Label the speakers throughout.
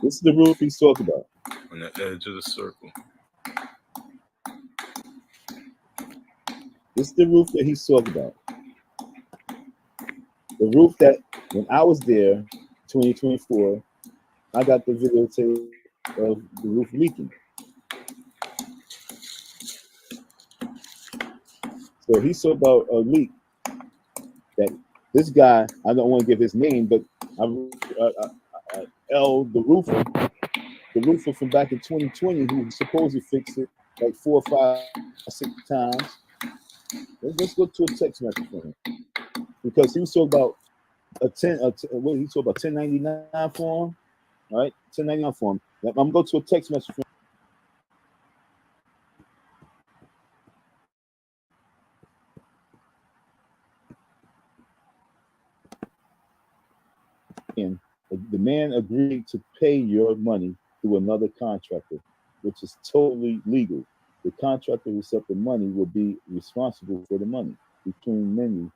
Speaker 1: This is the roof he's talking about.
Speaker 2: On the edge of the circle.
Speaker 1: This is the roof that he's talking about. The roof that when I was there, 2024, I got the videotape of the roof leaking. So he's talking about a leak that this guy, I don't want to give his name, but L, the roofer from back in 2020, who supposedly fixed it like 4, 5, 6 times. Let's go to a text message from him, because he was talking about what he talking about 1099 form, right? 1099 form. I'm gonna go to a text message from him. The man agreed to pay your money through another contractor, which is totally legal. The contractor who set the money will be responsible for the money between menu.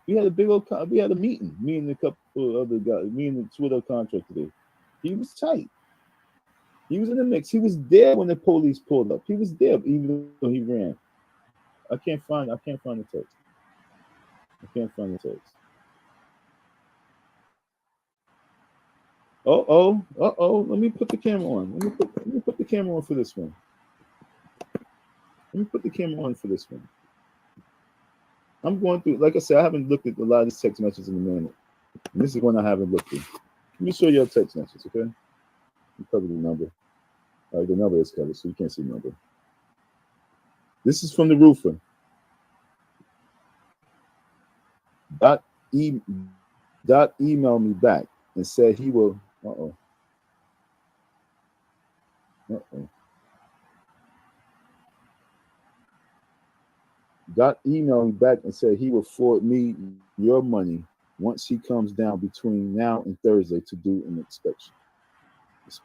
Speaker 1: We had a we had a meeting, me and a couple of other guys, me and the 2 other contractors there. He was tight. He was in the mix. He was there when the police pulled up. He was there even though he ran. I can't find the text. I can't find the text. Let me put the camera on. Let me put the camera on for this one. Let me put the camera on for this one. I'm going through, like I said, I haven't looked at a lot of these text messages in a minute. And this is one I haven't looked at. Let me show you a text message, okay? You cover the number. All right, the number is covered, so you can't see the number. This is from the roofer. Email me back and said he will. Emailed me back and said he will forward me your money once he comes down between now and Thursday to do an inspection. This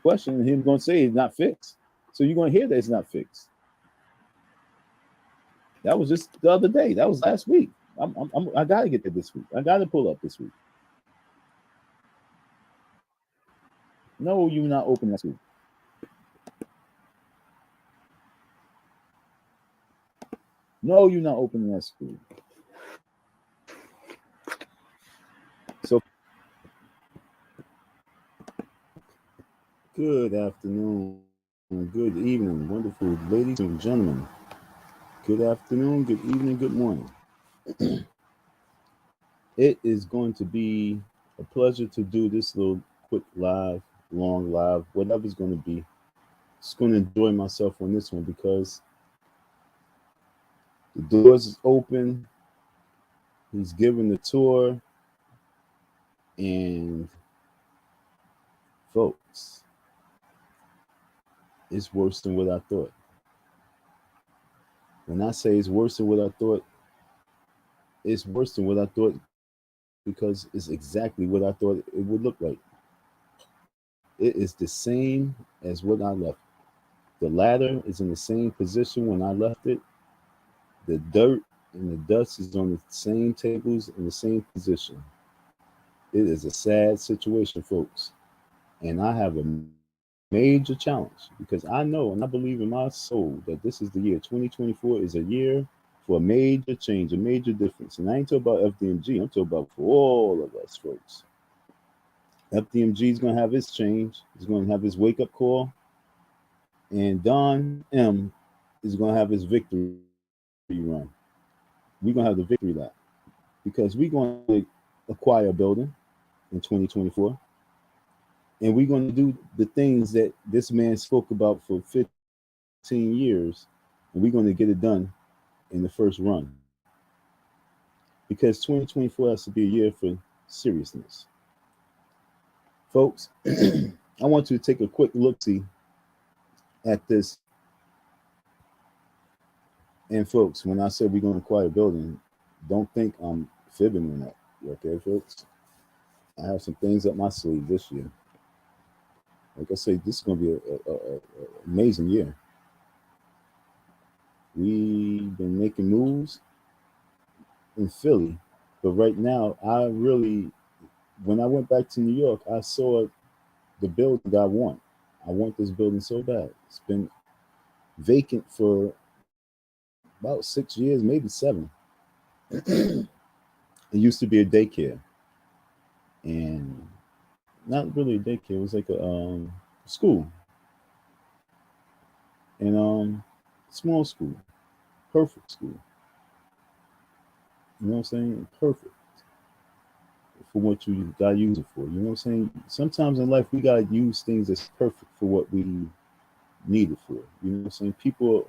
Speaker 1: question, and him going to say it's not fixed. So you're going to hear that it's not fixed. That was just the other day. That was last week. I got to get there this week. I got to pull up this week. No, you're not open next week. No, you're not opening that school. So, good afternoon, good evening, wonderful ladies and gentlemen. Good afternoon, good evening, good morning. It is going to be a pleasure to do this little quick live, long live, whatever it's going to be. Just going to enjoy myself on this one because the doors is open. He's giving the tour. And folks, it's worse than what I thought. When I say it's worse than what I thought, it's worse than what I thought because it's exactly what I thought it would look like. It is the same as what I left. The ladder is in the same position when I left it. The dirt and the dust is on the same tables in the same position. It is a sad situation, folks. And I have a major challenge because I know and I believe in my soul that this is the year 2024 is a year for a major change, a major difference. And I ain't talking about FDMG, I'm talking about for all of us, folks. FDMG is going to have his change. He's going to have his wake-up call. And Don M is going to have his victory run. We're going to have the victory lap because we're going to acquire a building in 2024. And we're going to do the things that this man spoke about for 15 years. And we're going to get it done in the first run. Because 2024 has to be a year for seriousness. Folks, I want you to take a quick look-see at this. And folks, when I said we're going to acquire a building, don't think I'm fibbing on that. Okay, folks? I have some things up my sleeve this year. Like I say, this is going to be an amazing year. We've been making moves in Philly, but right now, when I went back to New York, I saw the building I want. I want this building so bad. It's been vacant for about 6 years, maybe 7. It used to be a daycare, and not really a daycare. It was like a school, and small school, perfect school. You know what I'm saying? Perfect for what you gotta use it for. You know what I'm saying? Sometimes in life we gotta use things that's perfect for what we need it for. You know what I'm saying? People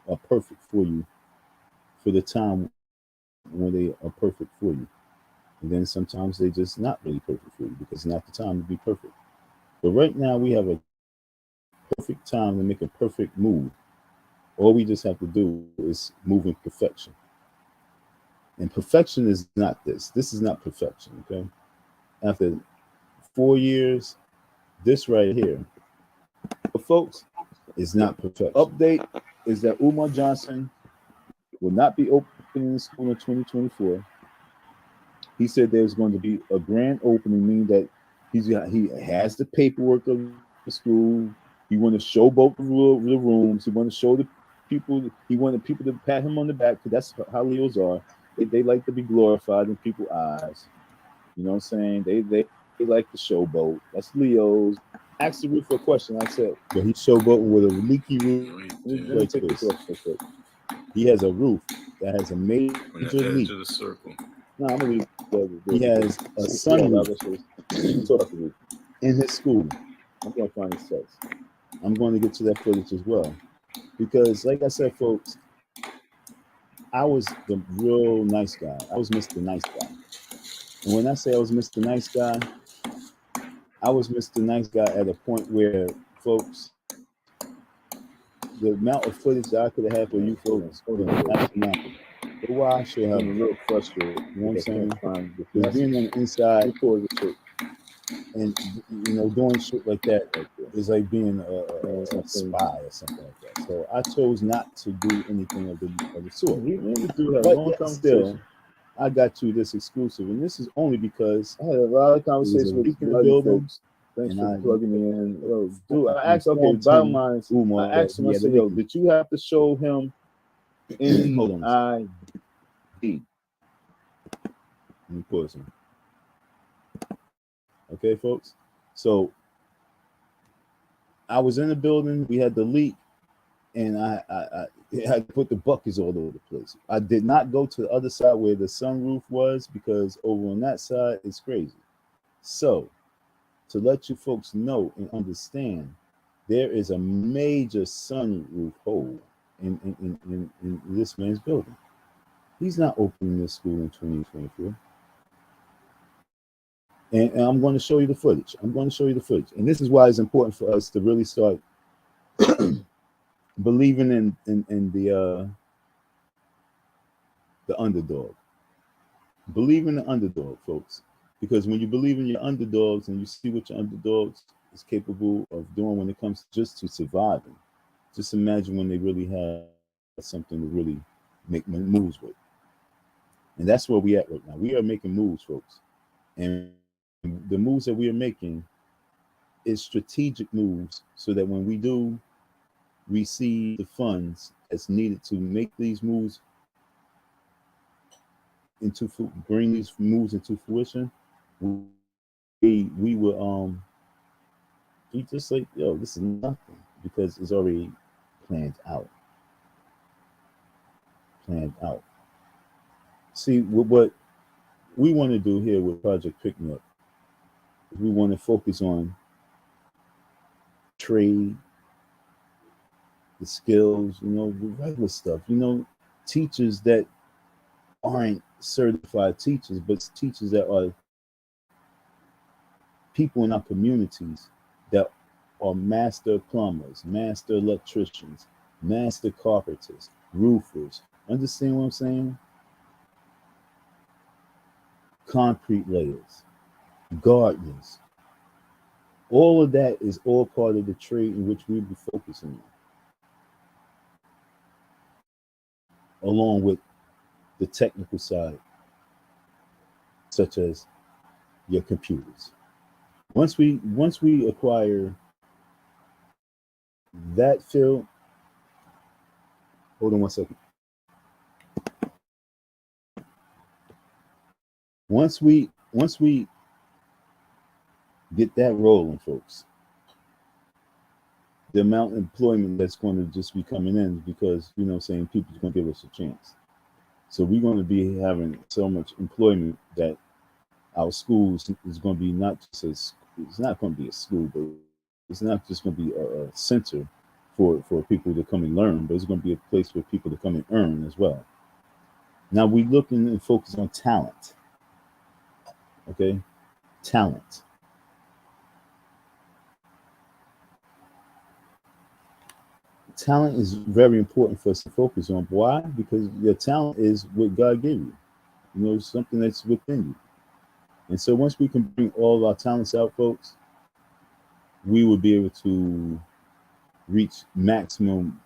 Speaker 1: are perfect for you for the time when they are perfect for you. And then sometimes they just not really perfect for you because it's not the time to be perfect. But right now we have a perfect time to make a perfect move. All we just have to do is move in perfection. And perfection is not this. This is not perfection, okay? After 4 years, this right here, but folks, is not perfection. Update is that Umar Johnson will not be opening the school in 2024. He said there's going to be a grand opening, meaning that he has the paperwork of the school. He want to showboat the rooms. He want to show the people. He wanted people to pat him on the back because that's how Leos are. They like to be glorified in people's eyes. You know what I'm saying? They like the showboat. That's Leos. Asked the roof for a question. I said, but he's showboating with a leaky roof like this. He has a roof that has a major
Speaker 2: On the
Speaker 1: leak.
Speaker 2: edge of the circle.
Speaker 1: No, I'm gonna read he has a sunroof in his school. I'm gonna find his text. I'm going to get to that footage as well. Because like I said, folks, I was the real nice guy. I was Mr. Nice Guy. And when I say I was Mr. Nice Guy, I was Mr. Nice Guy at a point where, folks, the amount of footage that I could have had for you folks was astronomical. But why I should have real frustrated, you know what I'm saying? Because being on the inside and doing shit like that is like being a spy or something like that. So I chose not to do anything of the sort. But yet still, I got you this exclusive, and this is only because I had a lot of conversations with the building. Thanks for plugging me in. Yo, dude, I asked, okay, bottom line, I asked him, I said, yo, did you have to show him any ID? Let me pause him. Okay, folks. So I was in the building. We had the leak, and I had to put the buckets all over the place. I did not go to the other side where the sunroof was because over on that side it's crazy. So to let you folks know and understand, there is a major sunroof hole in this man's building. He's not opening this school in 2024. And I'm going to show you the footage. I'm going to show you the footage. And this is why it's important for us to really start believing in the underdog. Believe in the underdog, folks. Because when you believe in your underdogs and you see what your underdogs is capable of doing when it comes just to surviving, just imagine when they really have something to really make moves with. And that's where we at right now. We are making moves, folks. And the moves that we are making is strategic moves so that when we do receive the funds that's needed to make these moves bring these moves into fruition, we will be just like, yo, this is nothing because it's already planned out. Planned out. See, what we want to do here with Project Picnic, we want to focus on trade, the skills, the regular stuff, teachers that aren't certified teachers, but teachers that are people in our communities that are master plumbers, master electricians, master carpenters, roofers. Understand what I'm saying? Concrete layers, gardeners. All of that is all part of the trade in which we'll be focusing on, along with the technical side, such as your computers. Once we acquire that field, hold on 1 second. Once we get that rolling, folks, the amount of employment that's going to just be coming in, because saying people's going to give us a chance. So we're going to be having so much employment that our schools is going to be not just it's not going to be a school, but it's not just going to be a center for people to come and learn, but it's going to be a place for people to come and earn as well. Now we're looking and focus on talent. Okay, talent. Talent is very important for us to focus on. Why? Because your talent is what God gave you. Something that's within you. And so once we can bring all of our talents out, folks, we will be able to reach maximum,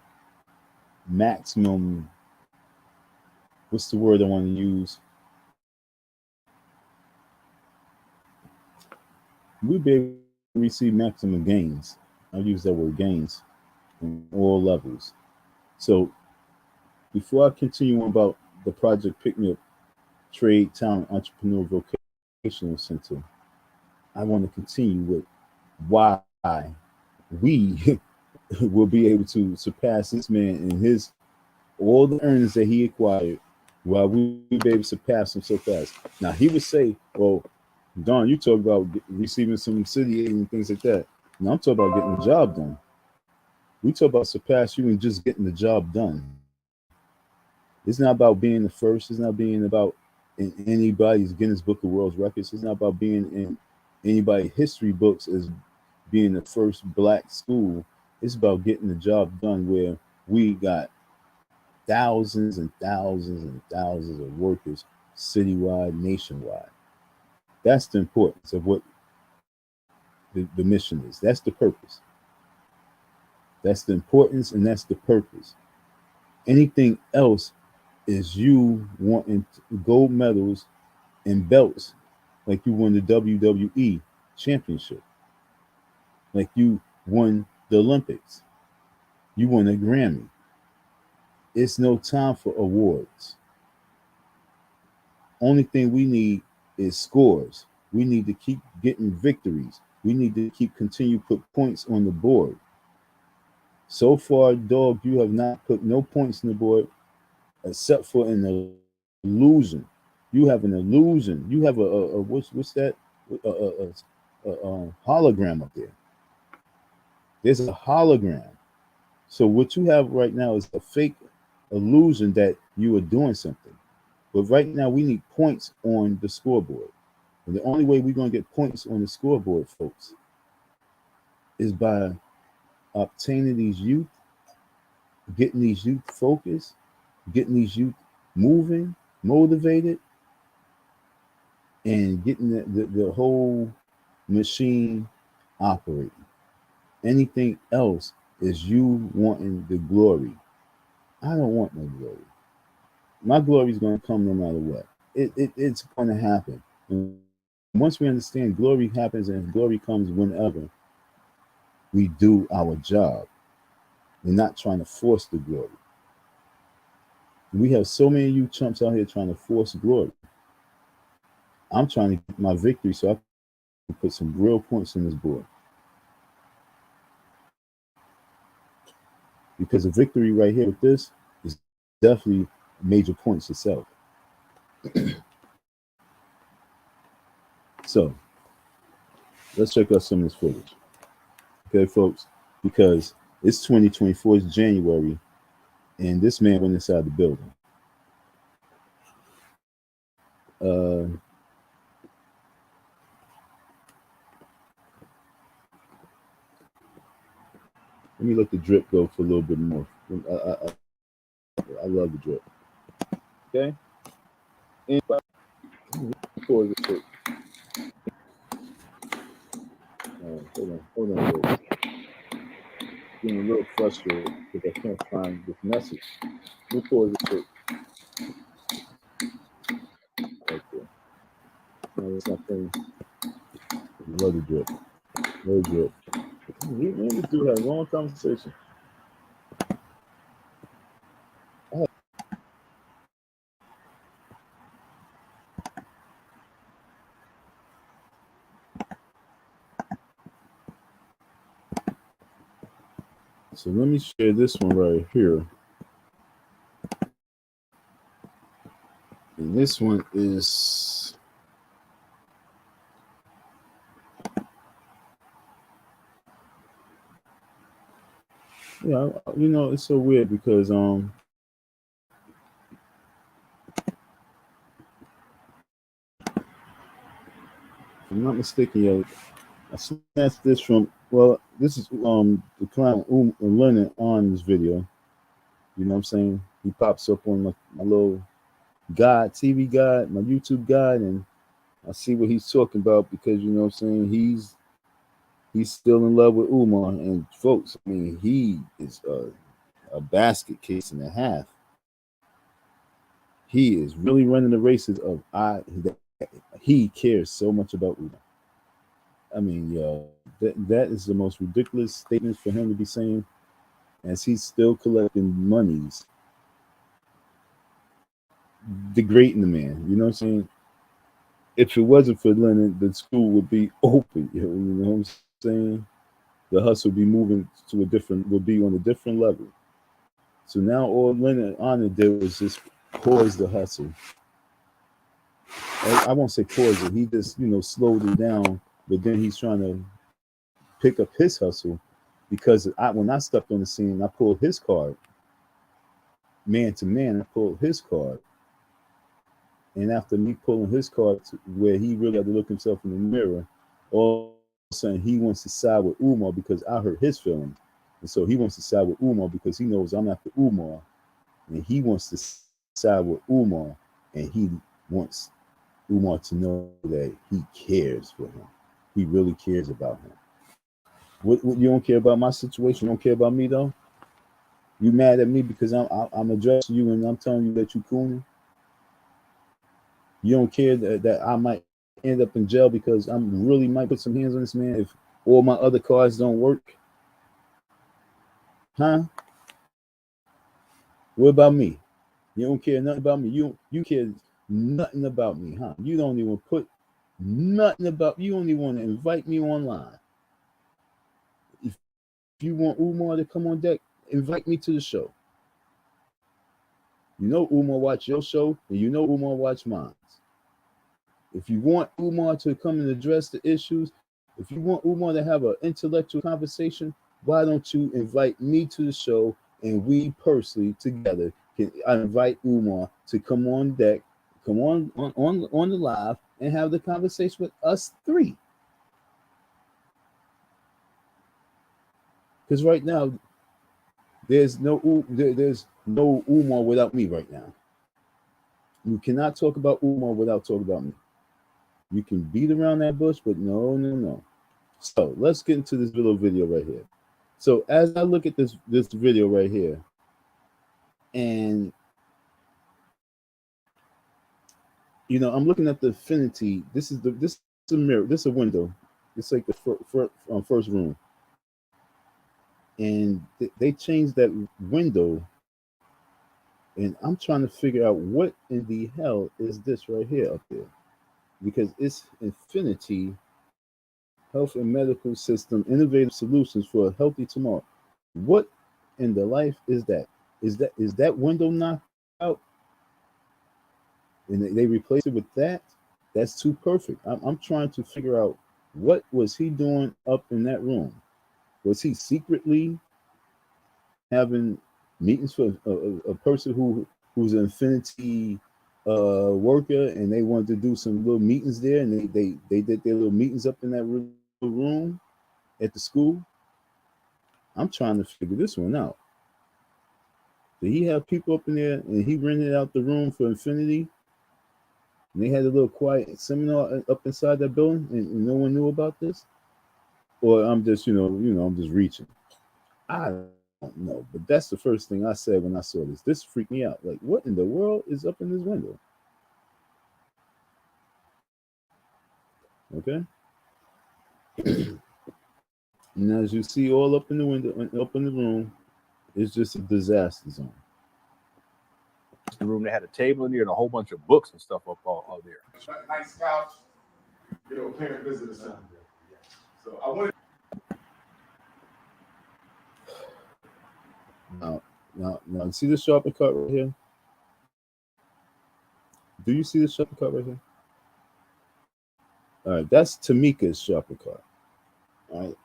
Speaker 1: what's the word I want to use? We'll be able to receive maximum gains. I'll use that word, gains, on all levels. So before I continue on about the project Pick-Me-Up Trade Talent Entrepreneur Vocational Center, I want to continue with why we will be able to surpass this man and all the earnings that he acquired, while we will be able to surpass him so fast. Now he would say, well, Don, you talk about receiving some city aid and things like that. Now I'm talking about getting the job done. We talk about surpass you and just getting the job done. It's not about being the first. It's not being about in anybody's Guinness Book of World Records. It's not about being in anybody's history books as being the first black school. It's about getting the job done where we got thousands and thousands and thousands of workers citywide, nationwide. That's the importance of what the mission is. That's the purpose. That's the importance, and that's the purpose. Anything else is you wanting gold medals and belts, like you won the WWE championship, like you won the Olympics, you won a Grammy. It's no time for awards. Only thing we need is scores. We need to keep getting victories. We need to continue put points on the board. So far, dog, you have not put no points on the board except for an illusion. You have an illusion. You have a what's that? A hologram up there. There's a hologram. So what you have right now is a fake illusion that you are doing something. But right now we need points on the scoreboard. And the only way we're going to get points on the scoreboard, folks, is by obtaining these youth, getting these youth focused, getting these youth moving, motivated, and getting the whole machine operating. Anything else is you wanting the glory. I don't want no glory. My glory is going to come no matter what. It's going to happen. And once we understand glory happens and glory comes whenever we do our job, we're not trying to force the glory. We have so many you chumps out here trying to force glory. I'm trying to get my victory so I can put some real points on this board. Because the victory right here with this is definitely major points itself. So let's check out some of this footage. Okay, folks, because it's 2024, it's January, and this man went inside the building. Let me let the drip go for a little bit more. I love the drip. Okay? And hold on. Folks. Getting a little frustrated because I can't find this message. Let me pause this quick. Okay. No, it's not playing. love the drip. Love the drip. Me and this dude had a long conversation. So let me share this one right here. And this one is yeah, you know, it's so weird because if I'm not mistaken, yo, I snatched this from this is the clown learning on this video. You know what I'm saying? He pops up on my little guide, TV guide, my YouTube guide, and I see what he's talking about because you know what I'm saying, he's still in love with Umar. And folks, I mean, he is a basket case and a half. He is really running the races of he cares so much about Umar. I mean, yo, that is the most ridiculous statement for him to be saying as he's still collecting monies, degrading the man. You know what I'm saying? If it wasn't for Leonard, the school would be open. You know what I'm saying? The hustle would be moving to would be on a different level. So now all Leonard Honor did was just pause the hustle. I won't say pause it. He just, you know, slowed it down, but then he's trying to pick up his hustle because when I stepped on the scene, I pulled his card. Man to man, I pulled his card. And after me pulling his card to where he really had to look himself in the mirror, all of a sudden he wants to side with Umar because I hurt his feelings. And so he wants to side with Umar because he knows I'm after Umar. And he wants to side with Umar. And he wants Umar to know that he cares for him. He really cares about him. What you don't care about my situation? You don't care about me though? You mad at me because I'm addressing you and I'm telling you that you cooning? You don't care that I might end up in jail because I'm really might put some hands on this man if all my other cards don't work? Huh? What about me? You don't care nothing about me. You care nothing about me, huh? You don't even put nothing about. You don't even want to invite me online. If you want Umar to come on deck, invite me to the show. You know Umar watch your show, and you know Umar watch mine. If you want Umar to come and address the issues, if you want Umar to have an intellectual conversation, why don't you invite me to the show and we personally together can invite Umar to come on deck, come on the live and have the conversation with us three. Because right now there's no Umar without me right now. You cannot talk about Umar without talking about me. You can beat around that bush, but no. So let's get into this little video right here. So as I look at this video right here, and you know, I'm looking at the affinity. This is a mirror. This is a window. It's like the first room, and they changed that window. And I'm trying to figure out what in the hell is this right here up there, because it's infinity. Health and medical system, innovative solutions for a healthy tomorrow. What in the life is that? Is that window knocked out? And they replaced it with that? That's too perfect. I'm trying to figure out what was he doing up in that room? Was he secretly having meetings for a person who's an infinity worker, and they wanted to do some little meetings there, and they did their little meetings up in that room at the school? I'm trying to figure this one out. Did he have people up in there and he rented out the room for infinity? And they had a little quiet seminar up inside that building, and no one knew about this? Or I'm just, I'm just reaching. I don't know, but that's the first thing I said when I saw this. This freaked me out. Like, what in the world is up in this window? Okay. And as you see, all up in the window, up in the room, it's just a disaster zone.
Speaker 3: The room, they had a table in there and a whole bunch of books and stuff up all there.
Speaker 4: Nice couch, parent visitor center. So I wanted.
Speaker 1: Now, see the shopping cart right here? Do you see the shopping cart right here? All right, that's Tamika's shopping cart. All right,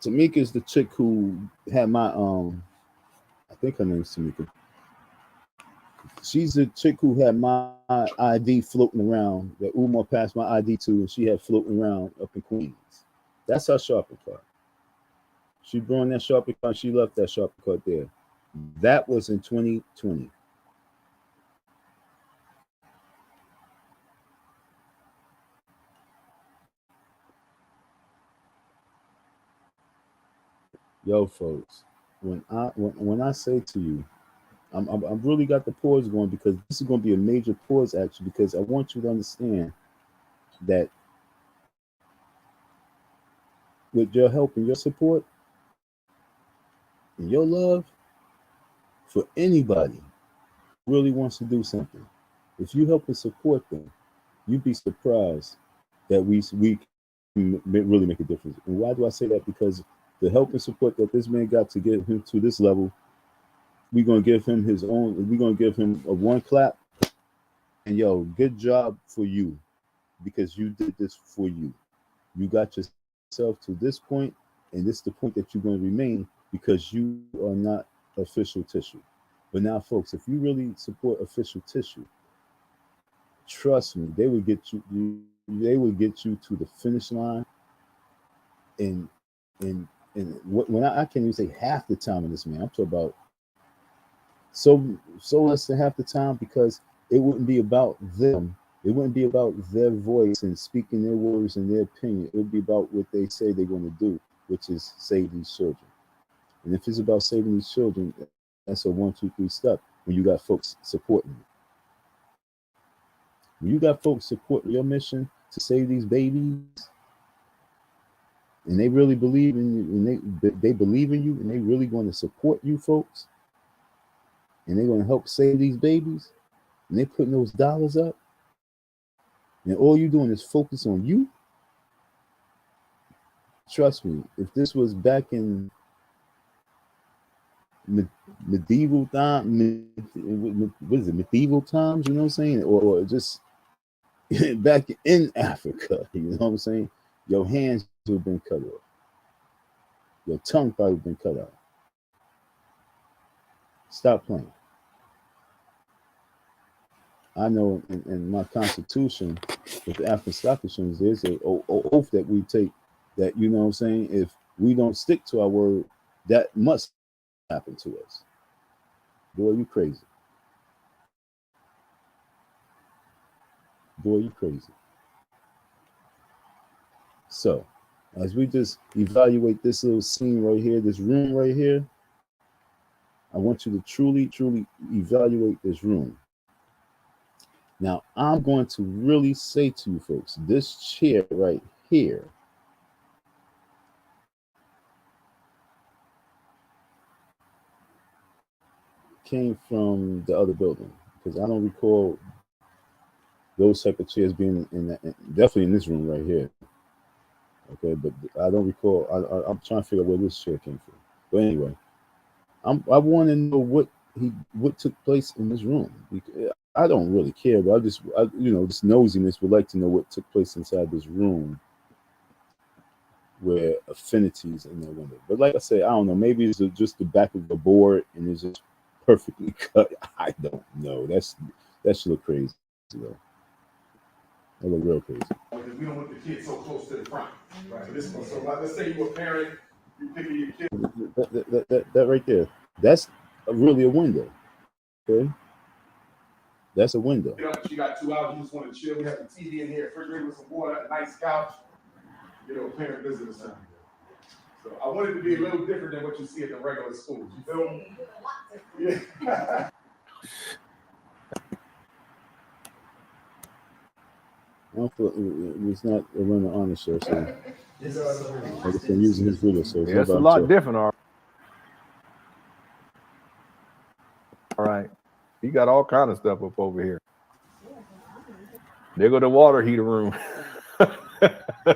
Speaker 1: Tamika's the chick who had my I think her name's Tamika. She's the chick who had my ID floating around that Umar passed my ID to, and she had floating around up in Queens. That's her shopping cart. She brought that shopping cart. She left that shopping cart there. That was in 2020. Yo, folks, when I say to you, I'm really got the pause going, because this is going to be a major pause actually, because I want you to understand that with your help and your support and your love for anybody who really wants to do something, if you help and support them, you'd be surprised that we can really make a difference. And why do I say that? Because the help and support that this man got to get him to this level, we're going to give him his own, we're going to give him a one clap. And yo, good job for you, because you did this for you. You got yourself to this point, and this is the point that you're going to remain, because you are not official tissue. But now, folks, if you really support official tissue, trust me, they will get you to the finish line. And when I can't even say half the time in this man, I'm talking about so less than half the time, because it wouldn't be about them. It wouldn't be about their voice and speaking their words and their opinion. It would be about what they say they're going to do, which is save these children. And if it's about saving these children, that's a 1, 2, 3 step when you got folks supporting you. When you got folks supporting your mission to save these babies, and they really believe in you, and they believe in you, and they really going to support you, folks, and they're going to help save these babies, and they putting those dollars up, and all you're doing is focus on you. Trust me, if this was back in medieval time, what is it, medieval times, you know what I'm saying, or just back in Africa, you know what I'm saying, your hands would have been cut off, your tongue probably been cut out. Stop playing. I know in my constitution with the African Stock Exchange, there's a oath that we take, that, you know what I'm saying, if we don't stick to our word, that must happen to us. Boy, you crazy. Boy, you crazy. So, as we just evaluate this little scene right here, this room right here, I want you to truly, truly evaluate this room. Now, I'm going to really say to you folks, this chair right here came from the other building, because I don't recall those type of chairs being in that, definitely in this room right here. Okay, but I don't recall. I'm trying to figure out where this chair came from. But anyway, I want to know what took place in this room. I don't really care, but this nosiness would like to know what took place inside this room, where affinities in the window. But like I said, I don't know. Maybe it's just the back of the board and it's just perfectly cut. I don't know. That should look crazy though. That look real crazy.
Speaker 4: We don't want the kids so close to the front. Right. So this one. So let's say you're a parent, you picking your kid.
Speaker 1: That right there. That's really a window. Okay. That's a window.
Speaker 4: She got 2 hours. You just want to chill. We have the TV in here, refrigerator with some water, a nice couch. Parent visitor center. So I wanted to be a little different than what you see at the regular schools. You feel me? Yeah.
Speaker 1: I don't feel it's not a runner honor show, so Like I said, I'm using his video, so
Speaker 3: Yeah, it's a lot different. All right. He got all kind of stuff up over here. There go the water heater room.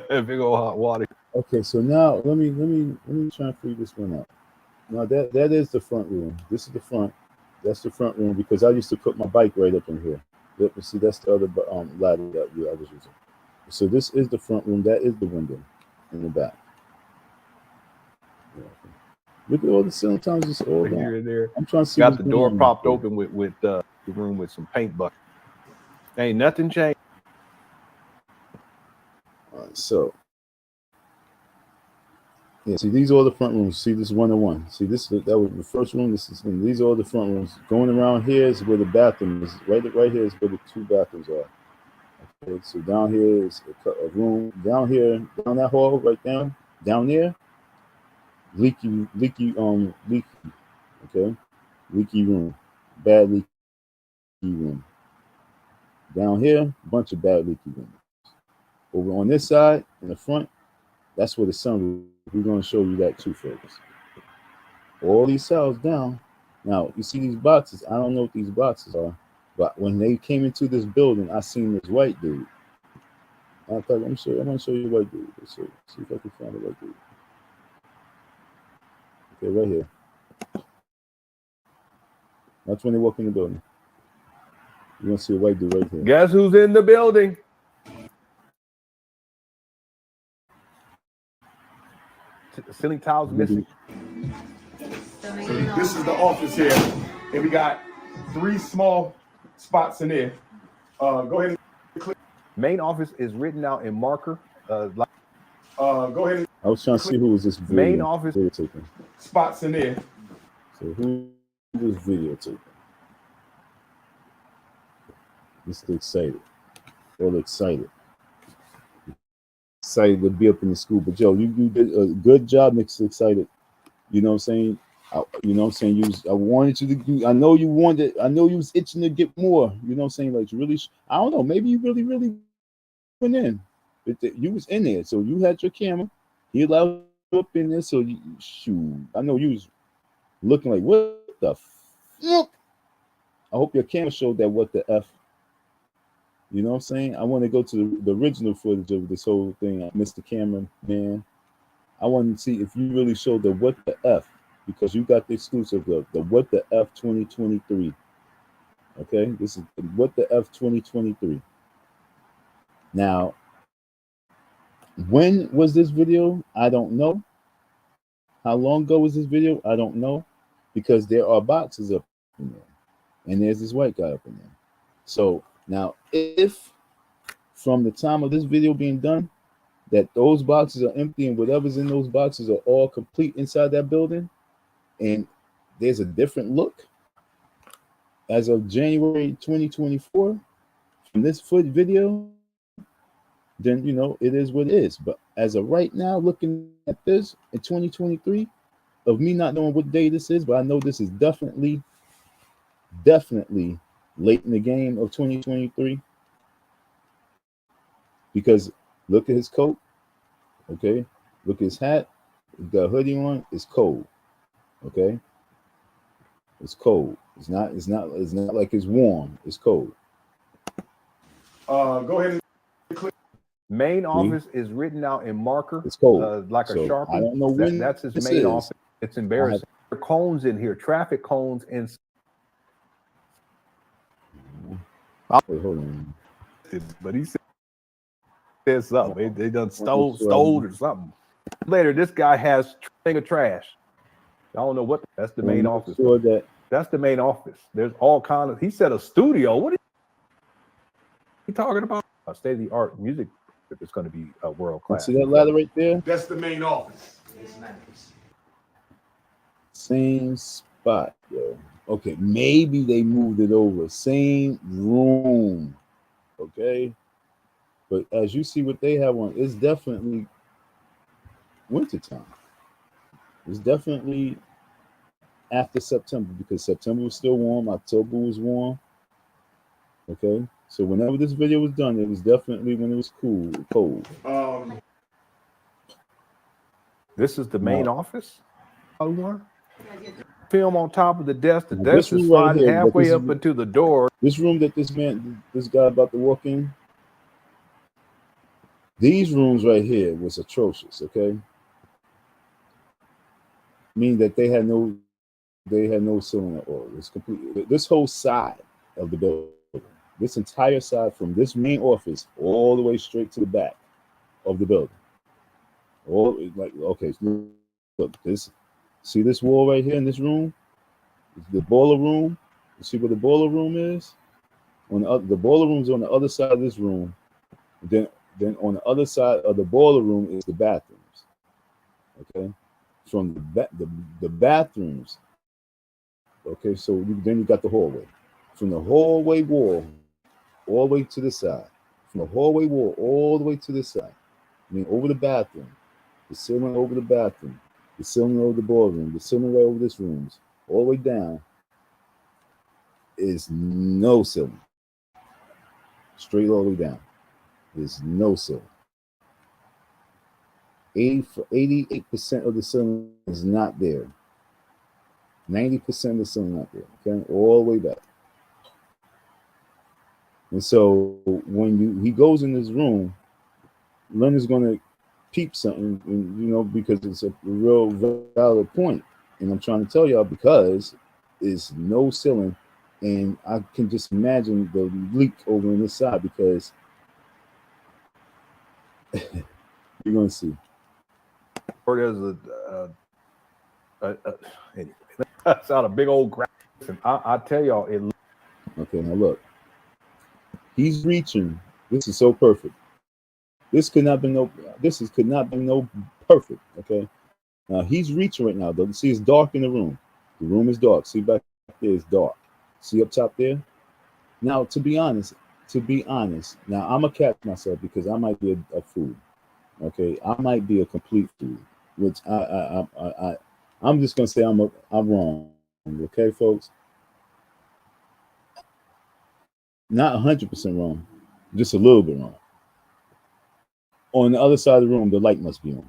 Speaker 3: Big old hot water.
Speaker 1: Okay, so now let me try and figure this one out. Now that is the front room. This is the front. That's the front room because I used to put my bike right up in here. Yep, see that's the other ladder that I was using. So this is the front room. That is the window in the back. Yeah. Look at all the ceiling times. It's all down.
Speaker 3: Here and there.
Speaker 1: I'm trying to see.
Speaker 3: Got the door propped open with the room with some paint buckets. Ain't nothing changed.
Speaker 1: All right, so yeah, see these are all the front rooms. See this 101. See this that was the first room. These are all the front rooms. Going around here is where the bathroom is. Right here is where the 2 bathrooms are. Okay, so down here is a room. Down here, down that hall, right down there, leaky. Okay, leaky room, bad leaky room. Down here, bunch of bad leaky rooms. Over on this side, in the front, that's where the sunroof. We're going to show you that too, folks. All these cells down. Now, you see these boxes. I don't know what these boxes are, but when they came into this building, I seen this white dude. I thought, I'm going to show you the white dude. Let's see if I can find the white dude. Okay, right here. That's when they walk in the building. You're going to see a white dude right here.
Speaker 3: Guess who's in the building? Ceiling tiles missing.
Speaker 4: So this is the office here, and we got 3 small spots in there. Go ahead and click.
Speaker 3: Main office is written out in marker.
Speaker 4: Go ahead and
Speaker 1: I was trying to see who was this
Speaker 3: main office
Speaker 1: videotaping.
Speaker 4: Spots in there.
Speaker 1: So who was videotaping? Mr. Excited. All excited. Excited to be up in the school. But Joe, you did a good job, Mr. Excited. You know what I'm saying? You know what I'm saying? I wanted you to do, I know you was itching to get more. You know what I'm saying? Like, really, I don't know. Maybe you really went in. But you was in there. So you had your camera. He allowed you up in there. So shoot. I know you was looking like, what the fuck? I hope your camera showed that what the F. You know what I'm saying? I want to go to the original footage of this whole thing, Mr. Cameraman. I want to see if you really showed the what the F, because you got the exclusive of the what the F 2023. Okay, this is what the F 2023. Now, when was this video? I don't know. How long ago was this video? I don't know, because there are boxes up in there, and there's this white guy up in there. So now, if from the time of this video being done, that those boxes are empty and whatever's in those boxes are all complete inside that building, and there's a different look as of January 2024 from this video, then you know it is what it is. But as of right now, looking at this in 2023, of me not knowing what day this is, but I know this is definitely late in the game of 2023, because look at his coat. Okay, look at his hat. He's got a hoodie on. It's cold. Okay, it's cold. It's not like it's warm. It's cold.
Speaker 4: Go ahead and click.
Speaker 3: Main office is written out in marker.
Speaker 1: It's cold.
Speaker 3: Like a Sharpie.
Speaker 1: I don't know when
Speaker 3: that's his
Speaker 1: this
Speaker 3: main
Speaker 1: is.
Speaker 3: office. It's embarrassing. There are cones in here, traffic cones in.
Speaker 1: Wait, hold on.
Speaker 3: But he said something. They done stole or something. Later, this guy has a thing of trash. I don't know what. That's the main office.
Speaker 1: Sure that's
Speaker 3: the main office. There's all kinds of. He said a studio. What are you talking about? A state of the art music. It's going to be a world class.
Speaker 1: See that ladder right there?
Speaker 4: That's the main office.
Speaker 1: Same spot, yo. Okay, maybe they moved it over. Same room. Okay. But as you see what they have on, it's definitely wintertime. It's definitely after September, because September was still warm, October was warm. Okay. So whenever this video was done, it was definitely when it was cold.
Speaker 3: This is the main
Speaker 1: No.
Speaker 3: office. Film on top of the desk. The
Speaker 1: This
Speaker 3: desk is
Speaker 1: room right
Speaker 3: sliding
Speaker 1: here, but
Speaker 3: halfway
Speaker 1: this
Speaker 3: up
Speaker 1: is-
Speaker 3: into the door.
Speaker 1: This room that this guy about to walk in, these rooms right here was atrocious, okay? Meaning that they had no ceiling at all. It's completely, this whole side of the building, this entire side from this main office all the way straight to the back of the building. All like, okay, look, this, see this wall right here in this room? The boiler room. You see where the boiler room is? The boiler room's on the other side of this room. Then on the other side of the boiler room is the bathrooms. Okay, from the bathrooms. Okay, so then you got the hallway. From the hallway wall all the way to the side. From the hallway wall all the way to the side. I mean, over the bathroom, the ceiling over the bathroom, the ceiling over the ballroom, the ceiling right over this rooms, all the way down is no ceiling. Straight all the way down. There's no ceiling. 88% of the ceiling is not there. 90% of the ceiling not there. Okay, all the way back. And so when he goes in this room, Leonard's gonna peep something, and, because it's a real valid point. And I'm trying to tell y'all because it's no ceiling, and I can just imagine the leak over on this side because you're gonna see.
Speaker 3: Or there's anyway, that's out a big old graph. I tell y'all, it.
Speaker 1: Okay, now look. He's reaching. This is so perfect. This could not be no perfect. Okay. Now he's reaching right now. Though, see, it's dark in the room. The room is dark. See back there, it's dark. See up top there. Now, to be honest, now I'm a catch myself because I might be a fool. Okay, I might be a complete fool, which I'm just gonna say I'm wrong. Okay, folks. Not 100% wrong, just a little bit wrong. On the other side of the room, the light must be on.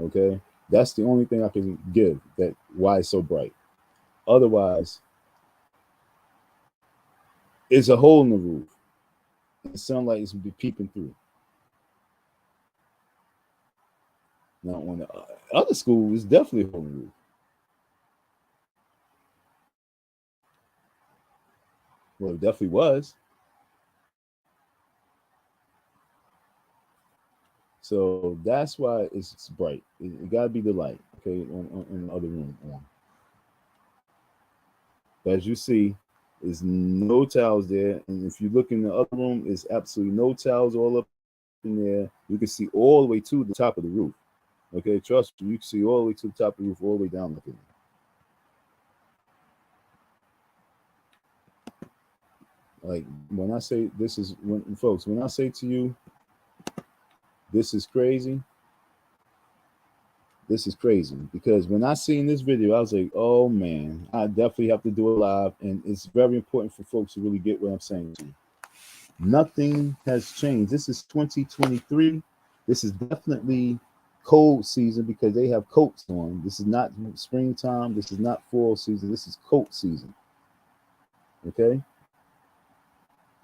Speaker 1: Okay, that's the only thing I can give that why it's so bright. Otherwise, it's a hole in the roof. The sunlight is be peeping through. Now, on the other school, it's definitely a hole in the roof. Well, it definitely was. So that's why it's bright. It got to be the light, okay, in the other room on. But as you see, there's no towels there. And if you look in the other room, there's absolutely no towels all up in there. You can see all the way to the top of the roof. Okay, trust me, you can see all the way to the top of the roof, all the way down. Looking. Like when I say this is when I say to you, this is crazy. This is crazy because when I seen this video, I was like, oh man, I definitely have to do it live. And it's very important for folks to really get what I'm saying to you. Nothing has changed. This is 2023. This is definitely cold season because they have coats on. This is not springtime. This is not fall season. This is coat season. Okay.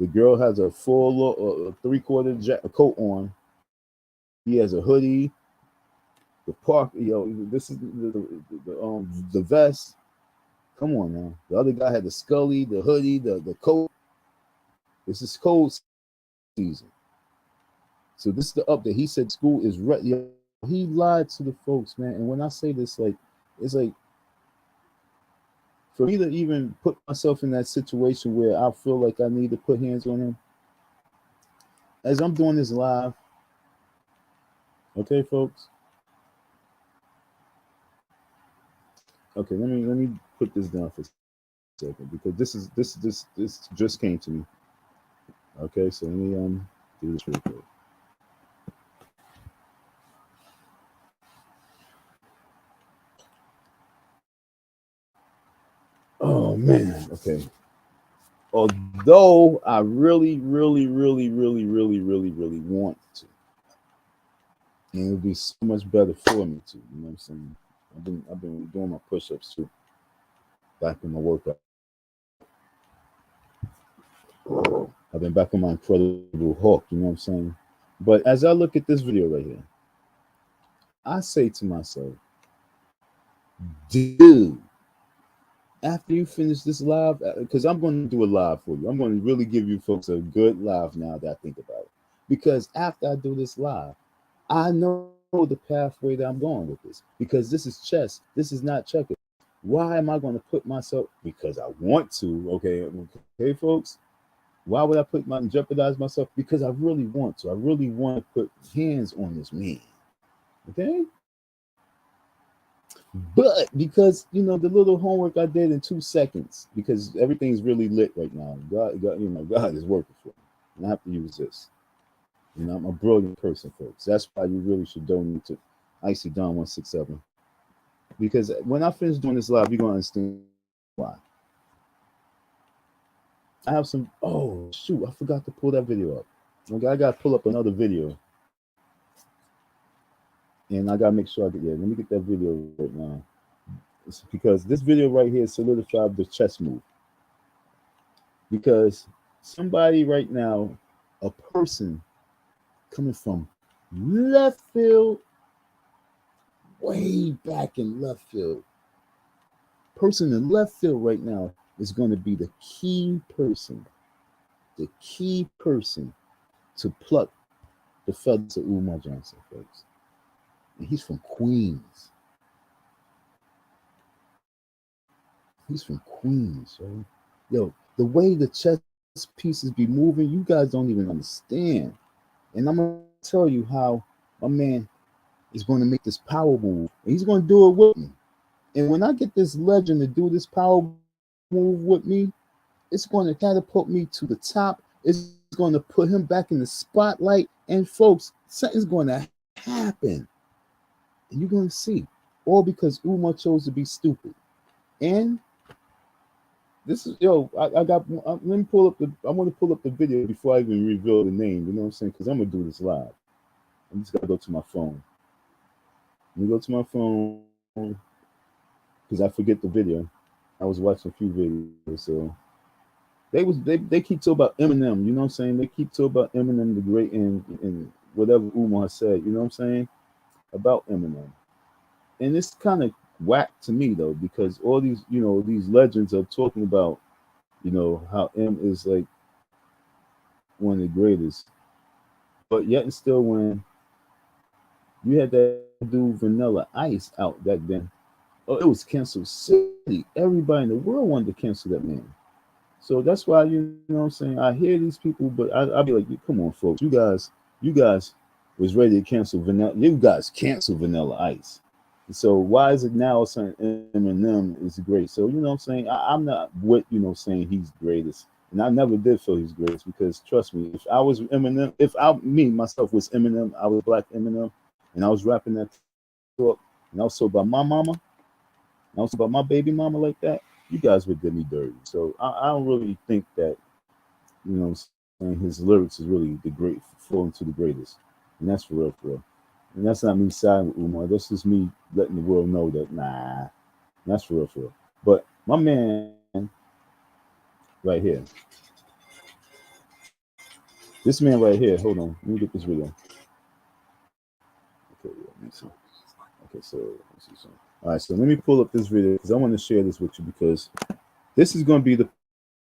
Speaker 1: The girl has a full or three-quarter coat on. He has a hoodie. The park, this is the vest. Come on now. The other guy had the scully, the hoodie, the coat. This is cold season. So this is the update. He said school is ready. He lied to the folks, man. And when I say this, like, it's like for me to even put myself in that situation where I feel like I need to put hands on him. As I'm doing this live, okay, folks. Okay, let me put this down for a second because this just came to me. Okay, so let me do this real quick. Oh man, okay. Although I really want to, And it would be so much better for me too. You know what I'm saying? I've been doing my push-ups too. Back in my workout. I've been back on my incredible Hulk, you know what I'm saying? But as I look at this video right here, I say to myself, dude, after you finish this live, because I'm going to do a live for you. I'm going to really give you folks a good live now that I think about it. Because after I do this live, I know the pathway that I'm going with this. Because this is chess. This is not checkers. Why am I going to put myself? Because I want to. Okay, folks. Why would I jeopardize myself? Because I really want to. I really want to put hands on this man. Okay. But because the little homework I did in 2 seconds, because everything's really lit right now. God is working for me. And I have to use this. I'm a brilliant person, folks. That's why you really should donate to Icy Don 167. Because when I finish doing this live, you're gonna understand why. I have some. Oh shoot! I forgot to pull that video up. Okay, I gotta pull up another video, and I gotta make sure I get. Yeah, let me get that video right now. It's because this video right here solidified the chess move. Because somebody right now, a person coming from left field, way back in left field, person in left field right now is going to be the key person to pluck the feathers of Umar Johnson, folks. And he's from Queens. He's from Queens, yo. Yo, the way the chess pieces be moving, you guys don't even understand. And I'm gonna tell you how my man is going to make this power move. And he's going to do it with me. And when I get this legend to do this power move with me, it's going to catapult me to the top. It's going to put him back in the spotlight. And folks, something's going to happen. And you're going to see. All because Umar chose to be stupid. And this is, let me pull up I want to pull up the video before I even reveal the name. You know what I'm saying? Because I'm going to do this live. I'm just going to go to my phone. Let me go to my phone because I forget the video. I was watching a few videos, so they keep talking about Eminem. You know what I'm saying? They keep talking about Eminem the Great and whatever Umar said. You know what I'm saying about Eminem, and it's kind of whack to me though because all these these legends are talking about how M is like one of the greatest, but yet and still when you had that dude Vanilla Ice out back then. Oh, it was Cancel City. Everybody in the world wanted to cancel that man. So that's why you know what I'm saying. I hear these people, but I'll be like, come on, folks. You guys was ready to cancel Vanilla. You guys cancel Vanilla Ice. So why is it now saying Eminem is great? So you know what I'm saying. I'm not with saying he's greatest, and I never did feel he's greatest because trust me, if I was Eminem, if I me myself was Eminem, I was Black Eminem, and I was rapping that talk, and also about my mama. Also about my baby mama like that, you guys would get me dirty. So I don't really think that, saying his lyrics is really the great falling to the greatest. And that's for real, for real. And that's not me siding with Umar. That's just me letting the world know that that's for real, for real. But my man right here. This man right here, hold on. Let me get this video. Okay, so let's see something. All right, so let me pull up this video because I want to share this with you because this is going to be the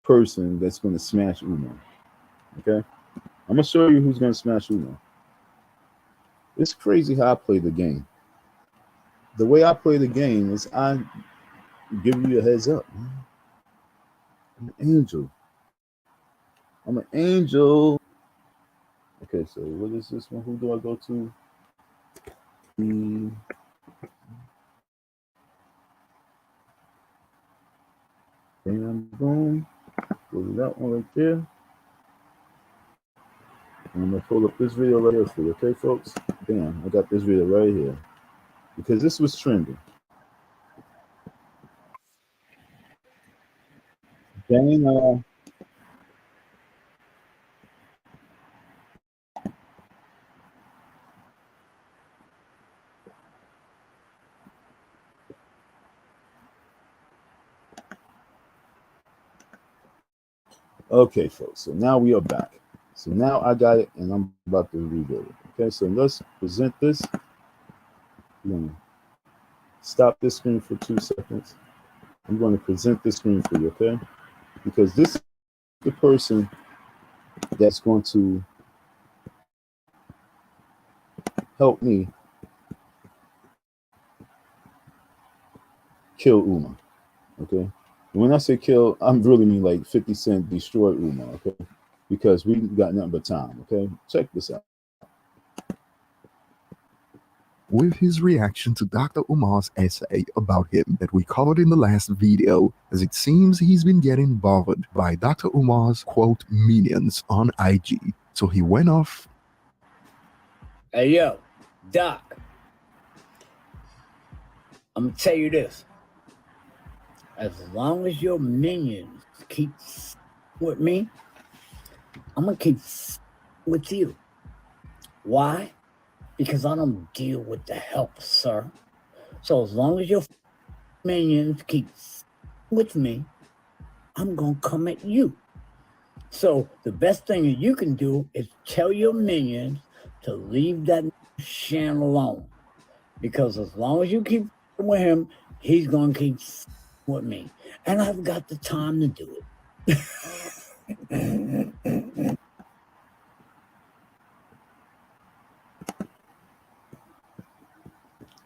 Speaker 1: person that's going to smash Umar. Okay, I'm gonna show you who's going to smash Umar. It's crazy how I play the game. The way I play the game is I give you a heads up. Man. I'm an angel. I'm an angel. Okay, so what is this one? Who do I go to? Bam, boom. Go to that one right there. And I'm gonna pull up this video right here for you, okay, folks? Bam, I got this video right here because this was trending. Dana. Okay, folks. So now we are back. So now I got it, and I'm about to rebuild it. Okay, so let's present this. I'm gonna stop this screen for 2 seconds. I'm going to present this screen for you, okay? Because this is the person that's going to help me kill Uma, okay? When I say kill, I'm really mean like 50 Cent destroy Uma, okay? Because we got nothing but time, okay? Check this out.
Speaker 5: With his reaction to Dr. Umar's essay about him that we covered in the last video, as it seems he's been getting bothered by Dr. Umar's quote minions on IG. So he went off.
Speaker 6: Hey yo, Doc, I'm gonna tell you this. As long as your minions keep with me, I'm gonna keep with you. Why? Because I don't deal with the help, sir. So as long as your minions keep with me, I'm gonna come at you. So the best thing that you can do is tell your minions to leave that Shan alone. Because as long as you keep with him, he's gonna keep with me. And I've got the time to do it.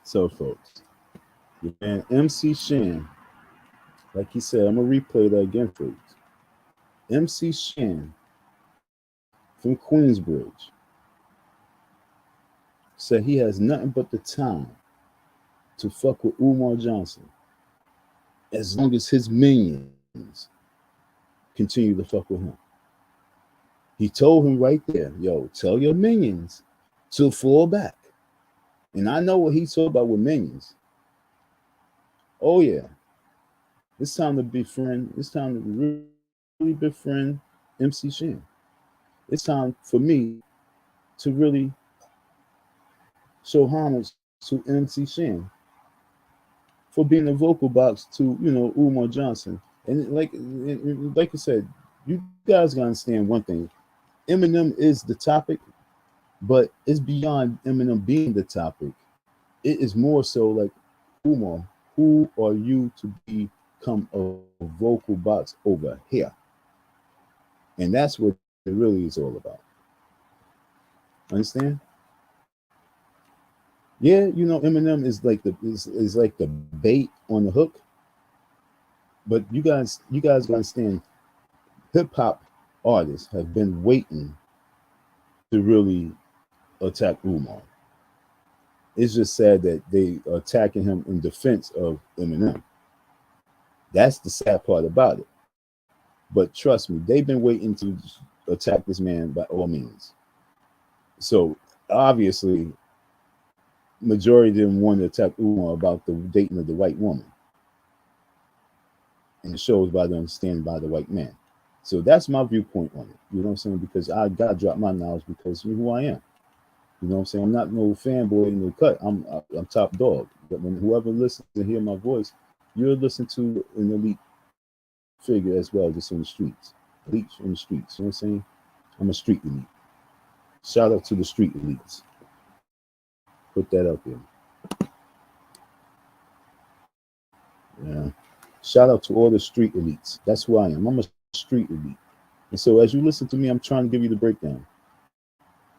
Speaker 1: So, folks, your man MC Shan, like he said, I'm going to replay that again for you. MC Shan from Queensbridge said he has nothing but the time to fuck with Umar Johnson as long as his minions continue to fuck with him. He told him right there, yo, tell your minions to fall back. And I know what he talked about with minions. Oh, yeah. It's time to befriend. It's time to really befriend MC Shan. It's time for me to really show homage to MC Shan for being a vocal box to, you know, Umar Johnson. And like I said, you guys gotta understand one thing. Eminem is the topic, but it's beyond Eminem being the topic. It is more so like, Umar, who are you to become a vocal box over here? And that's what it really is all about. Understand? Yeah, you know, Eminem is like is like the bait on the hook. But you guys understand, hip hop artists have been waiting to really attack Umar. It's just sad that they are attacking him in defense of Eminem. That's the sad part about it. But trust me, they've been waiting to attack this man by all means. So obviously, majority didn't want to attack Umar about the dating of the white woman. And it shows by them standing by the white man. So that's my viewpoint on it. You know what I'm saying? Because I got to drop my knowledge because of who I am. You know what I'm saying? I'm not no fanboy in no cut. I'm top dog. But when whoever listens to hear my voice, you're listening to an elite figure as well, just in the streets. Elite in the streets. You know what I'm saying? I'm a street elite. Shout out to the street elites. Put that up there. Yeah. Shout out to all the street elites. That's who I am. I'm a street elite. And so as you listen to me, I'm trying to give you the breakdown.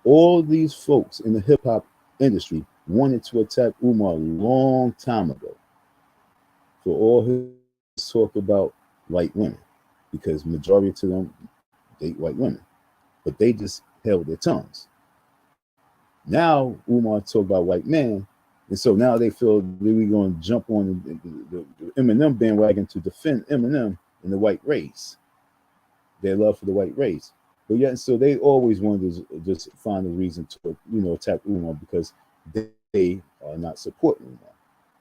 Speaker 1: All these folks in the hip hop industry wanted to attack Umar a long time ago for all his talk about white women, because majority of them date white women, but they just held their tongues. Now Umar talk about white men, and so now they feel that we're going to jump on the Eminem bandwagon to defend Eminem and the white race, their love for the white race. But yet, so they always wanted to just find a reason to, you know, attack Umar because they are not supporting Umar.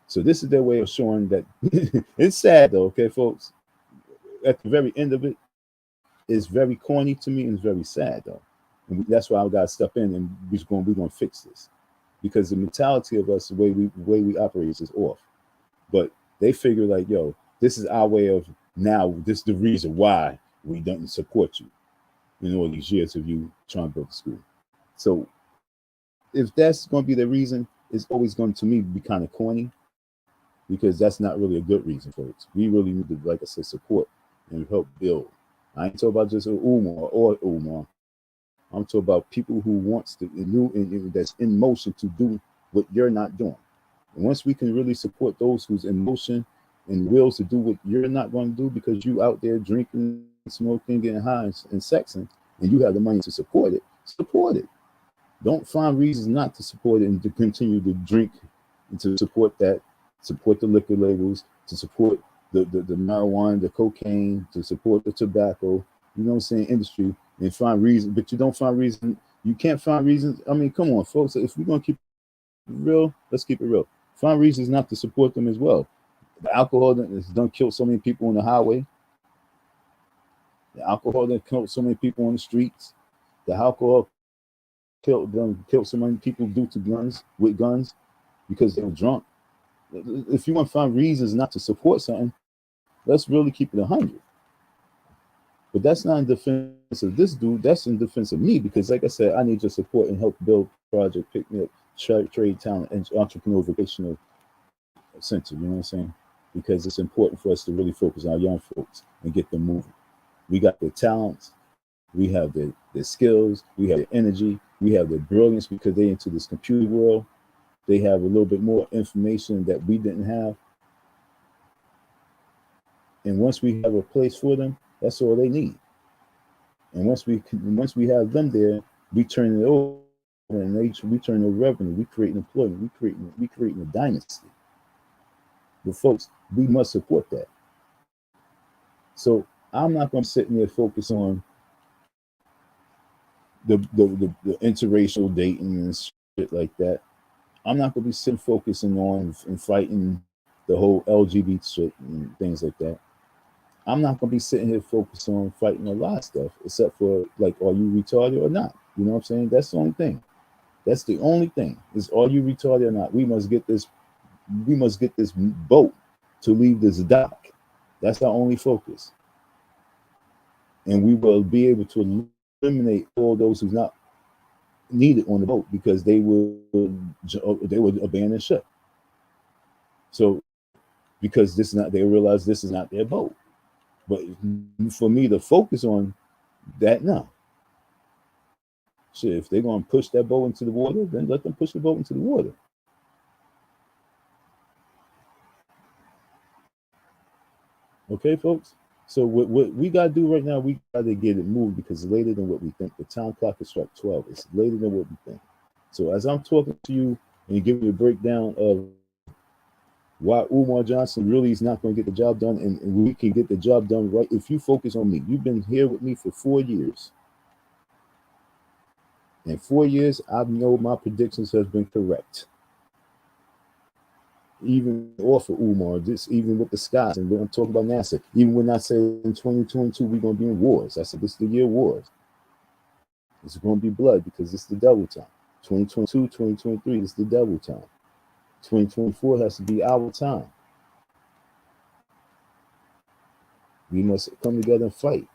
Speaker 1: So this is their way of showing that it's sad though, okay, folks. At the very end of it, it's very corny to me and it's very sad though. And that's why I got to step in and we're going to fix this, because the mentality of us, the way we operate is off. But they figure like, yo, this is our way of now. This is the reason why We don't support you in all these years of you trying to build a school. So if that's going to be the reason, it's always going to me be kind of corny, because that's not really a good reason, folks. We really need to, like I said, support and help build. I ain't talking about just Umar or Umar. I'm talking about people who wants to that's in motion to do what you're not doing. And once we can really support those who's in motion and wills to do what you're not going to do because you out there drinking, smoking, getting high, and sexing, and you have the money to support it, support it. Don't find reasons not to support it and to continue to drink and to support that, support the liquor labels, to support the marijuana, the cocaine, to support the tobacco, you know what I'm saying, industry, and find reason, but you don't find reason, you can't find reasons. I mean, come on, folks, if we're going to keep it real, let's keep it real. Find reasons not to support them as well. The alcohol that has done killed so many people on the highway. The alcohol that killed so many people on the streets. The alcohol killed so many people due to guns, with guns, because they were drunk. If you want to find reasons not to support something, let's really keep it 100. But that's not in defense of this dude. That's in defense of me, because, like I said, I need your support and help build Project Pick-Me Up Trade Talent and Entrepreneur Vocational Center. You know what I'm saying? Because it's important for us to really focus on our young folks and get them moving. We got the talents, we have the skills, we have the energy, we have the brilliance, because they into this computer world. They have a little bit more information that we didn't have. And once we have a place for them, that's all they need. And once we have them there, we turn it over, and we turn over revenue. We create employment. We creating a dynasty. But folks, we must support that. So I'm not going to sit there and focus on the interracial dating and shit like that. I'm not going to be sitting focusing on and fighting the whole LGBT shit and things like that. I'm not going to be sitting here focused on fighting a lot of stuff, except for, like, are you retarded or not? You know what I'm saying? That's the only thing. That's the only thing, is, are you retarded or not? We must get this boat to leave this dock. That's our only focus. And we will be able to eliminate all those who's not needed on the boat, because they would abandon ship. So, because they realize this is not their boat. But for me to focus on that, no. Shit, if they're going to push that boat into the water, then let them push the boat into the water. Okay, folks? So what we got to do right now, we got to get it moved, because it's later than what we think. The time clock has struck 12. It's later than what we think. So as I'm talking to you and giving you a breakdown of why Umar Johnson really is not going to get the job done, and we can get the job done right if you focus on me. You've been here with me for 4 years. In 4 years, I know my predictions have been correct. Even off of Umar, even with the skies, and I'm talking about NASA. Even when I said in 2022 we're going to be in wars, I said this is the year of wars. It's going to be blood, because it's the devil time. 2022, 2023, it's the devil time. 2024 has to be our time. We must come together and fight.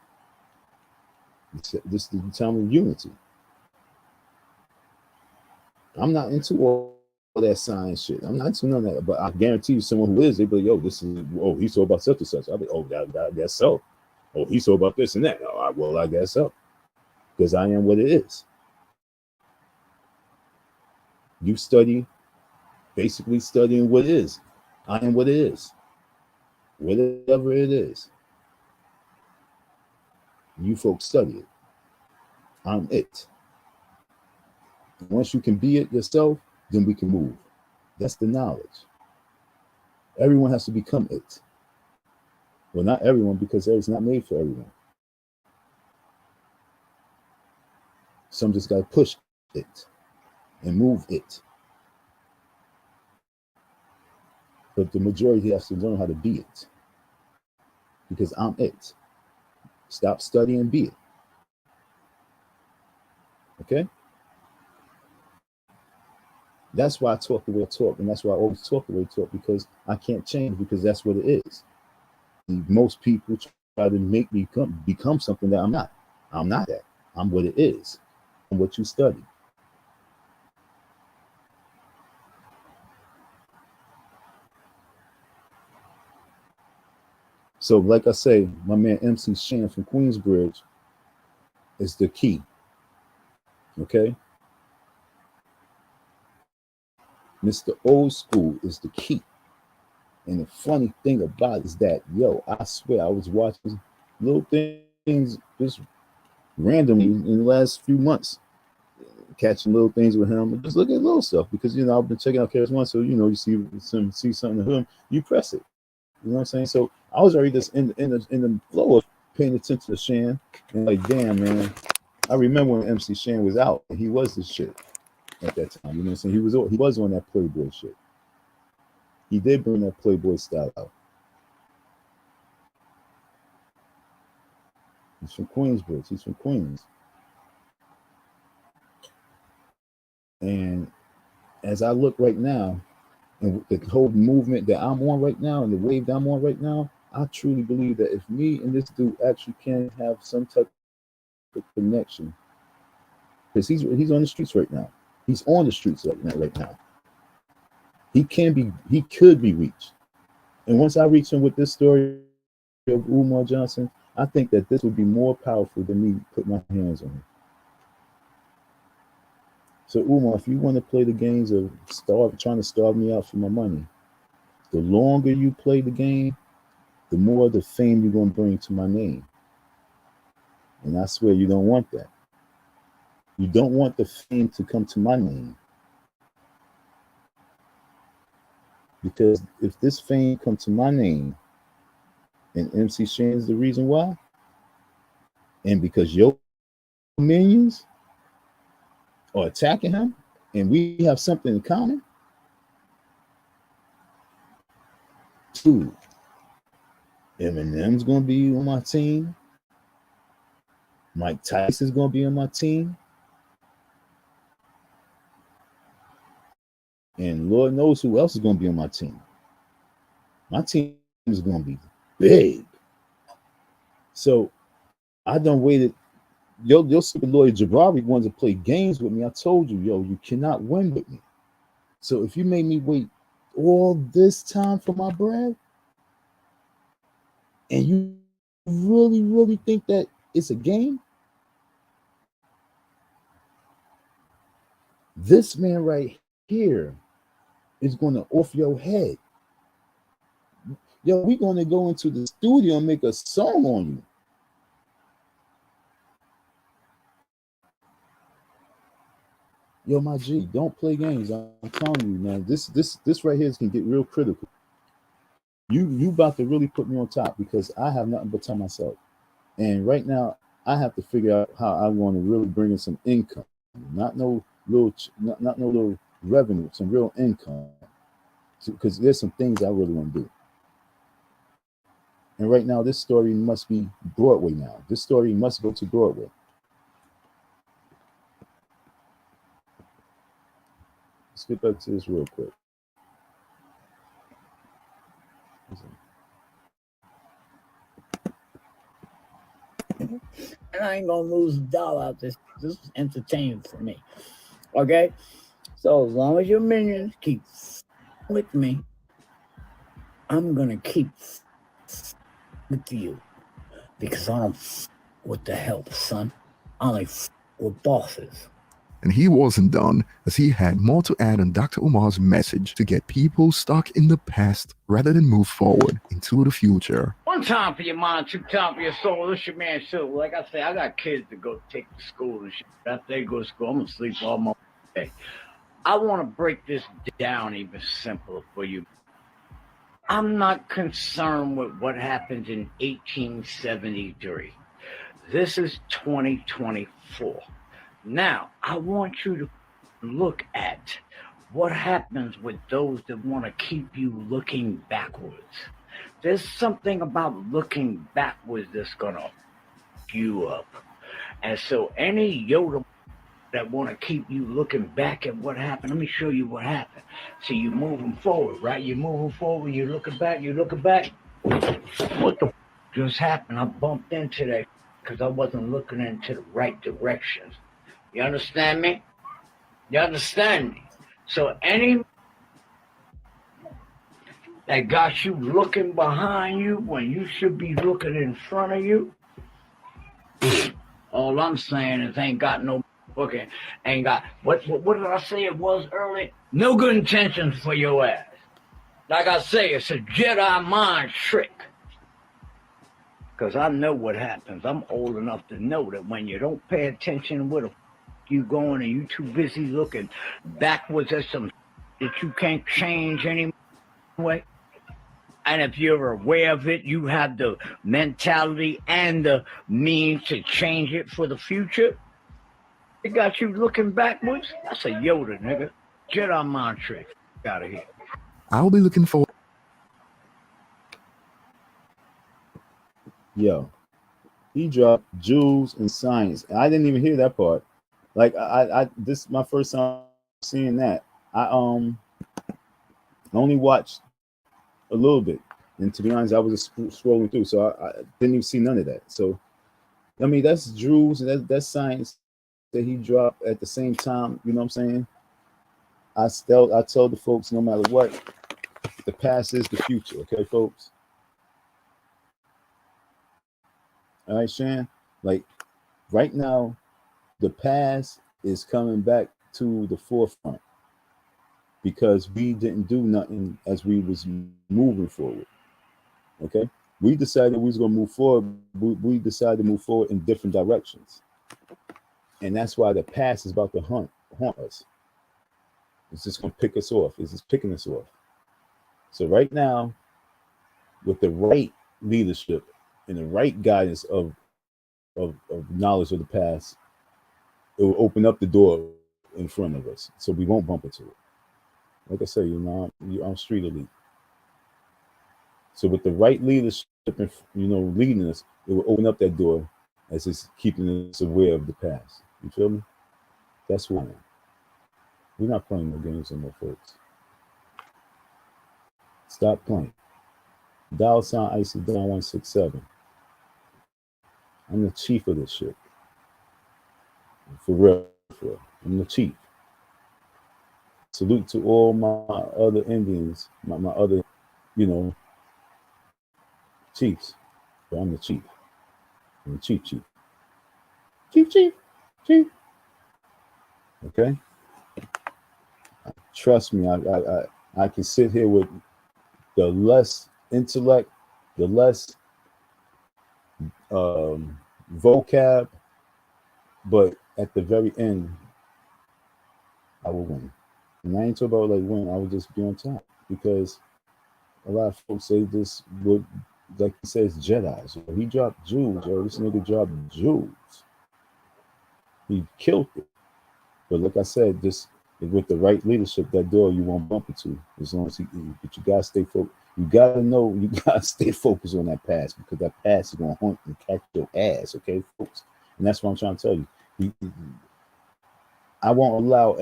Speaker 1: This is the time of unity. I'm not into all that science shit. I'm not into none of that. But I guarantee you, someone who is, they be like, yo, this is, oh, he's so about such and such. I'll be, oh, I guess so. Oh, he's so about this and that. Oh, well, I guess so. Because I am what it is. You study, basically studying what is. I am what it is. Whatever it is. You folks study it. I'm it. Once you can be it yourself, then we can move. That's the knowledge. Everyone has to become it. Well, not everyone, because it's not made for everyone. Some just got to push it and move it. But the majority has to learn how to be it. Because I'm it. Stop studying and be it. Okay? That's why I talk the way I talk, and that's why I always talk the way I talk, because I can't change, because that's what it is. And most people try to make me become something that I'm not. I'm not that. I'm what it is. I'm what you study. So, like I say, my man MC Shan from Queensbridge is the key. Okay? Mr. Old School is the key. And the funny thing about it is that, yo, I swear I was watching little things just randomly in the last few months, catching little things with him, and just looking at little stuff because I've been checking out KRS-One, so you see something to him, you press it. You know what I'm saying? So I was already just in the flow of paying attention to Shan, and like, damn man, I remember when MC Shan was out, and he was the shit at that time. You know what I'm saying? He was on that Playboy shit. He did bring that Playboy style out. He's from Queensbridge. He's from Queens. And as I look right now, and the whole movement that I'm on right now, and the wave that I'm on right now, I truly believe that if me and this dude actually can have some type of connection, because he's on the streets right now. He's on the streets right now. He could be reached. And once I reach him with this story of Umar Johnson, I think that this would be more powerful than me putting my hands on him. So Umar, if you want to play the games of trying to starve me out for my money, the longer you play the game, the more the fame you're going to bring to my name. And I swear you don't want that. You don't want the fame to come to my name. Because if this fame comes to my name, and MC Shan is the reason why, and because your minions are attacking him, and we have something in common, dude, Eminem's gonna be on my team. Mike Tyson's gonna be on my team. And Lord knows who else is gonna be on my team. My team is gonna be big. So I done waited. Your stupid lawyer Jabari wanted to play games with me. I told you, yo, you cannot win with me. So if you made me wait all this time for my bread, and you really, really think that it's a game, this man right here is going to off your head. Yo, we're going to go into the studio and make a song on you. Yo, my G, don't play games. I'm telling you, man. This right here can get real critical. You about to really put me on top because I have nothing but time myself. And right now, I have to figure out how I want to really bring in some income, not no little revenue, some real income. Because there's some things I really want to do. And right now, this story must be Broadway now. This story must go to Broadway. Let's get back to this real quick.
Speaker 6: And I ain't gonna lose a dollar out this. This is entertaining for me. Okay? So as long as your minions keep with me, I'm gonna keep with you. Because I don't with the help, son. I only with bosses.
Speaker 5: And he wasn't done, as he had more to add on Dr. Umar's message to get people stuck in the past rather than move forward into the future.
Speaker 6: One time for your mind, two times for your soul. This your man, so like I say, I got kids to go take to school and shit. After they go to school, I'm gonna sleep all my day. I want to break this down even simpler for you. I'm not concerned with what happened in 1873. This is 2024. Now, I want you to look at what happens with those that want to keep you looking backwards. There's something about looking backwards that's going to fuck you up. And so any Yoda that want to keep you looking back at what happened, let me show you what happened. See, you're moving forward, right? You're moving forward, you're looking back, what the just happened. I bumped into that because I wasn't looking into the right directions. You understand me? You understand me? So any that got you looking behind you when you should be looking in front of you, all I'm saying is ain't got no fucking, ain't got, what did I say it was early? No good intentions for your ass. Like I say, it's a Jedi mind trick. Because I know what happens. I'm old enough to know that when you don't pay attention where the you going and you too busy looking backwards at some that you can't change anyway. And if you're aware of it, you have the mentality and the means to change it for the future. It got you looking backwards. That's a Yoda, nigga. Jedi mind trick. Out of here.
Speaker 5: I'll be looking for.
Speaker 1: Yo, he dropped jewels and science. I didn't even hear that part. Like I this is my first time seeing that. I only watched a little bit, and to be honest, I was just scrolling through, so I didn't even see none of that. So, I mean, that's jewels and that's science that he dropped at the same time. You know what I'm saying? I tell the folks, no matter what, the past is the future. Okay, folks. All right, Shan. Like right now, the past is coming back to the forefront because we didn't do nothing as we was moving forward. Okay, we decided we was gonna move forward. We decided to move forward in different directions, and that's why the past is about to haunt us. It's just gonna pick us off. It's just picking us off. So right now, with the right leadership and the right guidance of knowledge of the past, it will open up the door in front of us, so we won't bump into it. Like I say, you know, I'm street elite. So with the right leadership, and leading us, it will open up that door as it's keeping us aware of the past. You feel me? That's why we're not playing no games anymore, folks. Stop playing. Dial sign Icy Down 167. I'm the chief of this shit. For real, for real. I'm the chief. Salute to all my other Indians, my other, chiefs. But I'm the chief. I'm the chief. Chief. Okay? Trust me, I can sit here with the less intellect, the less vocab, but at the very end, I will win. And I ain't talking about like win, I will just be on top because a lot of folks say this would, like he says, Jedi. So he dropped jewels, or this nigga dropped jewels. He killed it. But like I said, just with the right leadership, that door you won't bump into as long as but you gotta stay focused. You gotta stay focused on that past because that past is gonna hunt and catch your ass, okay, folks? And that's what I'm trying to tell you. I won't allow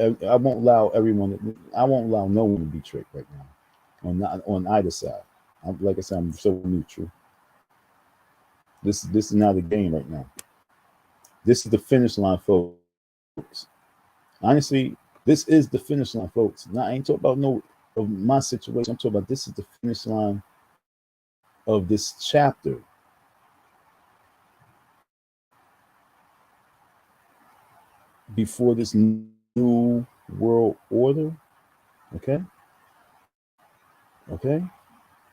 Speaker 1: everyone. I won't allow no one to be tricked right now, on either side. Like I said, I'm so neutral. This is not a game right now. This is the finish line, folks. Honestly, this is the finish line, folks. Now, I ain't talking about of my situation. I'm talking about this is the finish line of this chapter. Before this new world order, okay?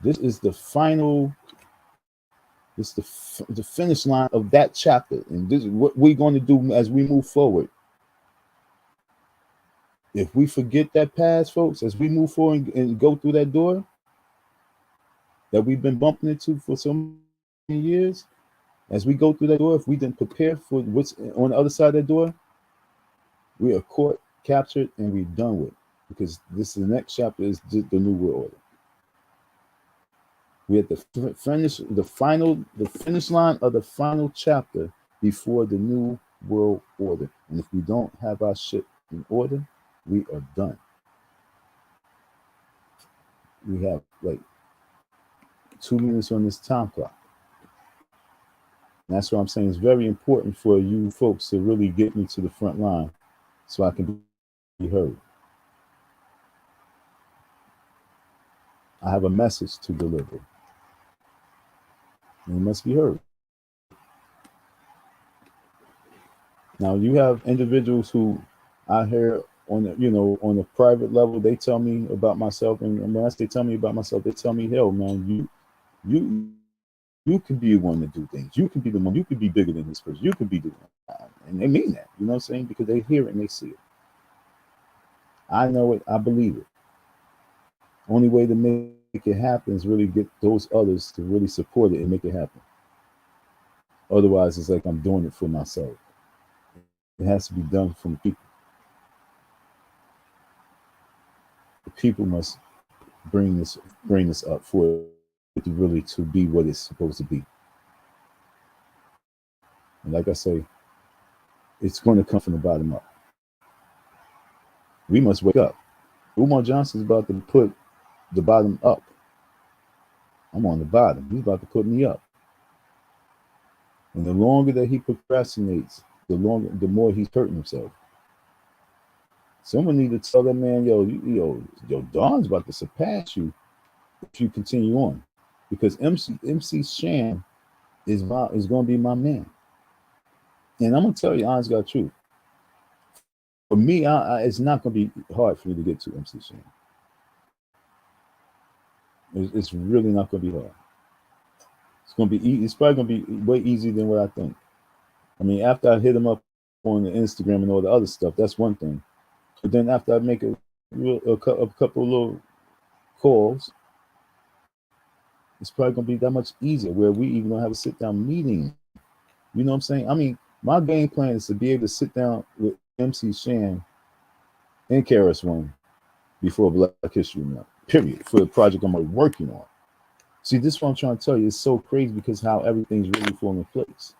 Speaker 1: This is the final. This is the finish line of that chapter, and this is what we're going to do as we move forward. If we forget that past, folks, as we move forward and go through that door that we've been bumping into for so many years, as we go through that door, if we didn't prepare for what's on the other side of that door, we are caught, captured, and we're done with. Because this is the next chapter is the new world order. We have to finish the finish line of the final chapter before the new world order. And if we don't have our shit in order, we are done. We have like 2 minutes on this time clock. that's what I'm saying. It's very important for you folks to really get me to the front line so I can be heard. I have a message to deliver. And it must be heard. Now you have individuals who I hear on the, on a private level, they tell me about myself, and once they tell me about myself, they tell me, hell man, you could be the one to do things. You could be the one, you could be bigger than this person. You could be the one. And they mean that, you know what I'm saying? Because they hear it and they see it. I know it, I believe it. Only way to make it happen is really get those others to really support it and make it happen. Otherwise, it's like I'm doing it for myself. It has to be done from people. The people must bring this up for it to really to be what it's supposed to be. And like I say, it's going to come from the bottom up. We must wake up. Umar Johnson's about to put the bottom up. I'm on the bottom. He's about to put me up. And the longer that he procrastinates, the more he's hurting himself. Someone need to tell that man, yo, Don's about to surpass you if you continue on, because MC Shan is going to be my man. And I'm gonna tell you, honest God truth. For me, it's not going to be hard for me to get to MC Shan. It's really not going to be hard. It's going to be. It's probably going to be way easier than what I think. I mean, after I hit him up on the Instagram and all the other stuff, that's one thing. But then after I make a couple little calls, it's probably going to be that much easier. Where we even going to have a sit down meeting. You know what I'm saying? I mean, my game plan is to be able to sit down with MC Shan and KRS-One before Black History Month. Period. For the project I'm working on. See, this is what I'm trying to tell you. It's so crazy because how everything's really falling in place.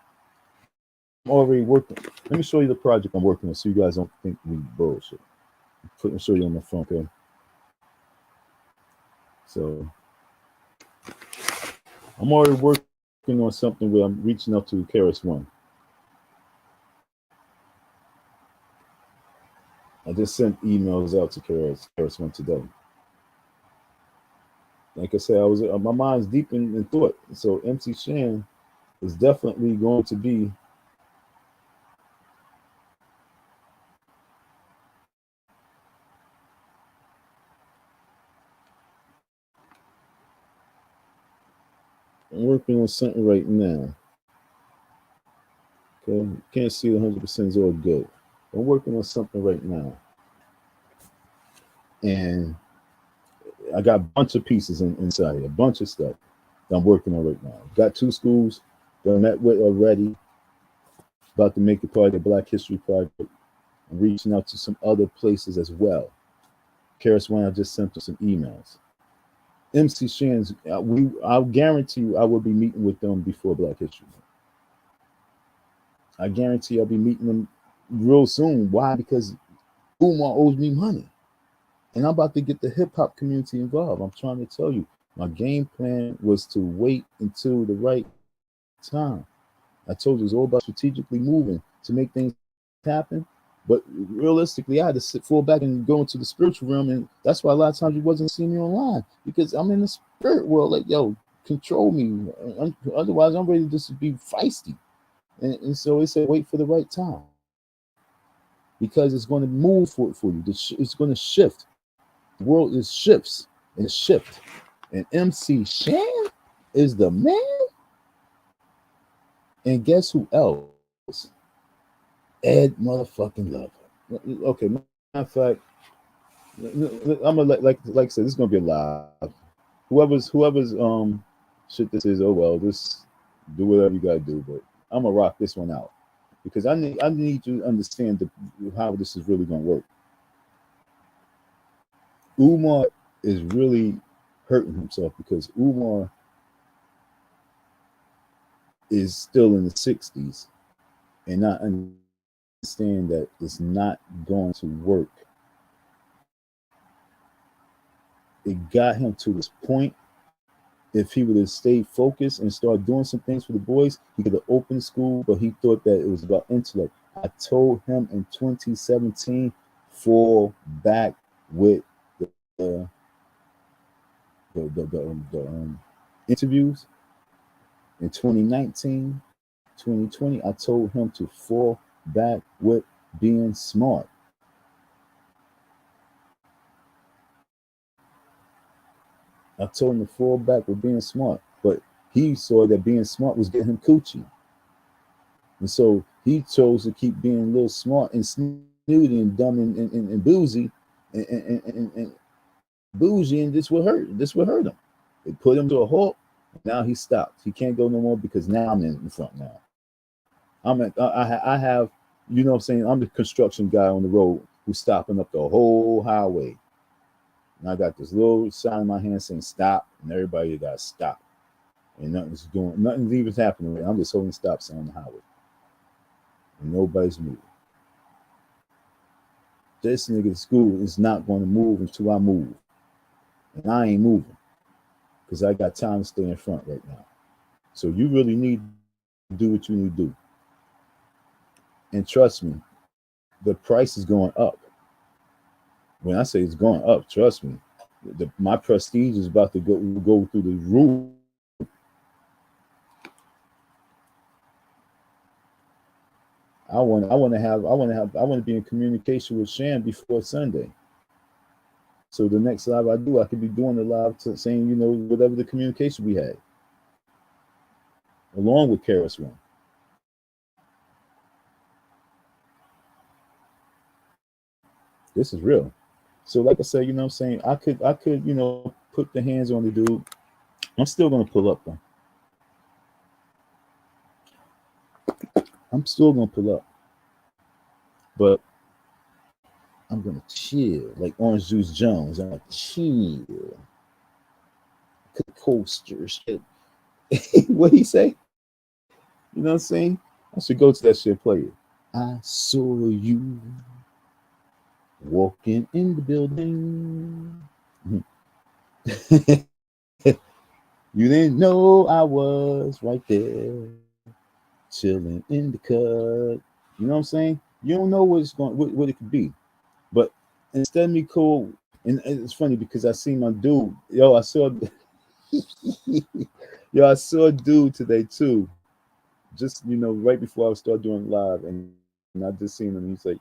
Speaker 1: I'm already working. Let me show you the project I'm working on so you guys don't think we bullshit. I'll show you on my phone, okay? So I'm already working on something where I'm reaching out to KRS-One. I just sent emails out to KRS-One today. Like I said, my mind's deep in thought. So MC Shan is definitely going to be I'm working on something right now. Okay, can't see it 100% is all good. I'm working on something right now. And I got a bunch of pieces inside here, a bunch of stuff that I'm working on right now. Got 2 schools that I met with already. About to make it part of the Black History Project. I'm reaching out to some other places as well. KRS-One, I just sent them some emails. MC Shan's, I'll guarantee you I will be meeting with them before Black History Month. I guarantee I'll be meeting them real soon. Why? Because Umar owes me money. And I'm about to get the hip hop community involved. I'm trying to tell you, my game plan was to wait until the right time. I told you it's all about strategically moving to make things happen. But realistically, I had to fall back and go into the spiritual realm. And that's why a lot of times you wasn't seeing me online, because I'm in the spirit world. Like, yo, control me. Otherwise, I'm ready to just be feisty. And so it said, wait for the right time. Because it's going to move for you. It's going to shift. The world is shifts and shift. And MC Shan is the man. And guess who else? Ed motherfucking Lover. Okay, matter of fact, I'm gonna like I said, this is gonna be a live. Whoever's shit this is, oh well, just do whatever you gotta do. But I'm gonna rock this one out because I need you to understand how this is really gonna work. Umar is really hurting himself because Umar is still in the 60s and not understand that it's not going to work. It got him to this point if he would have stayed focused and started doing some things for the boys, he could have opened school, but he thought that it was about intellect. I told him in 2017, fall back with the interviews. In 2019, 2020, I told him to fall back with being smart. I told him to fall back with being smart, but he saw that being smart was getting him coochie. And so he chose to keep being a little smart and snooty and dumb and boozy and bougie, and this would hurt. This would hurt him. It put him to a halt. Now he stopped. He can't go no more because now I'm in front now. I have, you know what I'm saying, I'm the construction guy on the road who's stopping up the whole highway. And I got this little sign in my hand saying stop, and everybody got to stop. And nothing's even happening. I'm just holding stop sign on the highway. And nobody's moving. This nigga at school is not going to move until I move. And I ain't moving because I got time to stay in front right now. So you really need to do what you need to do. And trust me, the price is going up. When I say it's going up, trust me, my prestige is about to go through the roof. I want to be in communication with Shan before Sunday. So the next live I do, I could be doing the live saying, you know, whatever the communication we had, along with Karis One. This is real. So like I said, you know what I'm saying, I could, you know, put the hands on the dude. I'm still gonna pull up though. I'm still gonna pull up. But I'm gonna chill, like Orange Juice Jones. I'm gonna chill. Coaster shit. What he say? You know what I'm saying? I should go to that shit, play it. I saw you walking in the building. You didn't know I was right there, chilling in the cut. You know what I'm saying? You don't know what it could be. But instead of me cool, and it's funny because I seen my dude. I saw a dude today too. Just, you know, right before I started doing live, and I just seen him. He's like,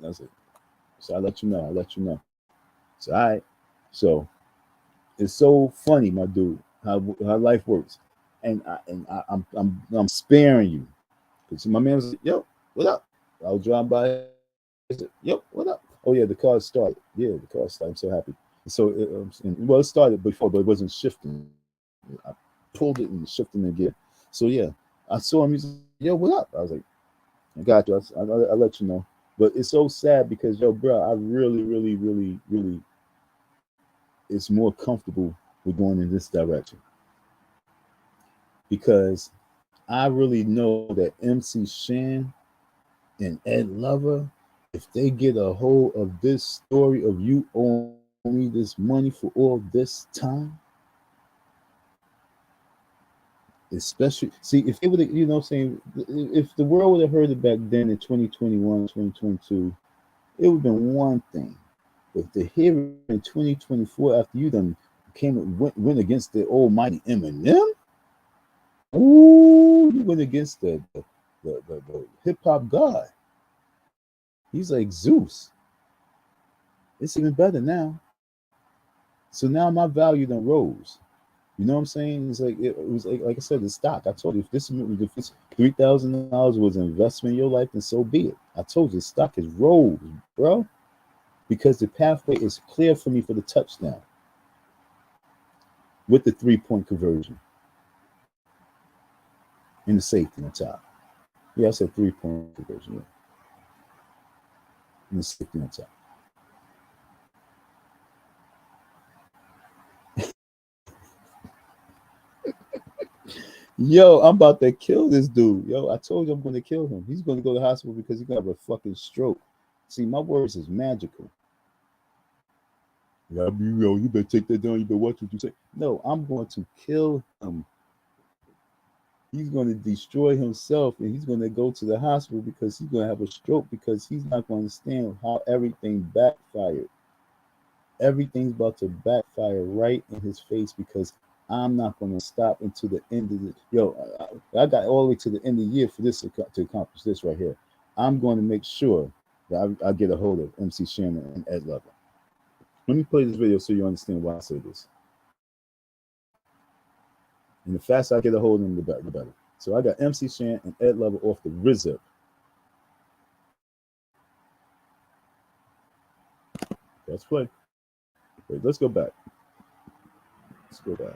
Speaker 1: I was like, so I'll let you know. So all right. So it's so funny, my dude, how life works. And I'm sparing you. Because my man was like, yo, what up? I was driving by. I said, yo, what up? Oh yeah, the car started. Yeah, the car started. I'm so happy. So it started before, but it wasn't shifting. I pulled it and shifted it again. So yeah, I saw him. He's like, yo, what up? I was like, I got you. I'll let you know. But it's so sad because, yo, bro, I really, really, really, really, it's more comfortable with going in this direction. Because I really know that MC Shan and Ed Lover, if they get a hold of this story of you owing me this money for all this time, especially, see, if it would have, you know what I'm saying, if the world would have heard it back then in 2021, 2022, it would have been one thing. But to hear it in 2024 after you done went against the almighty Eminem, ooh, you went against the hip-hop god. He's like Zeus. It's even better now. So now my value done rose. You know what I'm saying? It's like it was like I said, the stock. I told you if this $3,000 was an investment in your life, then so be it. I told you the stock has rose, bro, because the pathway is clear for me for the touchdown with the 3-point conversion and the safety on top. Yeah, I said 3-point conversion. Yeah. And the safety on top. Yo, I'm about to kill this dude. Yo, I told you I'm going to kill him. He's going to go to the hospital because he's going to have a fucking stroke. See, my words is magical. Yeah, you better take that down. You better watch what you say. No, I'm going to kill him. He's going to destroy himself, and he's going to go to the hospital because he's going to have a stroke because he's not going to understand how everything backfired. Everything's about to backfire right in his face because I'm not going to stop until the end of the I got all the way to the end of the year for this to accomplish this right here. I'm going to make sure that I get a hold of MC Shannon and Ed Lover. Let me play this video so you understand why I say this. And the faster I get a hold of them, the better. So I got MC Shan and Ed Lover off the RZA. Let's play. Wait, let's go back. Let's go back.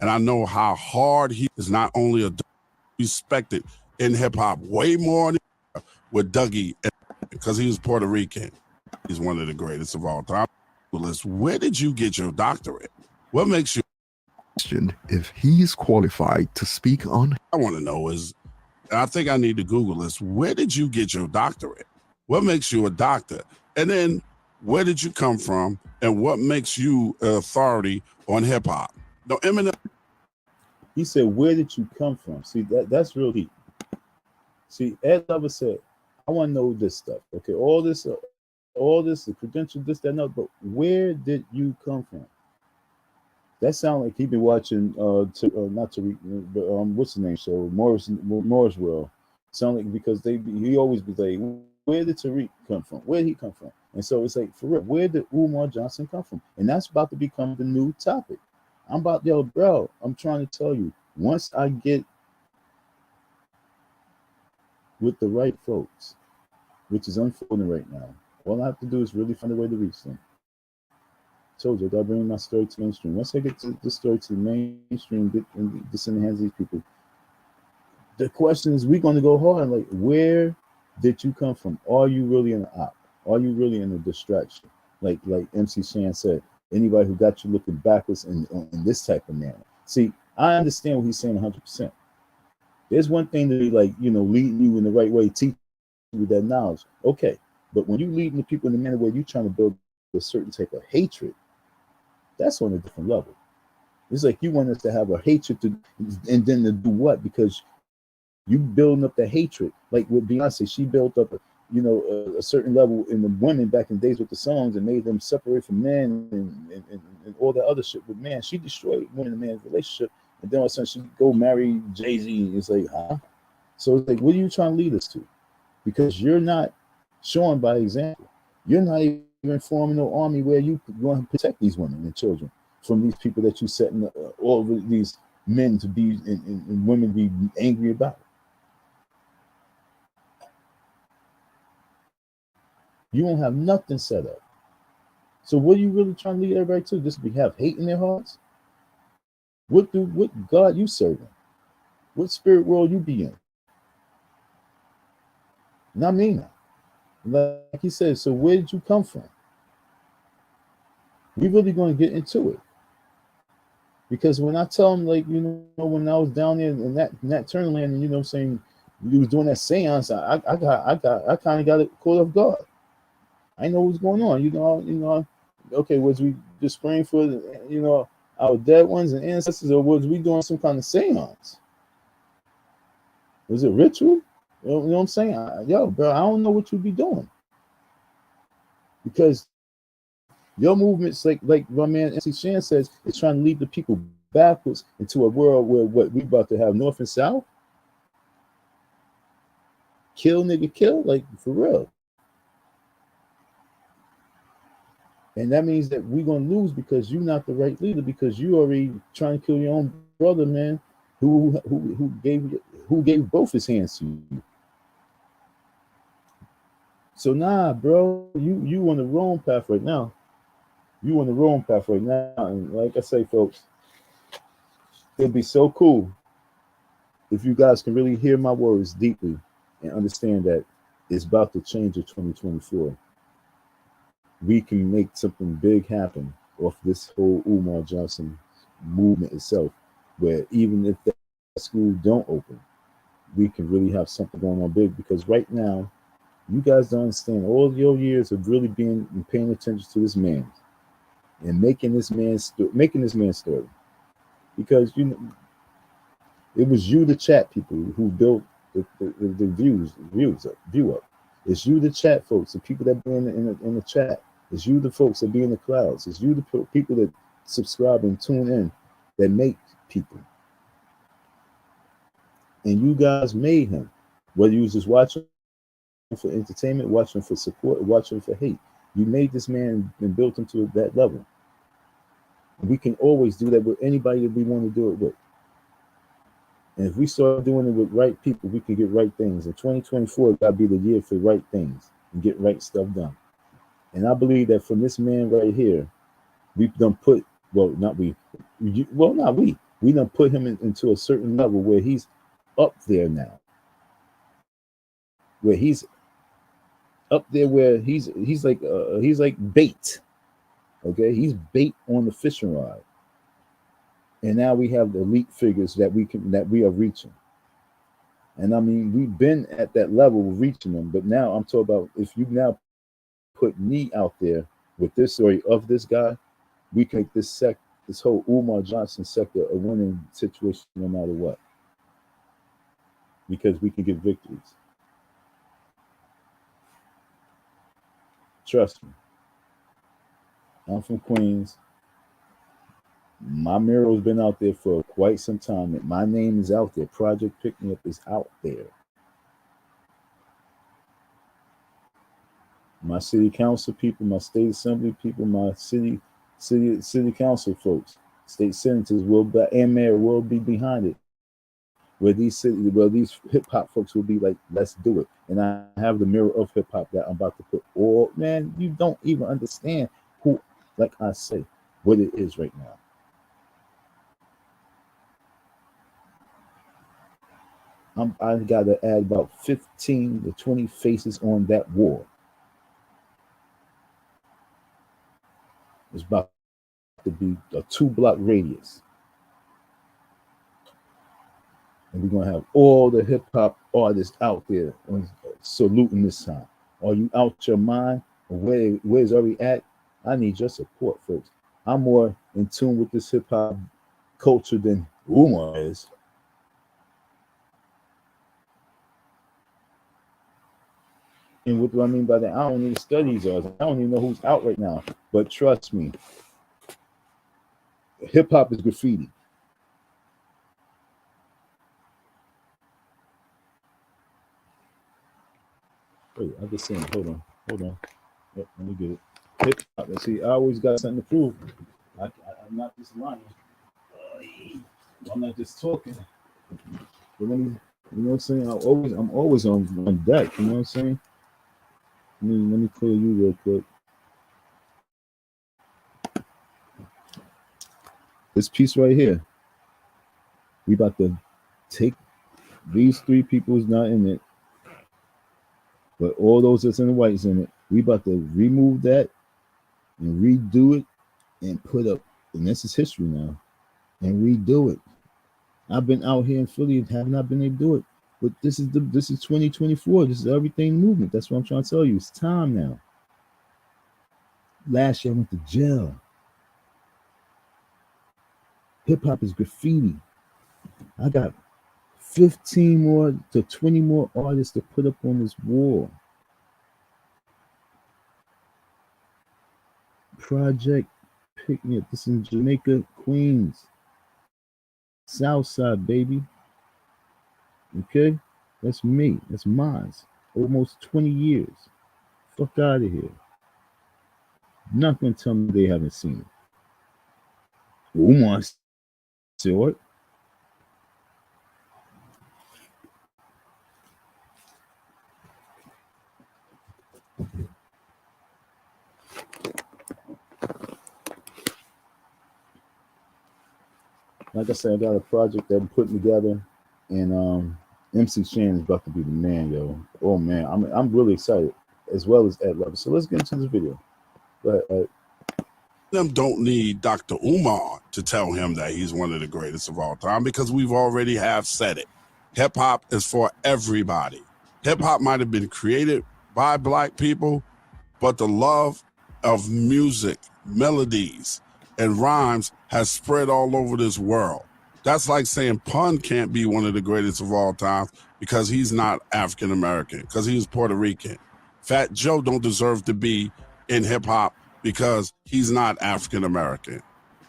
Speaker 7: And I know how hard he is, not only a respected in hip hop, way more with Dougie, because he was Puerto Rican. He's one of the greatest of all time. Where did you get your doctorate? What makes you?
Speaker 5: If he is qualified to speak on.
Speaker 7: I want to know is, I think I need to Google this. Where did you get your doctorate? What makes you a doctor? And then where did you come from? And what makes you an authority on hip hop? No, Eminem.
Speaker 1: He said, "Where did you come from?" See, that's real deep. See, Ed Lover said, "I want to know this stuff. Okay, all this, the credentials, this, that, and that. But where did you come from?" That sounds like he been watching not Tariq, but what's the name show? Morris World. Sound like because he always be like, "Where did Tariq come from? Where did he come from?" And so it's like, for real, where did Umar Johnson come from? And that's about to become the new topic. I'm trying to tell you, once I get with the right folks, which is unfolding right now, all I have to do is really find a way to reach them. I told you, I gotta bring my story to mainstream. Once I get the story to the mainstream, get this in the hands of these people, the question is, we're gonna go hard. Like, where did you come from? Are you really in an op? Are you really in a distraction? Like MC Shan said, anybody who got you looking backwards in this type of manner. See, I understand what he's saying 100%. There's one thing to be like, leading you in the right way, teach you that knowledge. Okay, but when you leading the people in the manner where you're trying to build a certain type of hatred, that's on a different level. It's like you want us to have a hatred and then to do what? Because you building up the hatred. Like with Beyonce, she built up a certain level in the women back in the days with the songs and made them separate from men and all that other shit. But man, she destroyed women and man's relationship. And then all of a sudden she go marry Jay-Z. It's like, huh? So it's like, what are you trying to lead us to? Because you're not showing by example. You're not even forming no army where you going to protect these women and children from these people that you setting all of these men to be and women to be angry about. You don't have nothing set up. So what are you really trying to lead everybody to? Just have hate in their hearts? What God you serving? What spirit world you be in? Not me now. Like he said, so where did you come from? We really going to get into it. Because when I tell them, like, when I was down there in that Turnerland, and what I'm saying, you was doing that seance, I kind of got it caught off guard. I know what's going on. Okay, was we just praying for our dead ones and ancestors, or was we doing some kind of seance? Was it ritual? You know what I'm saying? Yo, bro, I don't know what you be doing. Because your movement's like my man MC Shan says, it's trying to lead the people backwards into a world where what we about to have North and South. Kill nigga kill, like for real. And that means that we're gonna lose because you're not the right leader, because you already trying to kill your own brother, man, who gave both his hands to you. So nah, bro, you on the wrong path right now. You on the wrong path right now. And like I say, folks, it'd be so cool if you guys can really hear my words deeply and understand that it's about to change in 2024. We can make something big happen off this whole Umar Johnson movement itself, where even if that school don't open, we can really have something going on big. Because right now, you guys don't understand all your years of really being and paying attention to this man and making this man's story. Because you know, it was you, the chat people, who built the view up. It's you, the chat folks, the people that be in the chat. It's you, the folks that be in the clouds. It's you, the people that subscribe and tune in, that make people. And you guys made him. Whether you was just watching for entertainment, watching for support, watching for hate, you made this man and built him to that level. And we can always do that with anybody that we want to do it with. And if we start doing it with right people, we can get right things. And 2024 got to be the year for right things and get right stuff done. And I believe that from this man right here, we've done put, well, not we, well, not we done put him into a certain level where he's up there now. Where he's up there, where he's like bait. Okay, he's bait on the fishing rod. And now we have the elite figures that we are reaching. And I mean, we've been at that level of reaching them, but now I'm talking about, if you now put me out there with this story of this guy, we can make this whole Umar Johnson sector a winning situation no matter what. Because we can get victories. Trust me. I'm from Queens. My mural's been out there for quite some time. My name is out there. Project Pick Me Up is out there. My city council people, my state assembly people, my city council folks, state senators and mayor will be behind it. Where these hip hop folks will be like, let's do it. And I have the mirror of hip hop that I'm about to put all, man, you don't even understand who, like I say, what it is right now. I got to add about 15 to 20 faces on that wall. It's about to be a 2-block radius. And we're going to have all the hip-hop artists out there saluting this time. Are you out your mind? Where's Ari at? I need your support, folks. I'm more in tune with this hip-hop culture than Umar is. And what do I mean by that? I don't even study these artists. I don't even know who's out right now. But trust me, hip-hop is graffiti. Wait, I'm just saying, hold on. Yep, let me get it. Hip-hop. Let's see, I always got something to prove. I'm not just lying. I'm not just talking. But let me, you know what I'm saying? I'm always on deck, you know what I'm saying? Let me clear you real quick. This piece right here, we about to take these 3 people who's not in it, but all those that's in the whites in it. We about to remove that and redo it and put up, and this is history now, and redo it. I've been out here in Philly and have not been able to do it, but this is 2024. This is everything movement. That's what I'm trying to tell you. It's time now. Last year I went to jail. Hip hop is graffiti. I got 15 more to 20 more artists to put up on this wall. Project Pick Me Up. This is in Jamaica, Queens. Southside, baby. Okay? That's me. That's mine. Almost 20 years. Fuck out of here. Not gonna tell me they haven't seen it. Umar saw it. Like I said, I got a project that I'm putting together, and MC Shan is about to be the man, yo. Oh man, I'm really excited, as well as Ed Lover. So let's get into this video. But
Speaker 7: them don't need Dr. Umar to tell him that he's one of the greatest of all time, because we've already have said it. Hip hop is for everybody. Hip hop might have been created by Black people, but the love of music, melodies, and rhymes has spread all over this world. That's like saying Pun can't be one of the greatest of all time because he's not African American, because he's Puerto Rican. Fat Joe don't deserve to be in hip hop because he's not African American.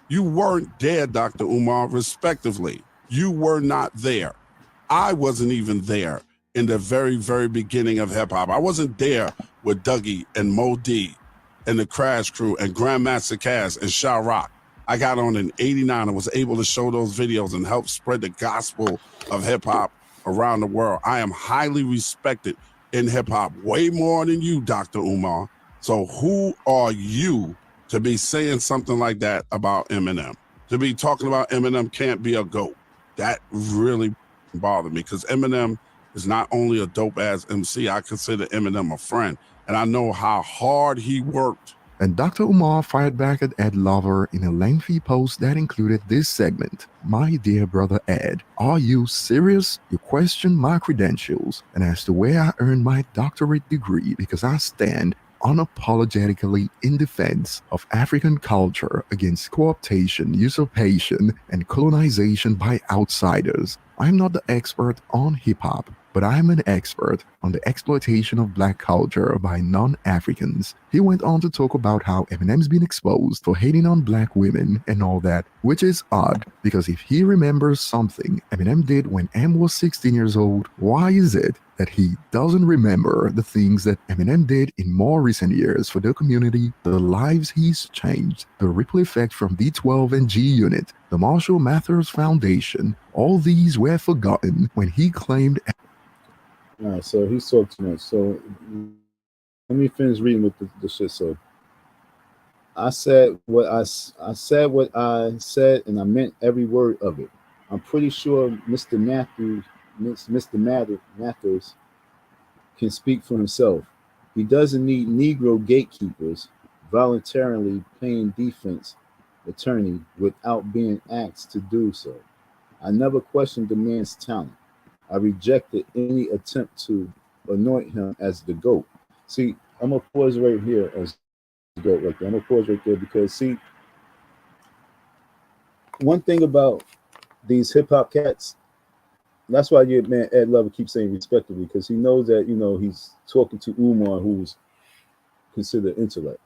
Speaker 7: You weren't there, Dr. Umar, respectively. You were not there. I wasn't even there in the very, very beginning of hip hop. I wasn't there with Dougie and Mo D and the Crash Crew and Grandmaster Cass and Sha Rock. I got on in '89 and was able to show those videos and help spread the gospel of hip hop around the world. I am highly respected in hip hop, way more than you, Dr. Umar. So who are you to be saying something like that about Eminem? To be talking about Eminem can't be a GOAT. That really bothered me because Eminem is not only a dope ass MC, I consider Eminem a friend. And I know how hard he worked.
Speaker 5: And Dr. Umar fired back at Ed Lover in a lengthy post that included this segment. My dear brother Ed, are you serious? You question my credentials and as to where I earned my doctorate degree because I stand unapologetically in defense of African culture against co-optation, usurpation, and colonization by outsiders. I'm not the expert on hip-hop, but I'm an expert on the exploitation of Black culture by non-Africans. He went on to talk about how Eminem's been exposed for hating on Black women and all that, which is odd, because if he remembers something Eminem did when M was 16 years old, why is it that he doesn't remember the things that Eminem did in more recent years for the community, the lives he's changed, the ripple effect from D12 and G Unit, the Marshall Mathers Foundation? All these were forgotten when he claimed.
Speaker 1: All right, so he's talked too much. So let me finish reading with the shit. So I said what I said, and I meant every word of it. I'm pretty sure Mr. Mathers can speak for himself. He doesn't need Negro gatekeepers voluntarily playing defense attorney without being asked to do so. I never questioned the man's talent. I rejected any attempt to anoint him as the GOAT. See, I'm gonna pause right here as the GOAT right there. I'm gonna pause right there because see, one thing about these hip hop cats, that's why your man Ed Lover keeps saying respectively, because he knows that he's talking to Umar, who's considered intellect.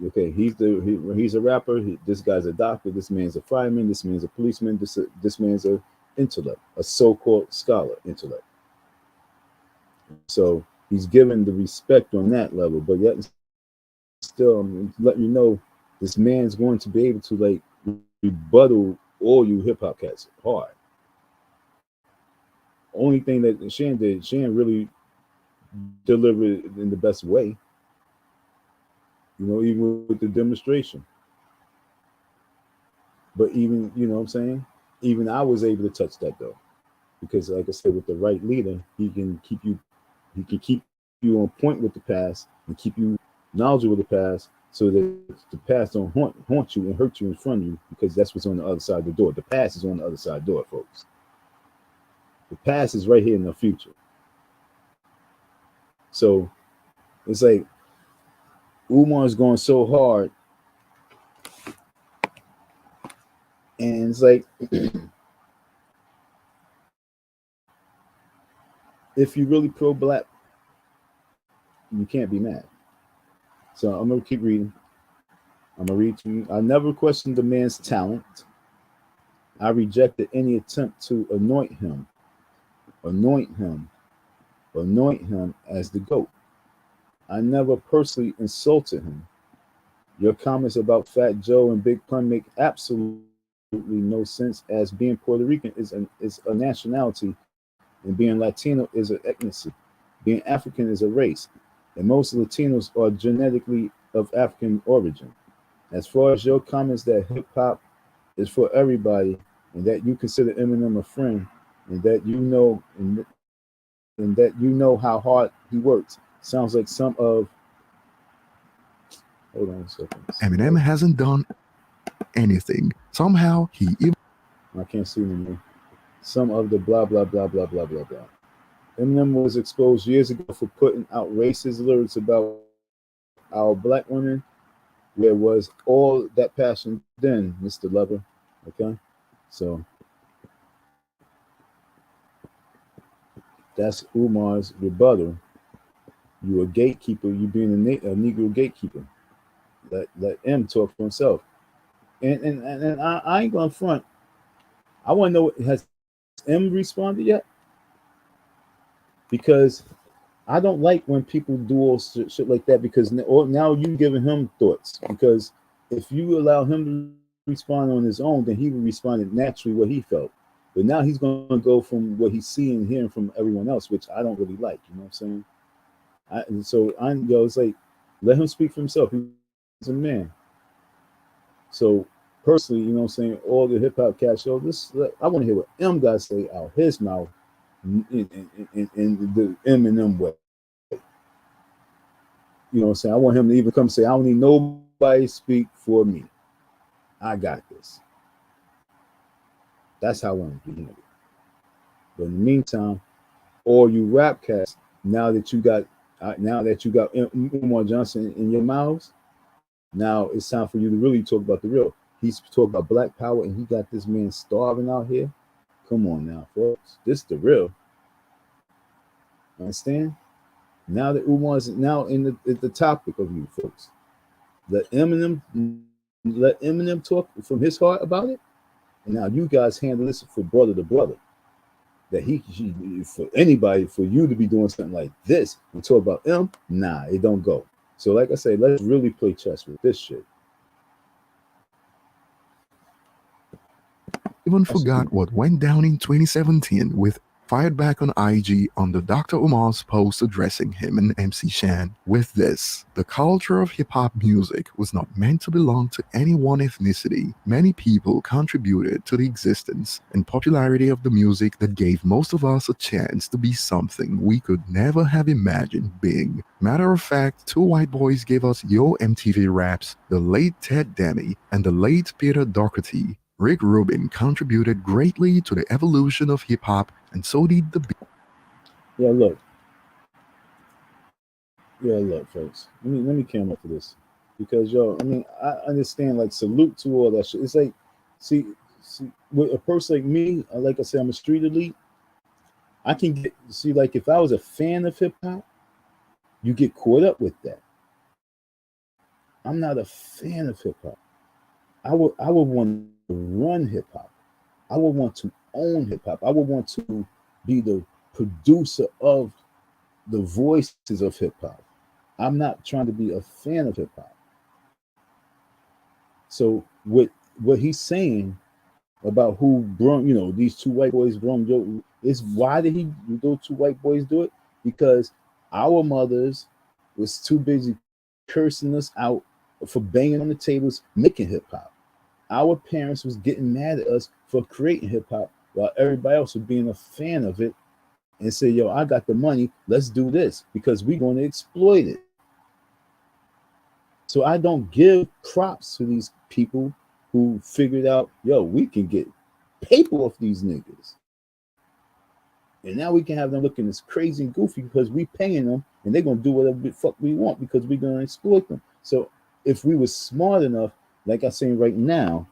Speaker 1: Okay, he's a rapper. This guy's a doctor. This man's a fireman. This man's a policeman. This man's a intellect, a so-called scholar intellect. So he's given the respect on that level, but yet still, I'm letting you know this man's going to be able to like rebuttal all you hip hop cats hard. Only thing that Shan did, Shan really delivered it in the best way. Even with the demonstration. But even, what I'm saying? Even I was able to touch that though. Because like I said, with the right leader, he can keep you on point with the past and keep you knowledgeable of the past so that the past don't haunt you and hurt you in front of you, because that's what's on the other side of the door. The past is on the other side of the door, folks. The past is right here in the future. So it's like Umar's going so hard, and it's like if you really pro-Black, you can't be mad. So I'm gonna keep reading. I'm gonna read to you. I never questioned the man's talent. I rejected any attempt to anoint him as the GOAT. I never personally insulted him. Your comments about Fat Joe and Big Pun make absolutely no sense, as being Puerto Rican is a nationality, and being Latino is an ethnicity. Being African is a race, and most Latinos are genetically of African origin. As far as your comments that hip hop is for everybody, and that you consider Eminem a friend, and that and that you know how hard he works, sounds like some of. Hold on a second.
Speaker 5: Eminem hasn't done anything. Somehow he even.
Speaker 1: I can't see anymore. some of the blah blah blah blah blah blah blah. Eminem was exposed years ago for putting out racist lyrics about our black women. Where was all that passion then, Mr. Lover? Okay, so that's Umar's rebuttal. You a gatekeeper. You being a Negro gatekeeper. Let M talk for himself. And I ain't gonna front. I want to know, has M responded yet? Because I don't like when people do all shit like that, because now you giving him thoughts. Because if you allow him to respond on his own, then he would respond naturally what he felt. But now he's going to go from what he's seeing and hearing from everyone else, which I don't really like. You know what I'm saying? It's like, let him speak for himself. He's a man. So personally, you know what I'm saying, all the hip hop cats show this. I want to hear what M got to say out his mouth in the Eminem way. You know what I'm saying? I want him to even come say, I don't need nobody speak for me. I got this. That's how I want to be handled. But in the meantime, all you rap cats, now that you got Umar Johnson in your mouths, now it's time for you to really talk about the real. He's talking about black power, and he got this man starving out here. Come on now, folks. This is the real. Understand? Now that Umar's now in the topic of you folks. Let Eminem talk from his heart about it. And now you guys handle this for brother to brother. That he for anybody, for you to be doing something like this and talk about him, nah, it don't go. So like I say, let's really play chess with this shit.
Speaker 5: Even forgot what went down in 2017 with fired back on IG under Dr. Umar's post addressing him and MC Shan with this: the culture of hip-hop music was not meant to belong to any one ethnicity. Many people contributed to the existence and popularity of the music that gave most of us a chance to be something we could never have imagined being. Matter of fact, two white boys gave us Yo MTV Raps, the late Ted Demi and the late Peter Doherty. Rick Rubin contributed greatly to the evolution of hip-hop, and so did the beat.
Speaker 1: Yeah, look, folks. Let me come up for this, because I mean, I understand. Like, salute to all that shit. It's like, see, with a person like me, like I said, I'm a street elite. I can like, if I was a fan of hip hop, you get caught up with that. I'm not a fan of hip hop. I would want to run hip hop. I would want to own hip hop. I would want to be the producer of the voices of hip hop. I'm not trying to be a fan of hip hop. So what he's saying about who brung, these two white boys brung, is why did those two white boys do it? Because our mothers was too busy cursing us out for banging on the tables, making hip hop. Our parents was getting mad at us for creating hip hop, while everybody else was being a fan of it and say, yo, I got the money, let's do this because we're going to exploit it. So I don't give props to these people who figured out, yo, we can get paper off these niggas. And now we can have them looking as crazy and goofy because we paying them, and they're going to do whatever the fuck we want because we're going to exploit them. So if we were smart enough, like I'm saying right now,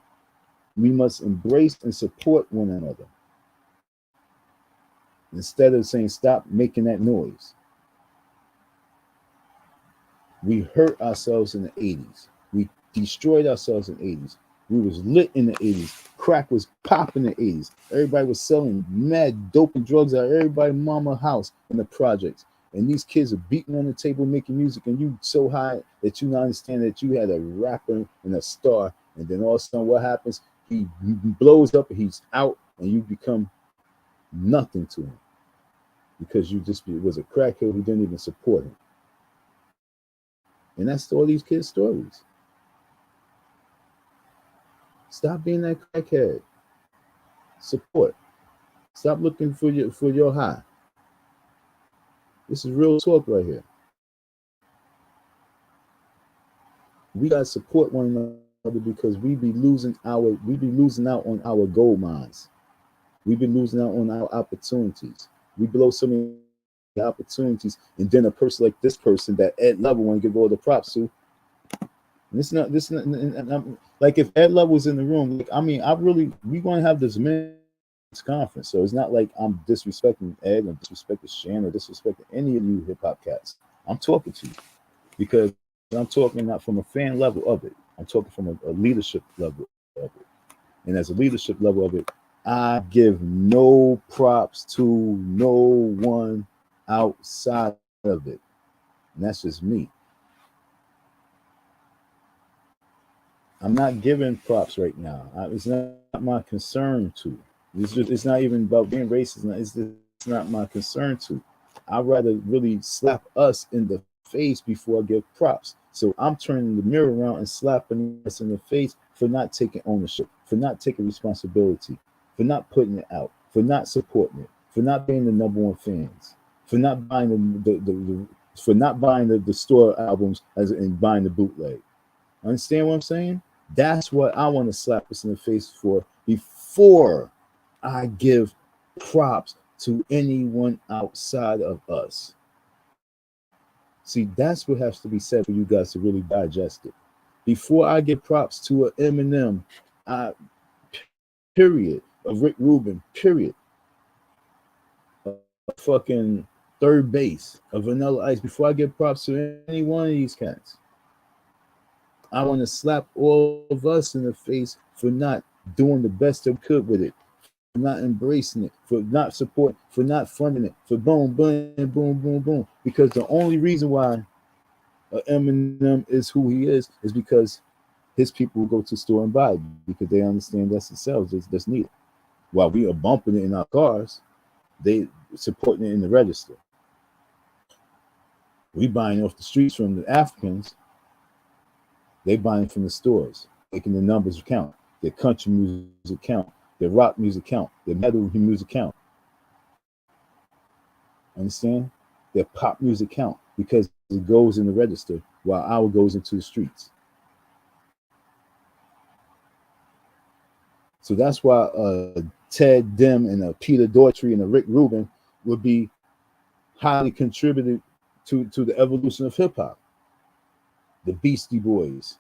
Speaker 1: we must embrace and support one another instead of saying stop making that noise. We hurt ourselves in the 80s. We destroyed ourselves in the 80s. We was lit in the 80s. Crack was popping in the 80s. Everybody was selling mad dope and drugs out of everybody's mama house in the projects. And these kids are beating on the table making music, and you so high that you not understand that you had a rapper and a star, and then all of a sudden what happens? He blows up and he's out, and you become nothing to him because you just was a crackhead who didn't even support him. And that's all these kids' stories. Stop being that crackhead. Support. Stop looking for your high. This is real talk right here. We gotta support one another because we be losing out on our gold mines. We've been losing out on our opportunities. We blow so many opportunities, and then a person like this person that Ed Level want to give all the props to. And I'm, like if Ed Level was in the room, like I mean, we're gonna have this men's conference, so it's not like I'm disrespecting Ed or disrespecting Shan or disrespecting any of you hip hop cats. I'm talking to you because I'm talking not from a fan level of it. I'm talking from a leadership level of it, and as a leadership level of it, I give no props to no one outside of it, and that's just me. I'm not giving props right now. It's not my concern to. It's not even about being racist. It's not my concern to. I'd rather really slap us in the face before I give props. So I'm turning the mirror around and slapping us in the face for not taking ownership, for not taking responsibility, for not putting it out, for not supporting it, for not being the #1 fans, for not buying the store albums and buying the bootleg. Understand what I'm saying? That's what I want to slap us in the face for before I give props to anyone outside of us. See, that's what has to be said for you guys to really digest it. Before I give props to an Eminem, period, a Rick Rubin, period, a fucking Third Base, a Vanilla Ice, before I give props to any one of these cats, I want to slap all of us in the face for not doing the best they could with it, for not embracing it, for not supporting, for not funding it, for boom, boom, boom, boom, boom. Because the only reason why Eminem is who he is because his people will go to the store and buy it because they understand that's the sales that's needed. While we are bumping it in our cars, they supporting it in the register. We buying off the streets from the Africans. They buying from the stores, making the numbers count. Their country music count. Their rock music count. Their metal music count. Understand? Their pop music count because it goes in the register while our goes into the streets. So that's why Ted Dim and a Peter Daughtry and a Rick Rubin would be highly contributed to the evolution of hip hop. The Beastie Boys,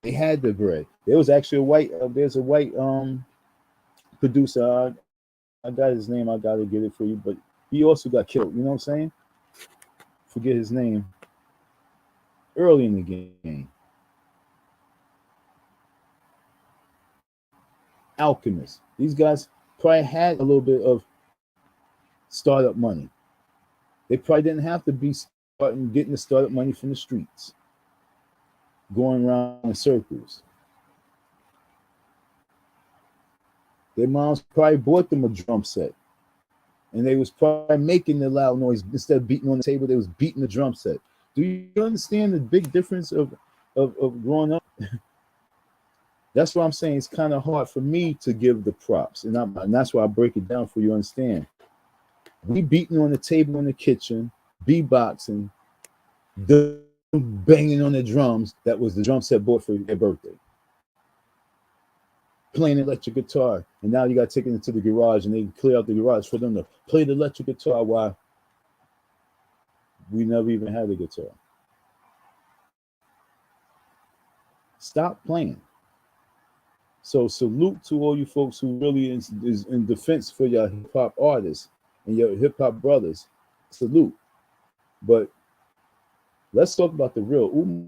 Speaker 1: they had the bread. There was actually a white. There's a white producer. I got his name. I gotta get it for you, but he also got killed. You know what I'm saying? Forget his name. Early in the game, Alchemist. These guys probably had a little bit of startup money. They probably didn't have to be getting the startup money from the streets, going around in circles. Their moms probably bought them a drum set, and they was probably making the loud noise instead of beating on the table. They was beating the drum set. Do you understand the big difference of growing up? That's what I'm saying. It's kind of hard for me to give the props, and that's why I break it down for you to understand. We beating on the table in the kitchen, beatboxing, banging on the drums. That was the drum set bought for their birthday. Playing electric guitar, and now you got to take it into the garage, and they clear out the garage for them to play the electric guitar while we never even had a guitar. Stop playing. So salute to all you folks who really is in defense for your hip hop artists and your hip hop brothers. Salute. But let's talk about the real Umar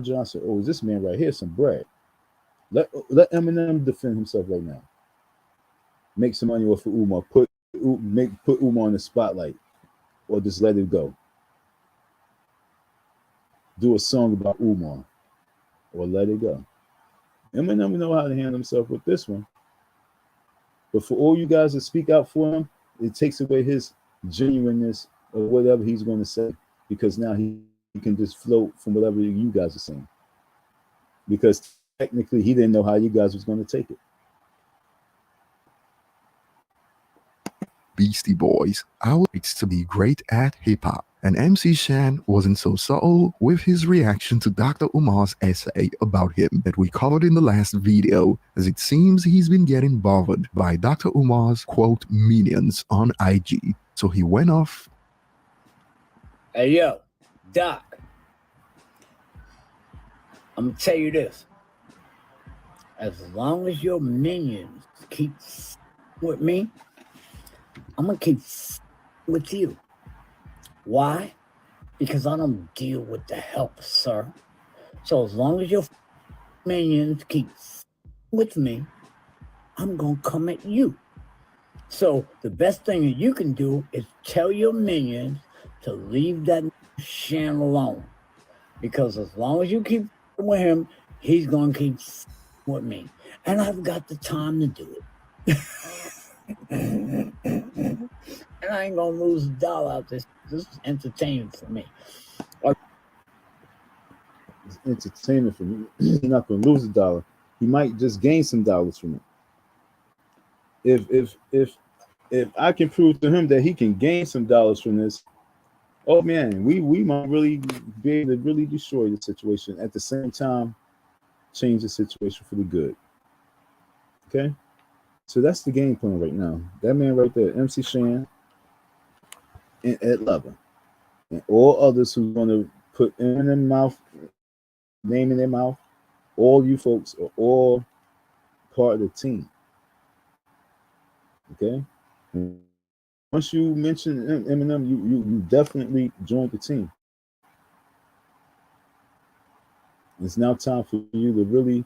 Speaker 1: Johnson. Oh, is this man right here some bread? Let Eminem defend himself right now. Make some money off of Umar. Put Umar in the spotlight, or just let it go. Do a song about Umar, or let it go. Eminem know how to handle himself with this one. But for all you guys that speak out for him, it takes away his genuineness or whatever he's going to say, because now he can just float from whatever you guys are saying. Because technically he didn't know how you guys was going to take it.
Speaker 5: Beastie Boys, our it's to be great at hip hop. And MC Shan wasn't so subtle with his reaction to Dr. Umar's essay about him that we covered in the last video, as it seems he's been getting bothered by Dr. Umar's quote minions on IG. So he went off.
Speaker 6: Hey, yo, Doc, I'm gonna tell you this. As long as your minions keep with me, I'm gonna keep with you. Why? Because I don't deal with the help, sir. So as long as your minions keep with me, I'm gonna come at you. So the best thing that you can do is tell your minions to leave that Shan alone. Because as long as you keep with him, he's gonna keep with me. And I've got the time to do it. And I ain't gonna lose $1 out this. This is entertainment for me.
Speaker 1: It's entertainment for me. He's not gonna lose $1. He might just gain some dollars from it. If I can prove to him that he can gain some dollars from this, oh man, we might really be able to really destroy the situation. At the same time, change the situation for the good. Okay, so that's the game plan right now. That man right there, MC Shan and Ed Lover, and all others who want to put in their mouth, name in their mouth, all you folks are all part of the team. Okay, and once you mention Eminem, you definitely joined the team. It's now time for you to really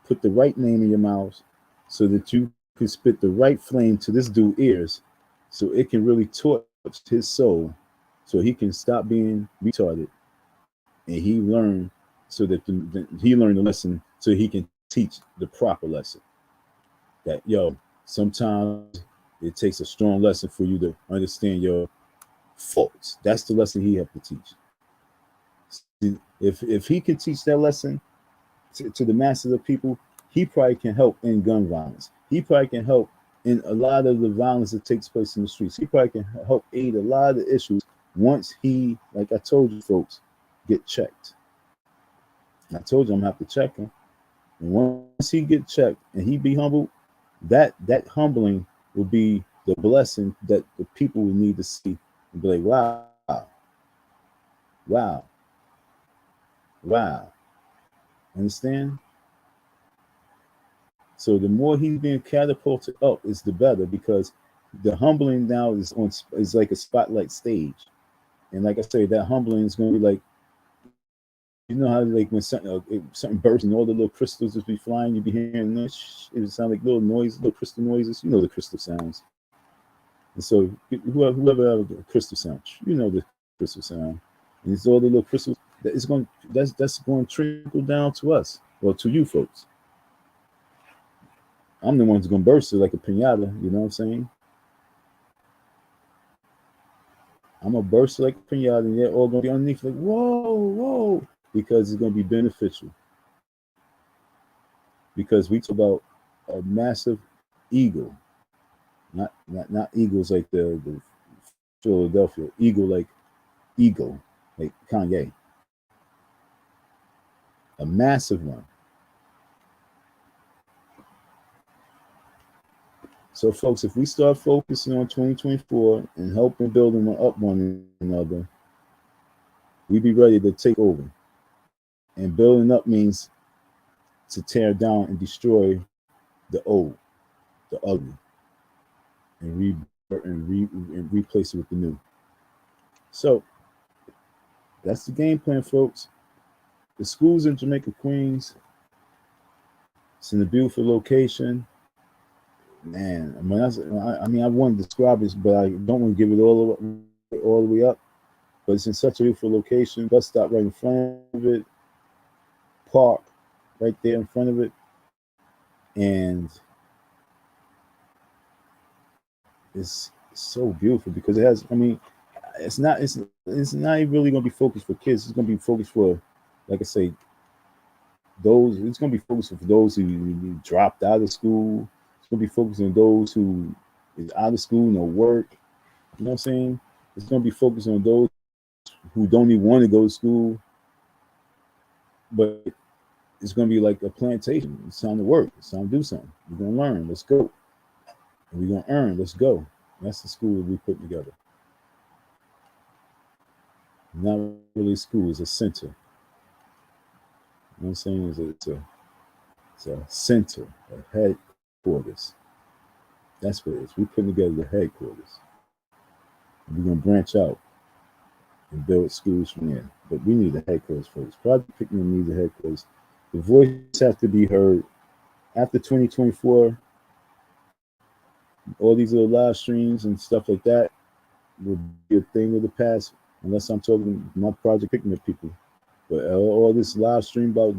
Speaker 1: put the right name in your mouth so that you can spit the right flame to this dude's ears so it can really torch his soul so he can stop being retarded and he learned so that he learned the lesson so he can teach the proper lesson. That, yo, sometimes it takes a strong lesson for you to understand your faults. That's the lesson he has to teach. See, if he can teach that lesson to the masses of people, he probably can help in gun violence. He probably can help in a lot of the violence that takes place in the streets. He probably can help aid a lot of the issues once he, like I told you folks, get checked. I told you I'm gonna have to check him. And once he get checked and he be humbled, that humbling will be the blessing that the people will need to see and be like, wow, wow, wow. Understand? So the more he's being catapulted up is the better, because the humbling now is like a spotlight stage. And like I say, that humbling is going to be like, you know how like when something bursts and all the little crystals just be flying, you be hearing noise, it would sound like little noise, little crystal noises. You know the crystal sounds. And so whoever have the crystal sound, you know the crystal sound. And it's all the little crystals that's going to trickle down to us, or to you folks. I'm the one who's going to burst it like a piñata, you know what I'm saying? I'm going to burst it like a piñata, and they're all going to be underneath like, whoa, whoa, because it's going to be beneficial. Because we talk about a massive ego, not eagles like the Philadelphia, ego like Kanye. A massive one. So, folks, if we start focusing on 2024 and helping building up one another, we be ready to take over. And building up means to tear down and destroy the old, the ugly, and replace it with the new. So, that's the game plan, folks. The school's in Jamaica, Queens. It's in a beautiful location. Man, I mean, I want to describe it, but I don't want to give it all the way up. But it's in such a beautiful location. Bus stop right in front of it. Park right there in front of it. And it's so beautiful because it has, I mean, it's not really going to be focused for kids. It's going to be focused for, like I say, it's going to be focused for those who dropped out of school. It's going to be focused on those who is out of school, no work. You know what I'm saying? It's going to be focused on those who don't even want to go to school, but it's going to be like a plantation. It's time to work. It's time to do something. We're going to learn. Let's go. And we're going to earn. Let's go. That's the school that we put together. Not really a school. It's a center. You know what I'm saying? It's a center, a headquarters. That's what it is. We're putting together the headquarters. And we're going to branch out and build schools from there. But we need a headquarters first. Project P.P.M.U needs a headquarters. The voice has to be heard. After 2024, all these little live streams and stuff like that will be a thing of the past, unless I'm talking my Project P.P.M.U people. But all this live stream about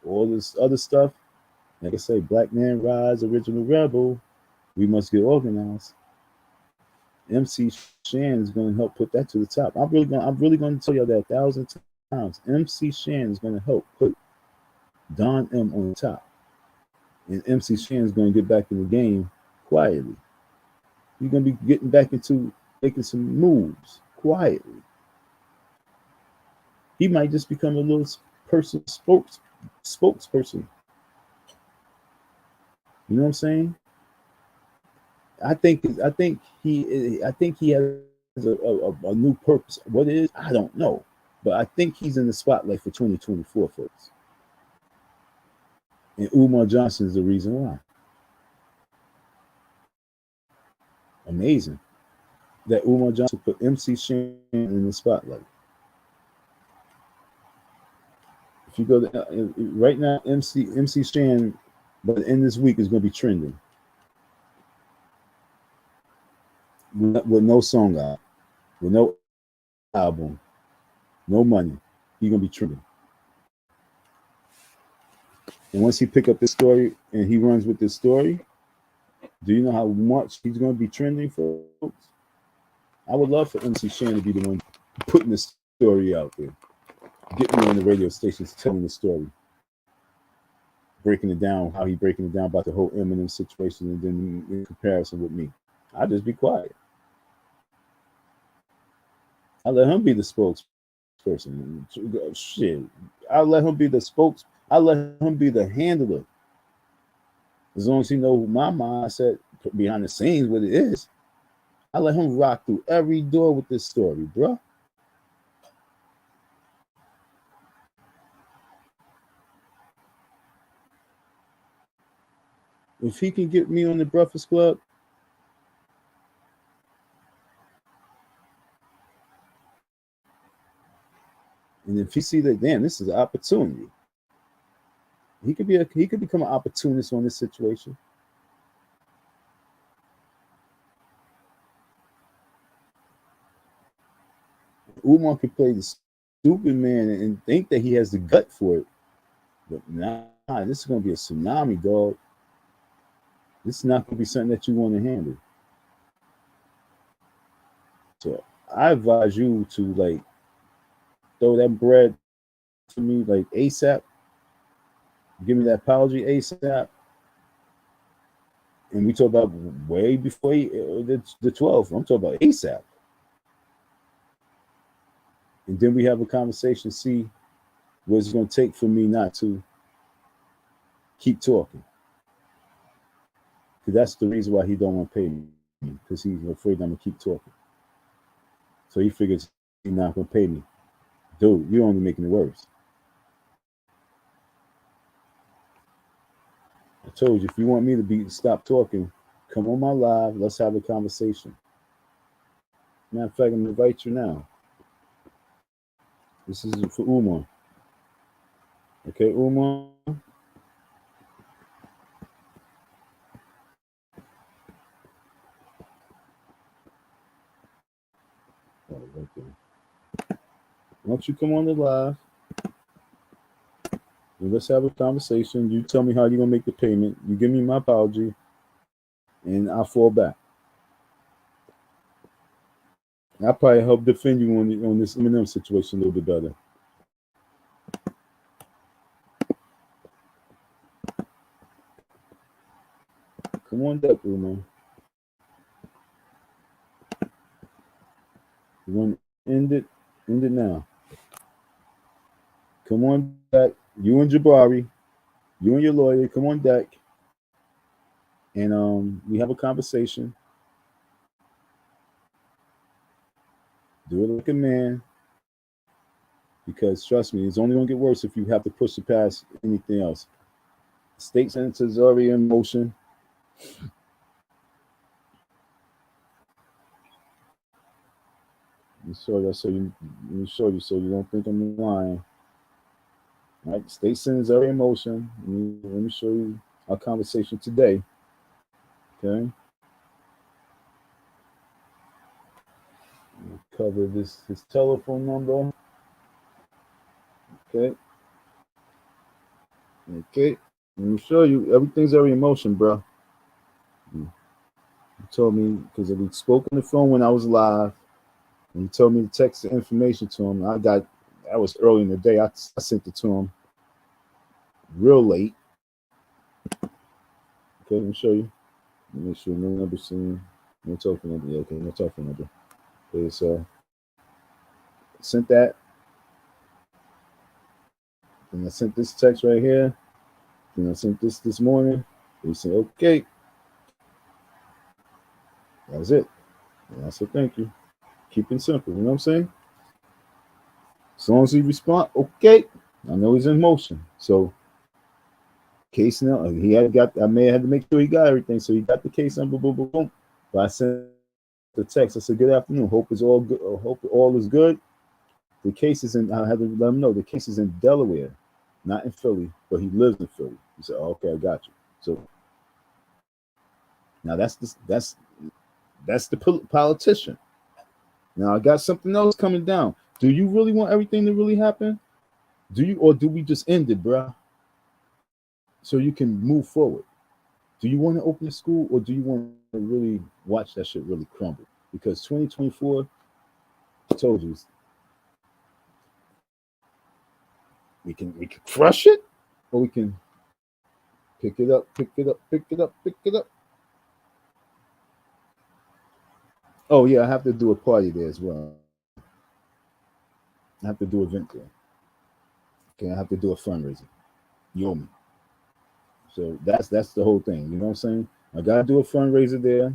Speaker 1: all this other stuff, like I say, Black Man Rise, Original Rebel, we must get organized. MC Shan is going to help put that to the top. I'm really going to tell y'all that 1,000 times. MC Shan is going to help put Don M on the top. And MC Shan is going to get back in the game quietly. He's going to be getting back into making some moves quietly. He might just become a little spokesperson. You know what I'm saying? I think he has a new purpose. What it is, I don't know. But I think he's in the spotlight for 2024 folks. And Umar Johnson is the reason why. Amazing that Umar Johnson put MC Shan in the spotlight. If you go to, right now, MC Shan, by the end of this week, is going to be trending with no song out, with no album, no money. He's going to be trending. And once he pick up this story and he runs with this story, do you know how much he's going to be trending, folks? I would love for MC Shan to be the one putting the story out there, getting me on the radio stations, telling the story, breaking it down, how he breaking it down about the whole Eminem situation, and then in comparison with me. I'll just be quiet. I'll let him be the spokesperson. Shit. I'll let him be the I'll let him be the handler. As long as he knows my mindset behind the scenes, what it is, I let him rock through every door with this story, bro. If he can get me on the Breakfast Club, and if he see that, damn, this is an opportunity, he could become an opportunist on this situation. Umar could play the stupid man and think that he has the gut for it, but nah, this is gonna be a tsunami, dog. This is not gonna be something that you want to handle. So I advise you to like throw that bread to me like ASAP. Give me that apology ASAP. And we talk about way before the 12th. I'm talking about ASAP. And then we have a conversation, see what it's going to take for me not to keep talking. Because that's the reason why he don't want to pay me. Because he's afraid I'm going to keep talking. So he figures he's not going to pay me. Dude, you're only making it worse. I told you, if you want me to stop talking, come on my live. Let's have a conversation. Matter of fact, I'm going to invite you now. This is for Umar. Okay, Umar? Oh, okay. Why don't you come on the live? And let's have a conversation. You tell me how you're going to make the payment. You give me my apology. And I'll fall back. I'll probably help defend you on this Eminem situation a little bit better. Come on up, Umar. End it now. Come on back. You and Jabari, you and your lawyer, come on deck. And we have a conversation. Do it like a man. Because trust me, it's only gonna get worse if you have to push it past anything else. State sentence is already in motion. Let me show you so you don't think I'm lying. Right? State sentence is already in motion. Let me show you our conversation today. Okay. Cover his telephone number. Okay. Okay. Let me show you. Everything's already in motion, bro. You told me because we spoke on the phone when I was live, and he told me to text the information to him. That was early in the day. I sent it to him real late. Okay, let me show you. Let me make sure no number seen. No telephone number. Yeah, okay, no telephone number. Okay, so sent that. And I sent this text right here. And I sent this morning. He said, okay. That was it. And I said, thank you. Keep it simple. You know what I'm saying? As long as he respond, okay. I know he's in motion. So case now, I may have had to make sure he got everything. So he got the case number, boom, boom, boom. But I sent the text. I said, good afternoon. Hope it's all good. Hope all is good. The case is in, I had to let him know the case is in Delaware, not in Philly, but he lives in Philly. He said, oh, okay, I got you. So now that's the politician. Now I got something else coming down. Do you really want everything to really happen? Or do we just end it, bruh? So you can move forward. Do you want to open a school, or do you want to really watch that shit really crumble? Because 2024, I told you, we can crush it, or we can pick it up. Oh yeah, I have to do a party there as well. I have to do an event there. Okay, I have to do a fundraiser. You owe me. So that's the whole thing. You know what I'm saying? I gotta do a fundraiser there.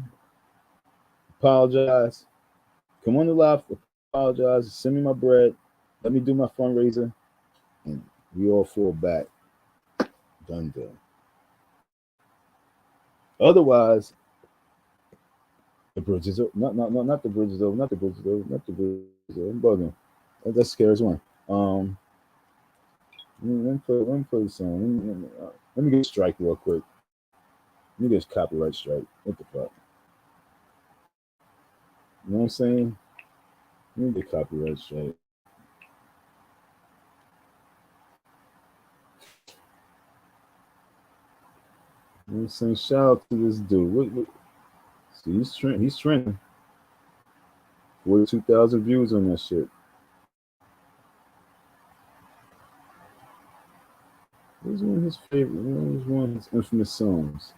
Speaker 1: Apologize. Come on the live. Apologize. Send me my bread. Let me do my fundraiser, and we all fall back. Done deal. Otherwise, the bridge is over. Not the bridge is over. Not the bridge is over. Not the bridge is over. I'm bugging. That's scary one. Let me play the song. Let me get a strike real quick. Let me get a copyright strike. What the fuck? You know what I'm saying? Let me get a copyright strike. You know what I'm saying? Shout out to this dude. What? See, he's trending. 42,000 views on that shit. What was one of his favorite? What was one of his infamous songs?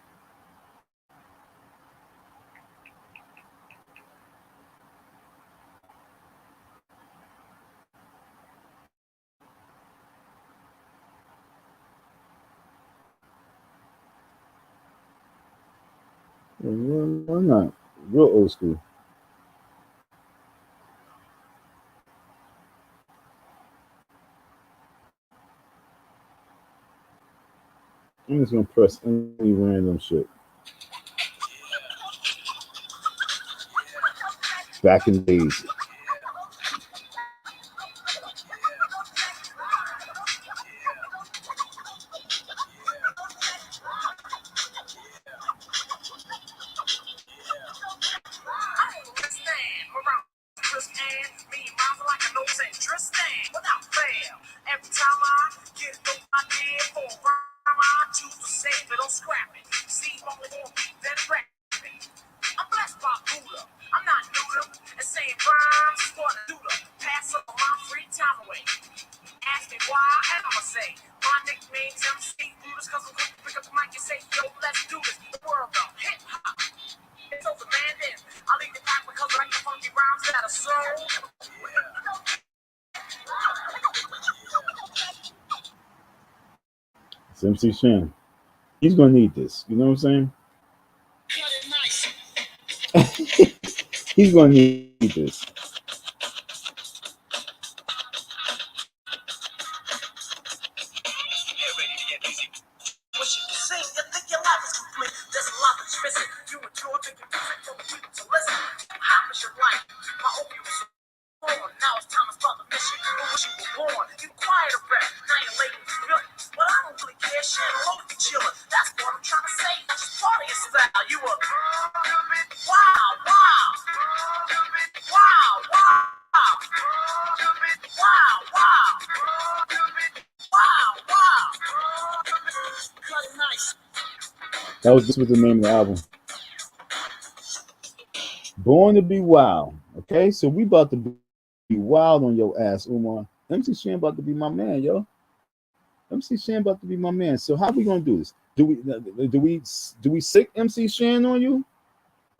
Speaker 1: Why not? Real old school. I'm just gonna press any random shit. Back in the days. MC Shan. He's gonna need this. You know what I'm saying? He's gonna need this. This was the name of the album. Born to be wild. Okay, so we about to be wild on your ass, Umar. MC Shan about to be my man, yo. MC Shan about to be my man. So how we gonna do this? Do we sick MC Shan on you?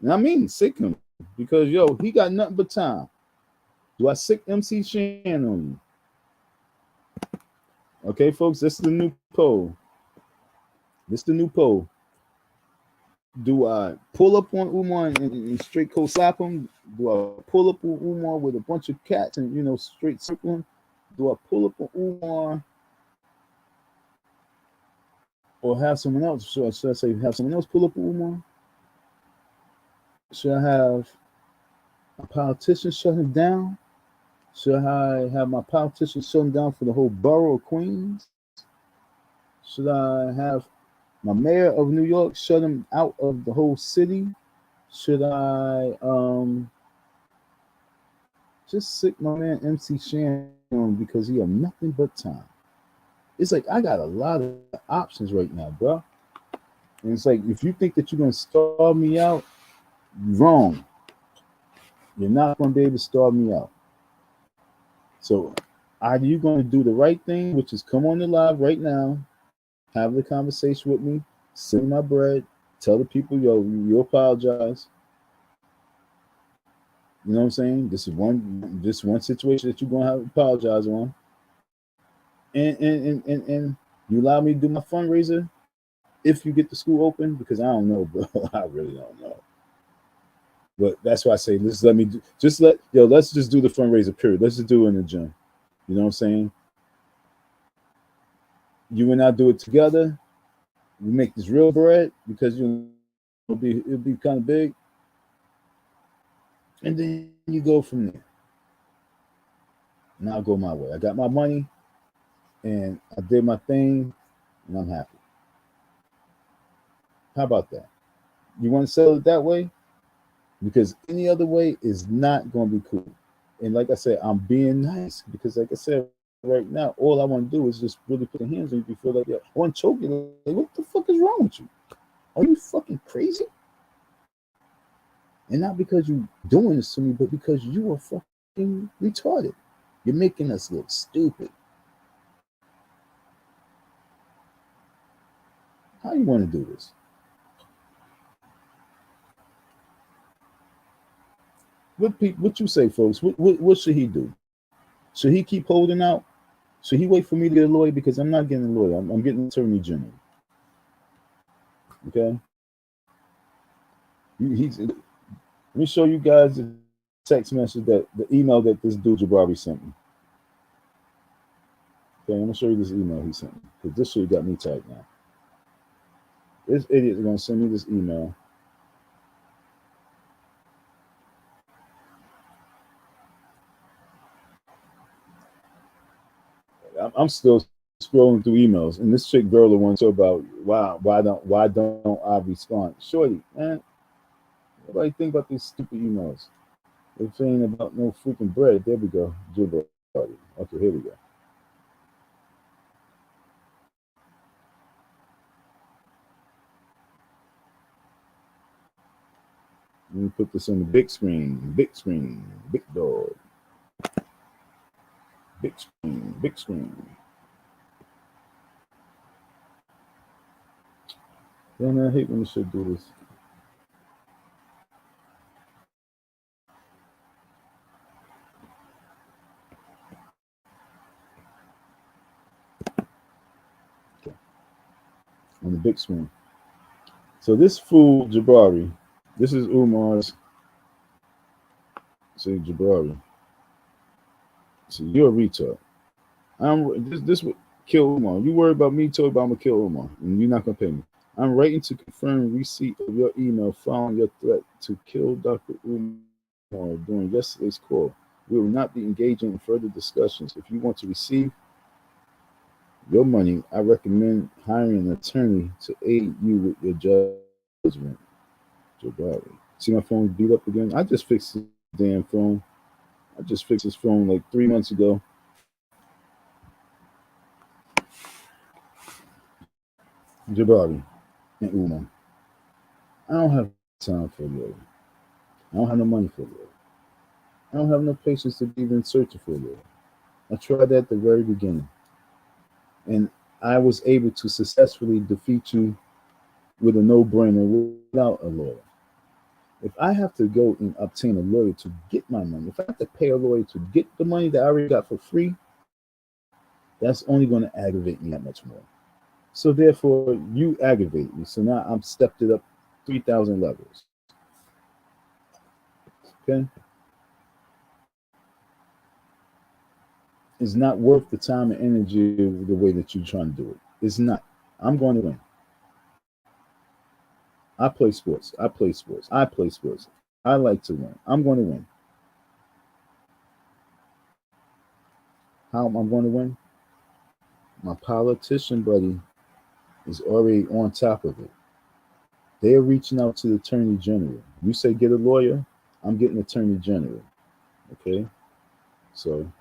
Speaker 1: And I mean sick him because yo, he got nothing but time. Do I sick MC Shan on you? Okay, folks, this is the new poll. This is the new poll. Do I pull up on Umar and straight cold slap him? Do I pull up on Umar with a bunch of cats and straight circle him? Do I pull up on Umar or have someone else? Should I say have someone else pull up on Umar? Should I have a politician shut him down? Should I have my politician shut him down for the whole borough of Queens? Should I have my mayor of New York shut him out of the whole city? Should I just sick my man MC Shan on because he have nothing but time? It's like I got a lot of options right now, bro. And it's like if you think that you're gonna starve me out, you're wrong. You're not gonna be able to starve me out. So either you're gonna do the right thing, which is come on the live right now, have the conversation with me, send my bread, tell the people, yo, you apologize. You know what I'm saying? This is one situation that you're gonna have to apologize on. And you allow me to do my fundraiser if you get the school open, because I don't know, bro. I really don't know. But that's why I say let's just do the fundraiser period. Let's just do it in the gym. You know what I'm saying? You and I do it together. We make this real bread because it'll be kind of big. And then you go from there. And I'll go my way. I got my money and I did my thing and I'm happy. How about that? You want to sell it that way? Because any other way is not going to be cool. And like I said, I'm being nice because, like I said, right now, all I want to do is just really put the hands on you before like, I want to choke you. Like, what the fuck is wrong with you? Are you fucking crazy? And not because you're doing this to me, but because you are fucking retarded. You're making us look stupid. How you want to do this? What you say, folks? What should he do? Should he keep holding out? Should he wait for me to get a lawyer? Because I'm not getting a lawyer. I'm getting an attorney general. Okay. Let me show you guys the text message the email that this dude Jabari sent me. Okay, I'm gonna show you this email he sent me because this shit got me tight now. This idiot is gonna send me this email. I'm still scrolling through emails, and this chick girl wants to about why don't I respond? Shorty, man, nobody think about these stupid emails. They're saying about no freaking bread. There we go. Jabari. Okay, here we go. Let me put this on the big screen, big dog. Big screen. Then I hate when you should do this. Okay. on the big screen. So this fool Jabari, this is Umar's. Say Jabari. So you're a retard. This would kill Umar. You worry about me, told about I'm gonna kill Umar, and you're not gonna pay me. I'm writing to confirm receipt of your email following your threat to kill Dr. Umar during yesterday's call. We will not be engaging in further discussions. If you want to receive your money, I recommend hiring an attorney to aid you with your judgment. Jabari. See my phone beat up again? I just fixed this damn phone. I just fixed this phone like 3 months ago. Jabari and Umar. I don't have time for a lawyer. I don't have no money for a lawyer. I don't have no patience to be even searching for a lawyer. I tried that at the very beginning. And I was able to successfully defeat you with a no-brainer without a lawyer. If I have to go and obtain a lawyer to get my money, if I have to pay a lawyer to get the money that I already got for free, that's only going to aggravate me that much more. So therefore, you aggravate me. So now I'm stepped it up 3,000 levels. Okay? It's not worth the time and energy the way that you're trying to do it. It's not. I'm going to win. I play sports. I play sports. I play sports. I like to win. I'm going to win. How am I going to win? My politician buddy is already on top of it. They're reaching out to the attorney general. You say get a lawyer, I'm getting attorney general. Okay? So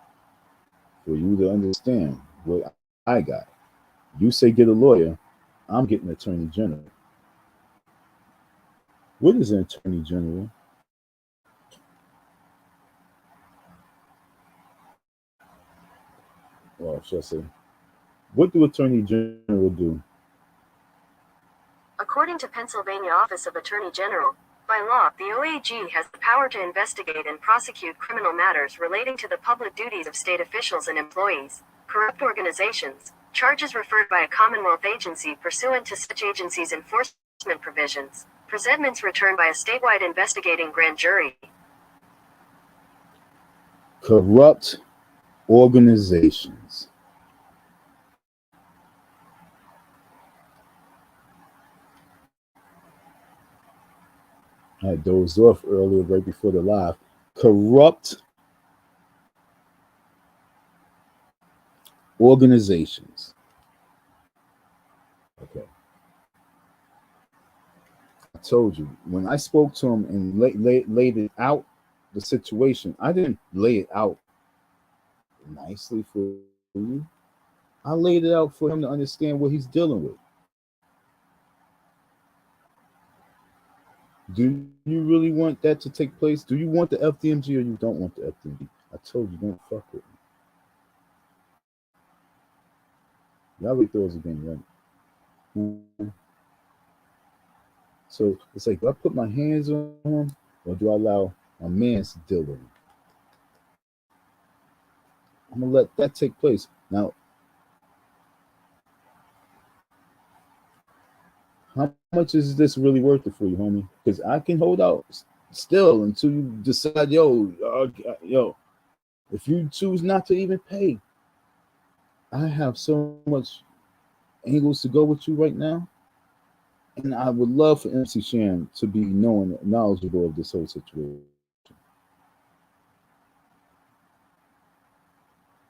Speaker 1: for you to understand what I got, you say get a lawyer, I'm getting attorney general. What is an attorney general? Well, should I say, what do attorney general do?
Speaker 8: According to Pennsylvania Office of Attorney General, by law, the OAG has the power to investigate and prosecute criminal matters relating to the public duties of state officials and employees, corrupt organizations, charges referred by a Commonwealth agency pursuant to such agency's enforcement provisions, presentments returned by a statewide investigating grand jury.
Speaker 1: Corrupt organizations. I had dozed off earlier, right before the live. Corrupt organizations. Okay. I told you, when I spoke to him and laid it out, the situation, I didn't lay it out nicely for you. I laid it out for him to understand what he's dealing with. Do you really want that to take place? Do you want the FDMG or you don't want the FDMG? I told you, don't fuck with me. Y'all read those again, right? So it's like, do I put my hands on him or do I allow my man to deal with him? I'm going to let that take place. Now, how much is this really worth it for you, homie? Because I can hold out still until you decide, yo, if you choose not to even pay, I have so much angles to go with you right now. And I would love for MC Shan to be knowledgeable of this whole situation.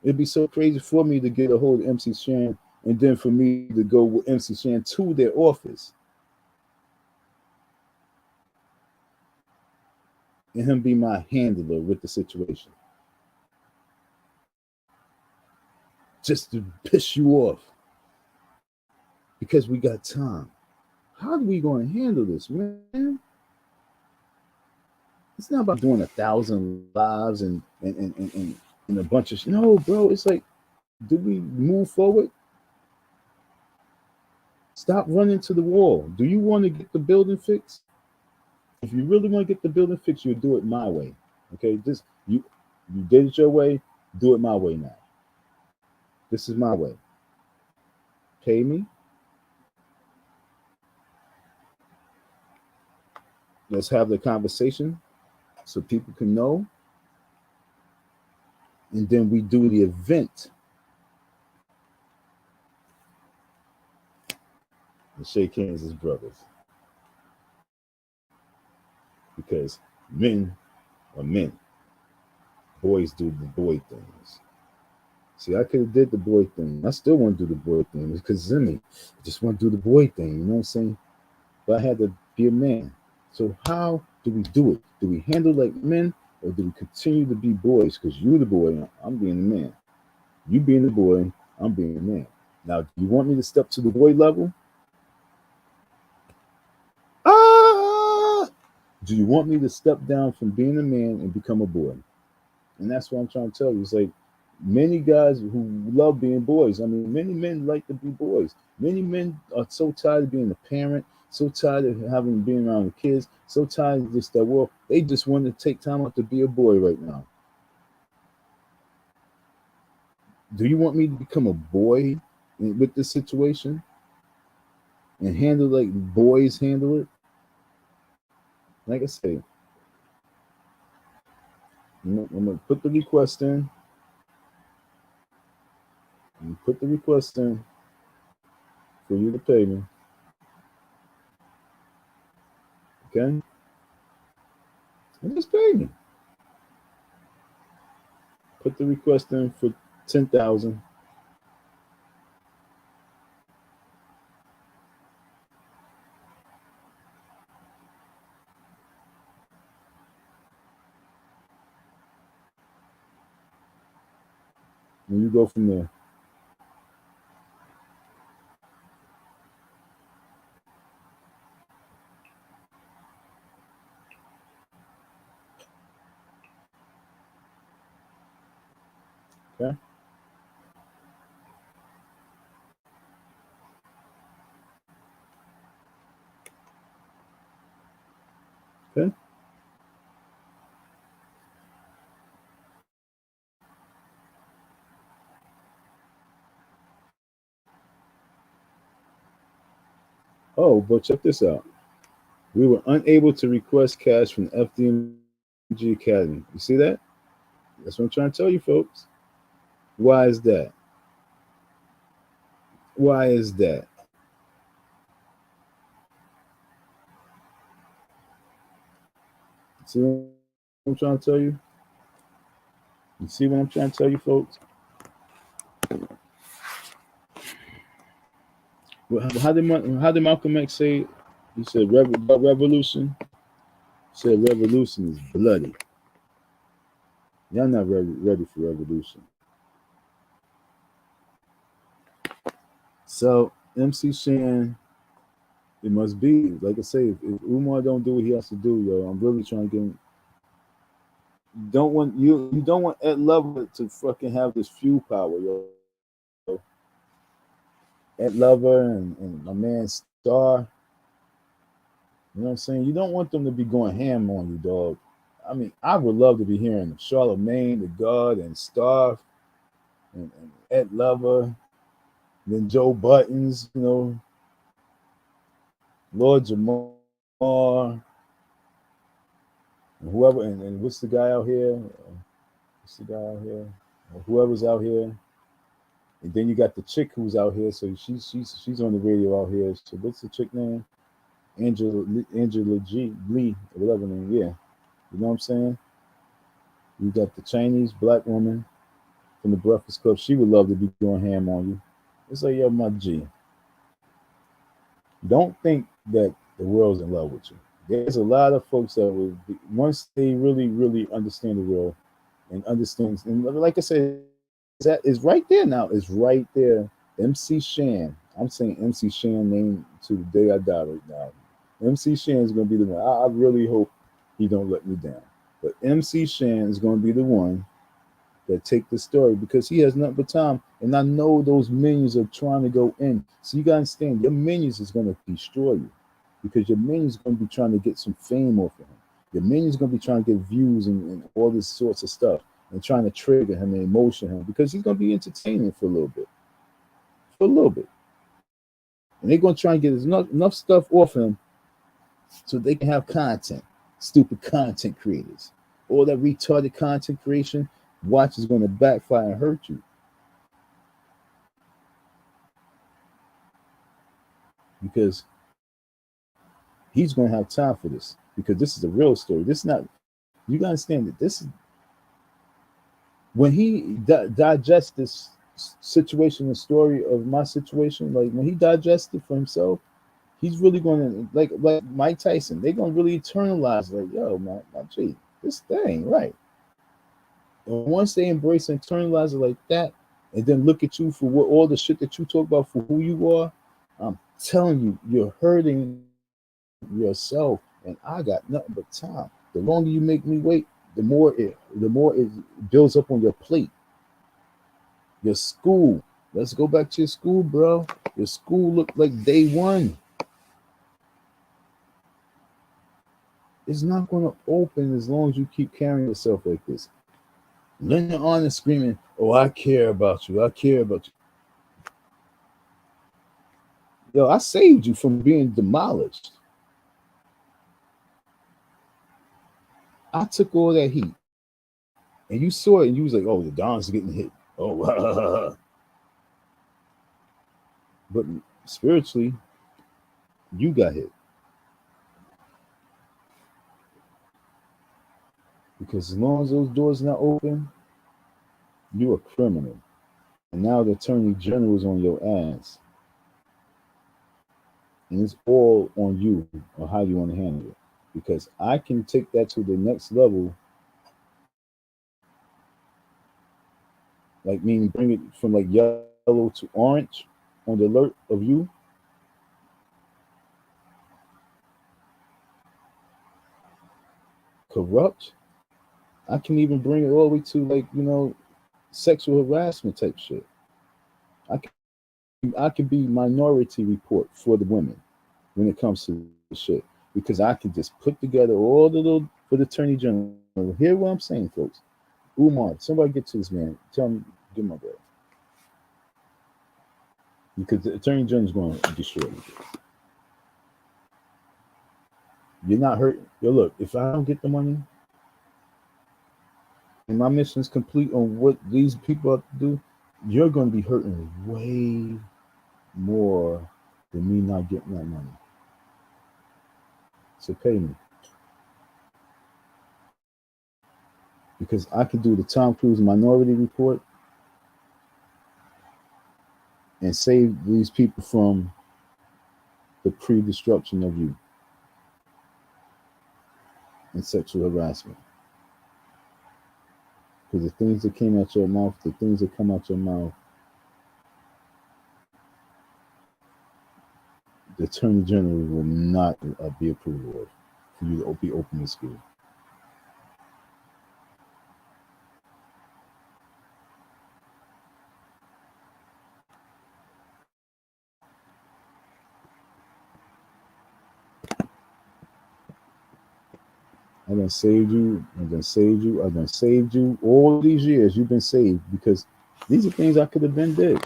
Speaker 1: It'd be so crazy for me to get a hold of MC Shan and then for me to go with MC Shan to their office and him be my handler with the situation. Just to piss you off. Because we got time. How are we going to handle this, man? It's not about doing 1,000 lives and a bunch of no, bro. It's like, do we move forward? Stop running to the wall. Do you want to get the building fixed? If you really want to get the building fixed, you'll do it my way. Okay, just you did it your way. Do it my way now. This is my way. Pay me. Let's have the conversation so people can know. And then we do the event and shake hands as brothers. Because men are men. Boys do the boy things. See, I could have did the boy thing. I still want to do the boy thing because it's in me. I just want to do the boy thing, you know what I'm saying? But I had to be a man. So how do we do it? Do we handle like men or do we continue to be boys? Because you're the boy, I'm being the man. You being the boy, I'm being the man. Now, do you want me to step to the boy level? Do you want me to step down from being a man and become a boy? And that's what I'm trying to tell you. It's like many guys who love being boys. I mean, many men like to be boys. Many men are so tired of being a parent, so tired of having been around the kids, so tired of just that world. They just want to take time out to be a boy right now. Do you want me to become a boy with this situation and handle like boys handle it? Like I say, I'm gonna put the request in. Put the request in for you to pay me. Okay? And just pay me. Put the request in for 10,000. And you go from there. Okay? Okay? Oh, but check this out. We were unable to request cash from FDMG Academy. You see that? That's what I'm trying to tell you, folks. Why is that? Why is that? See what I'm trying to tell you? You see what I'm trying to tell you, folks? How did Malcolm X say it? He said revolution? He said revolution is bloody. Y'all not ready for revolution. So MC Shan, it must be like I say. If Umar don't do what he has to do, yo, I'm really trying to get him. You don't want Ed Lover to fucking have this few power, yo. Ed Lover and my man Star. You know what I'm saying? You don't want them to be going ham on you, dog. I mean, I would love to be hearing Charlemagne, the God, and Star, and Ed Lover, then Joe Buttons, you know, Lord Jamar, and whoever, and what's the guy out here? What's the guy out here? Whoever's out here. And then you got the chick who's out here, so she's on the radio out here. So what's the chick name? Angela G Lee, or whatever name. Yeah, you know what I'm saying. You got the Chinese black woman from the Breakfast Club. She would love to be going ham on you. It's like, yo, my G. Don't think that the world's in love with you. There's a lot of folks that will, once they really, really understand the world and understand, and like I said, that is right there now. It's right there. MC Shan. I'm saying MC Shan name to the day I die right now. MC Shan is going to be the one. I really hope he don't let me down. But MC Shan is going to be the one that take the story because he has nothing but time. And I know those minions are trying to go in. So you got to understand, your minions is going to destroy you because your minions is going to be trying to get some fame off of him. Your minions is going to be trying to get views and all this sorts of stuff and trying to trigger him and emotion him because he's going to be entertaining for a little bit. For a little bit. And they're going to try and get enough stuff off him so they can have content. Stupid content creators. All that retarded content creation, watch is going to backfire and hurt you. Because he's going to have time for this. Because this is a real story. This is not, you got to understand that this is, when he digests this situation, the story of my situation, like when he digests it for himself, he's really going to, like Mike Tyson, they're going to really internalize, like, yo, man, gee, this thing, right? And once they embrace and internalize it like that, and then look at you for what all the shit that you talk about for who you are, I'm telling you, you're hurting yourself. And I got nothing but time. The longer you make me wait, the more it builds up on your plate. Your school. Let's go back to your school, bro. Your school looked like day one. It's not going to open as long as you keep carrying yourself like this. Leaning on and screaming, oh, I care about you. I care about you. Yo, I saved you from being demolished. I took all that heat. And you saw it and you was like, oh, the Don's getting hit. Oh, but spiritually, you got hit. Because as long as those doors not open, you're a criminal. And now the attorney general is on your ass. And it's all on you or how you want to handle it. Because I can take that to the next level. Like meaning bring it from like yellow to orange on the alert of you. Corrupt. I can even bring it all the way to like, you know, sexual harassment type shit. I can be minority report for the women when it comes to the shit. Because I can just put together all the little for the attorney general. Hear what I'm saying, folks. Umar, somebody get to this man. Tell him, give my brother. Because the attorney general is going to destroy you. You're not hurt. Yo, look, if I don't get the money and my mission is complete on what these people have to do, you're going to be hurting way more than me not getting that money. So pay me. Because I could do the Tom Cruise Minority Report and save these people from the pre-destruction of you and sexual harassment. Because the things that came out your mouth, the things that come out your mouth, the Attorney General will not be approved of for you to be open to school. I done saved you. I done saved you. I done saved you. All these years you've been saved because these are things I could have been did.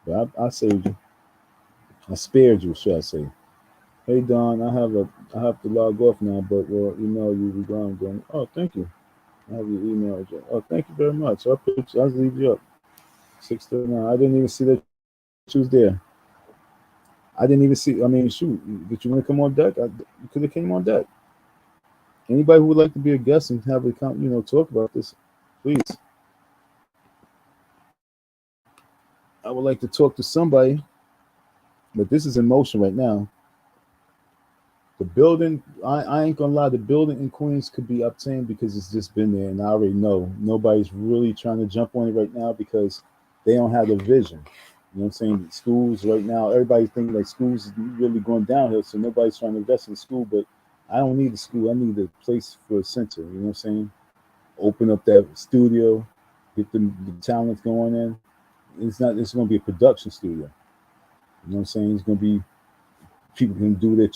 Speaker 1: But I saved you. I spared you, should I say. Hey Don, I have to log off now, but well, email you regarding. Oh, thank you. I have your email address. Oh, thank you very much. I'll leave you up. 6:39. I didn't even see that she was there. I didn't even see. I mean, shoot, did you want to come on deck? You could have came on deck. Anybody who would like to be a guest and have a talk about this, please. I would like to talk to somebody, but this is in motion right now. The building, I ain't gonna lie, the building in Queens could be obtained because it's just been there, and I already know nobody's really trying to jump on it right now because they don't have the vision. You know what I'm saying? Schools right now, everybody's thinking like schools is really going downhill, so nobody's trying to invest in school. But I don't need a school. I need a place for a center. You know what I'm saying? Open up that studio, get the talents going in. It's going to be a production studio. You know what I'm saying? It's going to be people can do their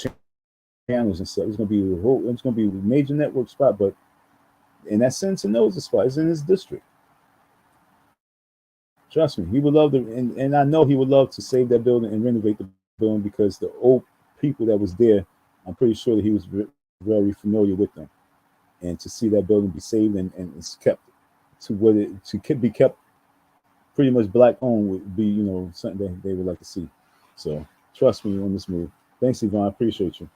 Speaker 1: channels and stuff. It's going to be a major network spot. But in that sense, it knows the spot. It's in his district. Trust me, he would love to, and I know he would love to save that building and renovate the building because the old people that was there, I'm pretty sure that he was very familiar with them. And to see that building be saved and it's kept to what it to be kept pretty much black owned would be, something that they would like to see. So trust me on this move. Thanks, Yvonne. I appreciate you.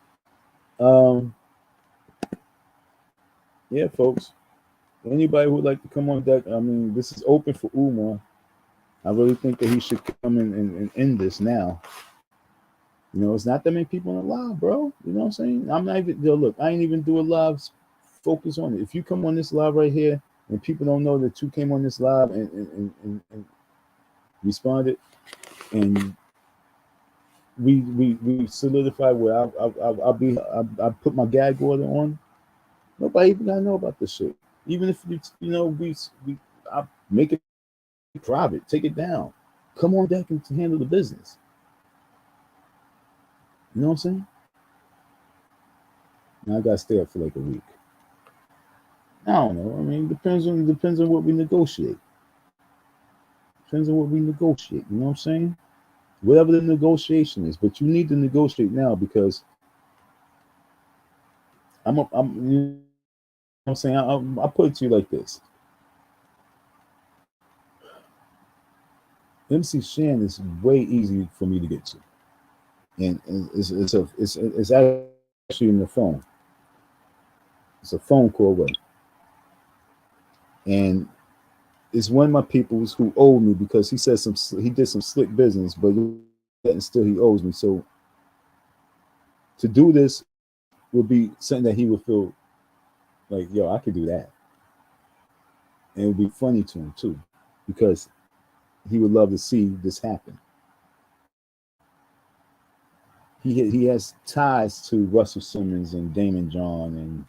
Speaker 1: Yeah, folks. Anybody who would like to come on deck, I mean, this is open for Umar. I really think that he should come in and end this now. It's not that many people on the live, bro. You know what I'm saying? I'm not even, look, I ain't even do a live focus on it. If you come on this live right here and people don't know that you came on this live and responded, and we solidified where I put my gag order on, nobody even gotta know about this shit. Even if I make it private, take it down, come on deck and handle the business. You know what I'm saying? Now I gotta stay up for like a week. I don't know. I mean, depends on what we negotiate. Depends on what we negotiate. You know what I'm saying? Whatever the negotiation is, but you need to negotiate now because you know what I'm saying? I'll put it to you like this. MC Shan is way easy for me to get to, and it's actually in the phone. It's a phone call away, and it's one of my peoples who owed me because he did some slick business, but still he owes me. So to do this would be something that he would feel like, yo, I could do that, and it would be funny to him too, because he would love to see this happen. He has ties to Russell Simmons and Damon John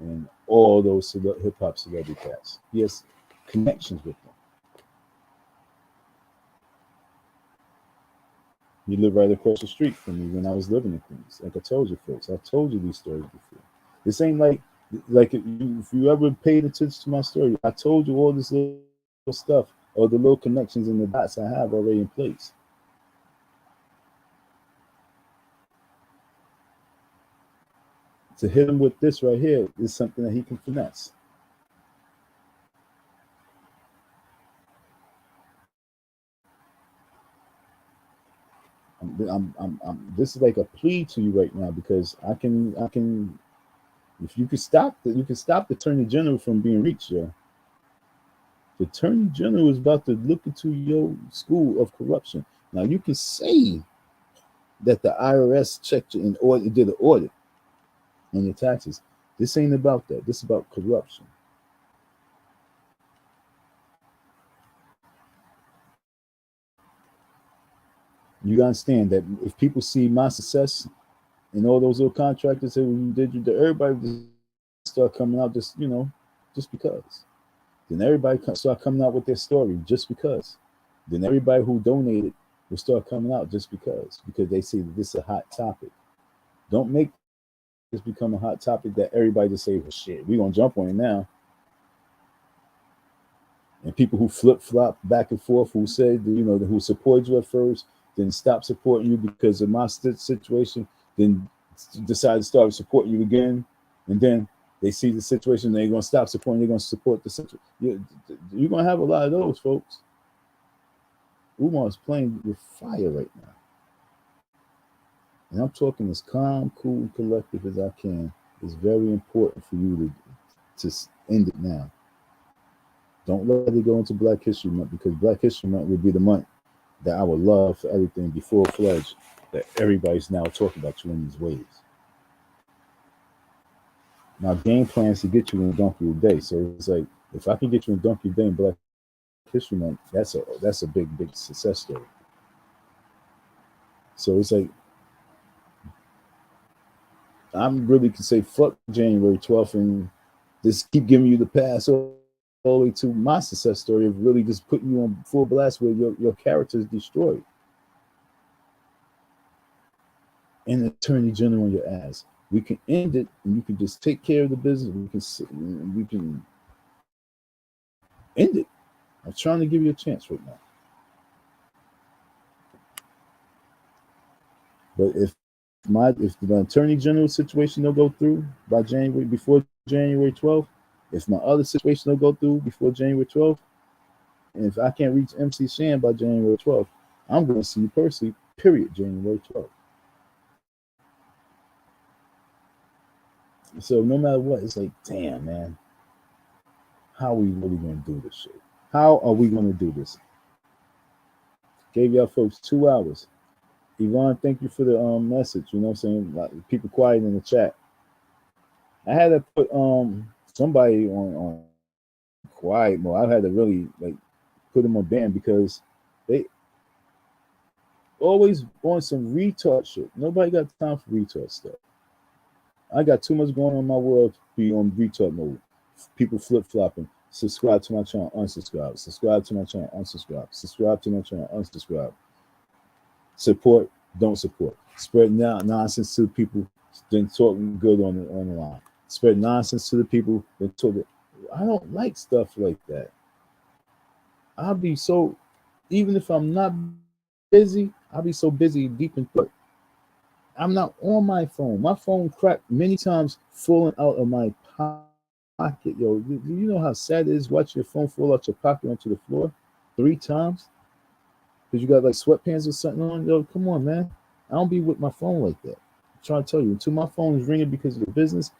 Speaker 1: and all those hip hop celebrity cats. He has connections with them. He lived right across the street from me when I was living in Queens. Like I told you, folks, I told you these stories before. This ain't like if you ever paid attention to my story, I told you all this little stuff or the little connections and the dots I have already in place. To hit him with this right here is something that he can finesse. This is like a plea to you right now because I can. If you can stop the Attorney General from being reached, yo. The Attorney General is about to look into your school of corruption. Now you can say that the IRS checked you in audit, did an audit on your taxes. This ain't about that. This is about corruption. You understand that if people see my success and all those little contractors that we did, everybody just start coming out just because. Then everybody start coming out with their story just because. Then everybody who donated will start coming out just because they see that this is a hot topic. Don't make this become a hot topic that everybody just say, well, shit, we're going to jump on it now. And people who flip-flop back and forth, who said, who supported you at first, then stop supporting you because of my situation, then decide to start supporting you again, and then they see the situation, they're going to stop supporting, they're going to support the situation. You're going to have a lot of those, folks. Umar is playing with fire right now. And I'm talking as calm, cool, and collective as I can. It's very important for you to end it now. Don't let it go into Black History Month, because Black History Month would be the month that I would love for everything be full-fledged, that everybody's now talking about you in these ways. Now, game plans to get you in Donkey of the Day. So it's like, if I can get you in Donkey of the Day in Black History Month, that's a big success story. So it's like, I'm really can say fuck January 12th and just keep giving you the pass all the way to my success story of really just putting you on full blast where your character is destroyed. And the Attorney General on your ass. We can end it and you can just take care of the business. We can end it. I'm trying to give you a chance right now. But if the attorney general situation don't go through by before January 12th, if my other situation don't go through before January 12th, and if I can't reach MC Shan by January 12th, I'm going to see you personally, period, January 12th. So no matter what, it's like, damn, man, how are we really going to do this shit? How are we going to do this? Gave y'all folks 2 hours. Yvonne, thank you for the message. You know what I'm saying? Like, people quiet in the chat. I had to put somebody on quiet mode. I had to really like put them on ban because they always on some retard shit. Nobody got time for retard stuff. I got too much going on in my world to be on retard mode. People flip-flopping. Subscribe to my channel, unsubscribe. Subscribe to my channel, unsubscribe. Subscribe to my channel, unsubscribe. Support, don't support. Spread nonsense to the people, then talking good on the line. Spread nonsense to the people, then talk. I don't like stuff like that. I'll be so, even if I'm not busy, I'll be so busy deep in thought. I'm not on my phone. My phone cracked many times, falling out of my pocket. Yo, do you know how sad it is watching your phone fall out your pocket onto the floor 3 times? Because you got like sweatpants or something on. Yo, come on, man. I don't be with my phone like that. I'm trying to tell you, until my phone is ringing because of the business,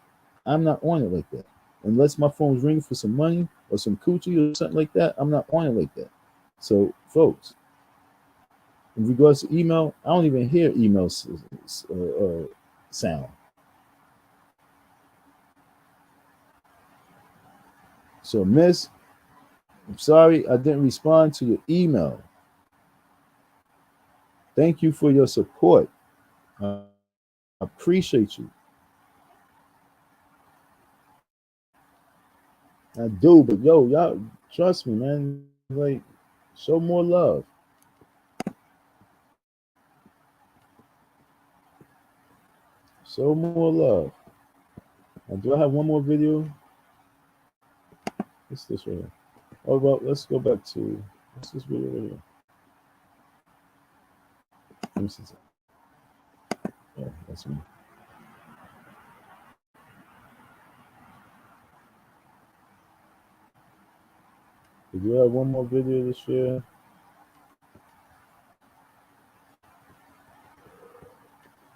Speaker 1: I'm not on it like that. Unless my phone's ringing for some money or some coochie or something like that, I'm not on it like that. So, folks, in regards to email, I don't even hear email sound. So, Miss, I'm sorry I didn't respond to your email. Thank you for your support. I appreciate you. I do, but yo, y'all trust me, man. Like, show more love. Show more love. Now, do I have one more video? What's this right here? Oh, well, let's go back to what's this video right here? Let me see. Yeah, that's me. Did you have one more video to share?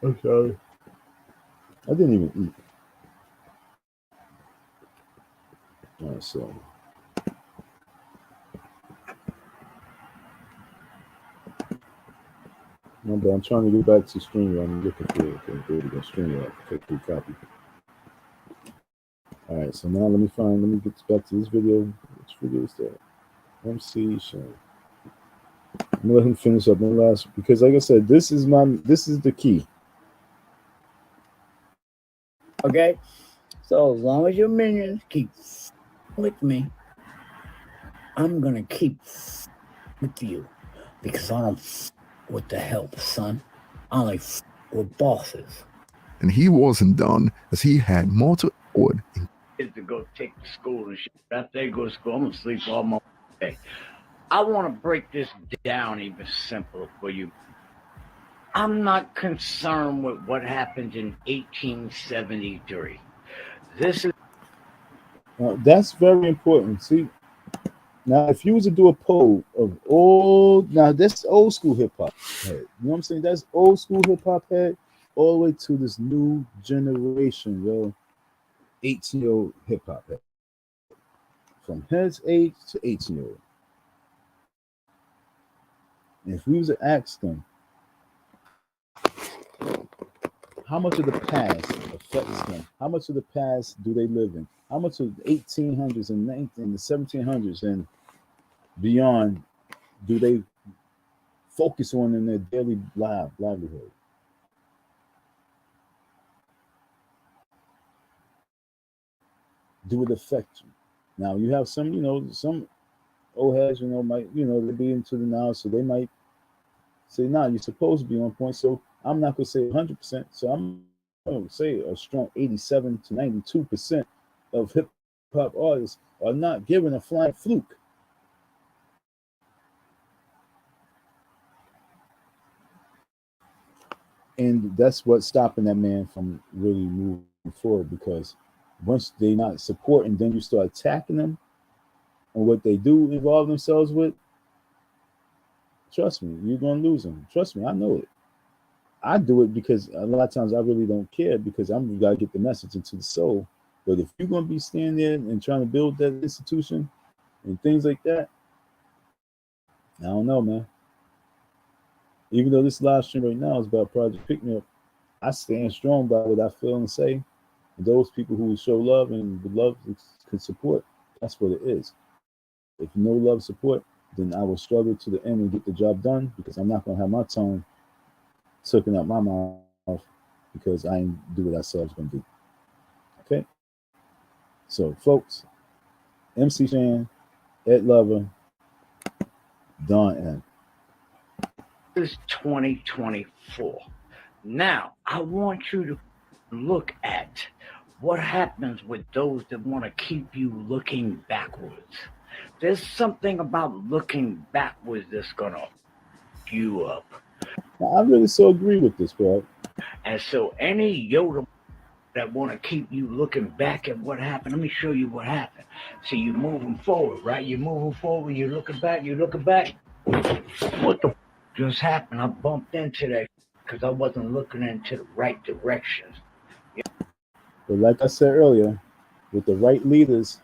Speaker 1: I'm sorry. I didn't even eat. All right, so. Remember, I'm trying to get back to StreamYard. I'm looking for it. Okay, there we go. StreamYard. Okay, cool copy. All right, so now let me get back to this video. Which video is that? MC Shane. I'm gonna let him finish up one last, because like I said, this is the key.
Speaker 6: Okay? So as long as your minions keep with me, I'm gonna keep with you. Because I don't with the help, son. I only with bosses.
Speaker 5: And he wasn't done, as he had more to add.
Speaker 6: Kids to go take to school and shit. After they go to school, I'm gonna sleep all my day. I want to break this down even simpler for you. I'm not concerned with what happened in 1873. This is
Speaker 1: That's very important. See, now if you was to do a poll of that's old school hip hop head. You know what I'm saying? That's old school hip hop head all the way to this new generation, yo, 18-year-old hip hop head. From his age to 18-year-old. And if we was to ask them, how much of the past affects them? How much of the past do they live in? How much of the 1800s and the 1700s and beyond do they focus on in their daily livelihood? Do it affect you? Now you have some, some old heads, might, they be into the now, so they might say, nah, you're supposed to be on point. So I'm not gonna say 100%. So I'm gonna say a strong 87 to 92% of hip hop artists are not given a flying fluke. And that's what's stopping that man from really moving forward, because once they not supporting, then you start attacking them on what they do involve themselves with. Trust me, you're gonna lose them. Trust me, I know it. I do it because a lot of times I really don't care, because I'm gotta get the message into the soul. But if you're gonna be standing there and trying to build that institution and things like that, I don't know, man. Even though this live stream right now is about Project Pick-Me-Up, I stand strong by what I feel and say. And those people who show love and would love can support, that's what it is. If no love support, then I will struggle to the end and get the job done, because I'm not gonna have my tongue sucking out my mouth because I ain't do what I said I was gonna do. Okay? So folks, MC Shan, Ed Lover, Don M.
Speaker 6: This is 2024. Now, I want you to look at what happens with those that want to keep you looking backwards. There's something about looking backwards that's going to f you up.
Speaker 1: Now, I really so agree with this, bro.
Speaker 6: And so any Yoda that want to keep you looking back at what happened, let me show you what happened. See, you're moving forward, right? You're moving forward, you're looking back, What the f just happened? I bumped into that because I wasn't looking into the right direction.
Speaker 1: But like I said earlier, with the right leaders,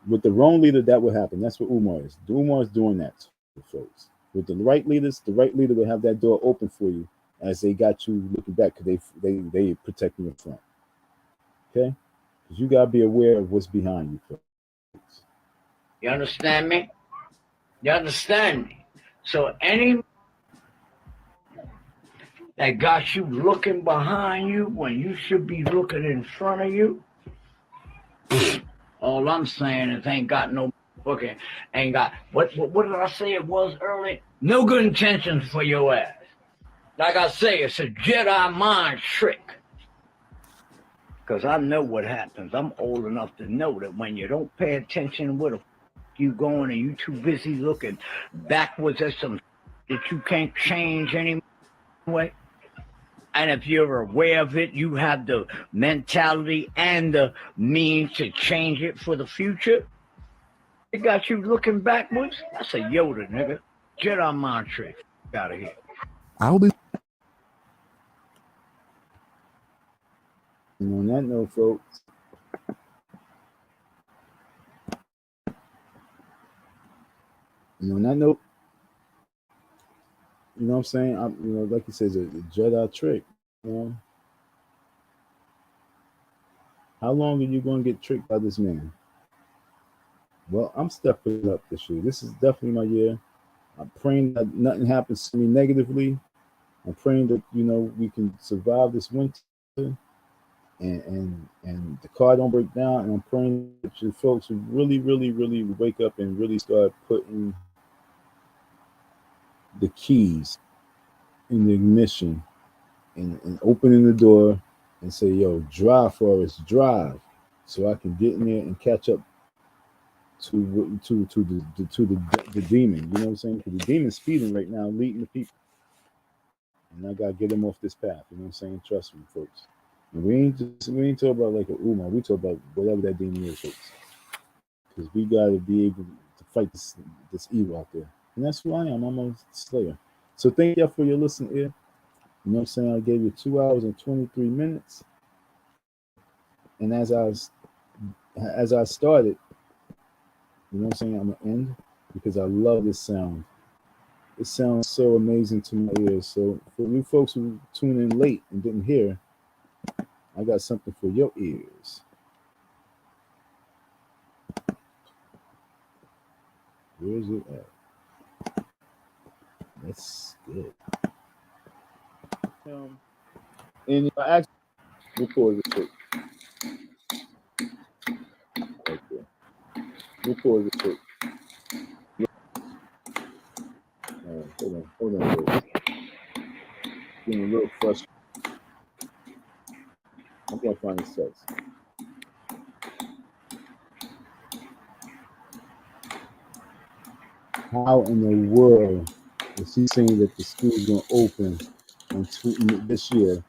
Speaker 1: with the wrong leader, that will happen. That's what Umar is. Umar is doing that to folks. With the right leaders, the right leader will have that door open for you as they got you looking back, because they protecting your front. Okay? Because you gotta be aware of what's behind you, folks.
Speaker 6: You understand me? You understand me? So any that got you looking behind you when you should be looking in front of you, all I'm saying is ain't got no booking, ain't got what did I say it was early? No good intentions for your ass. Like I say, it's a Jedi mind trick. Because I know what happens. I'm old enough to know that when you don't pay attention to where the you going and you too busy looking backwards at some that you can't change anyway. And if you're aware of it, you have the mentality and the means to change it for the future. It got you looking backwards. That's a Yoda, nigga. Jedi mind trick. Out of here.
Speaker 5: I'll be
Speaker 1: And on that note, folks, you know what I'm saying? Like you said, it's a Jedi trick. You know, how long are you going to get tricked by this man? Well, I'm stepping up this year. This is definitely my year. I'm praying that nothing happens to me negatively. I'm praying that we can survive this winter, and the car don't break down. And I'm praying that you folks will really, really, really wake up and really start putting the keys in the ignition and opening the door and say, "Yo, drive, Forrest, drive," so I can get in there and catch up to the demon. You know what I'm saying? Because the demon's speeding right now, leading the people, and I gotta get him off this path. You know what I'm saying? Trust me, folks. And we ain't talking about like a Umar. We talk about whatever that demon is, folks. Because we gotta be able to fight this evil out there, and that's who I am. I'm a slayer. So thank y'all for your listening here. You know what I'm saying? I gave you 2 hours and 23 minutes. And as I started, you know what I'm saying, I'm gonna end because I love this sound. It sounds so amazing to my ears. So for you folks who tuned in late and didn't hear, I got something for your ears. Where's it at? That's good. And I actually record this quick. Okay. Record this quick. Hold on. Folks. Getting a little frustrated. I'm gonna find this text. How in the world is he saying that the school's gonna open this year,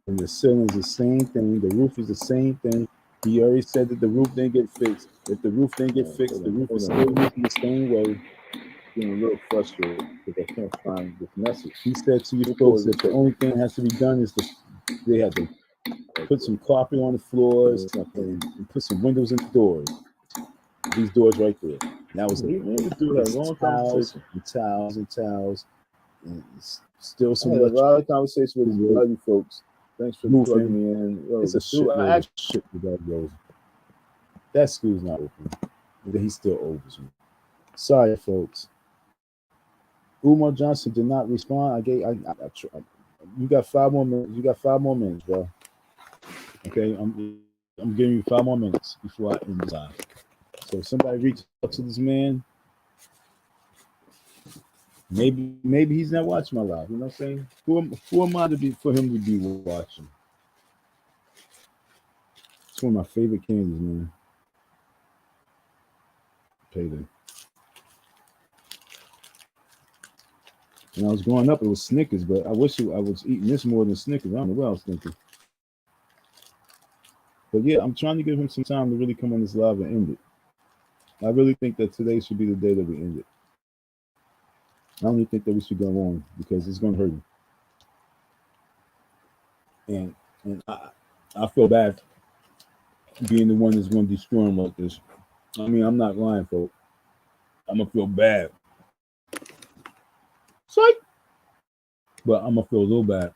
Speaker 1: and the ceiling's the same thing, the roof is the same thing. He already said that the roof didn't get fixed. If the roof didn't get fixed, the roof is still using the same way.
Speaker 9: Getting a little frustrated because I can't find this message.
Speaker 1: He said to you folks that the only thing that has to be done is they have to put some carpet on the floors and put some windows in the doors. These doors right there. That was
Speaker 9: We need to do that long conversation.
Speaker 1: Towels, and still some
Speaker 9: I had a lot of conversation with a lot of you folks. Thanks for plugging me in. Yo,
Speaker 1: it's a shit with that road. That school's not open. He still owes me. Sorry, folks. Umar Johnson did not respond. You got 5 more minutes. You got 5 more minutes, bro. Okay, I'm giving you 5 more minutes before I end this live. So if somebody reach out to this man, maybe he's not watching my live. You know what I'm saying? Who am I for him to be watching? It's one of my favorite candies, man. Payday. When I was growing up, it was Snickers, but I wish I was eating this more than Snickers. I don't know what I was thinking. But yeah, I'm trying to give him some time to really come on this live and end it. I really think that today should be the day that we end it. I don't even think that we should go on because it's going to hurt him. And I feel bad being the one that's going to destroy him like this. I mean, I'm not lying, folks. I'm going to feel bad. Psych! But I'm going to feel a little bad.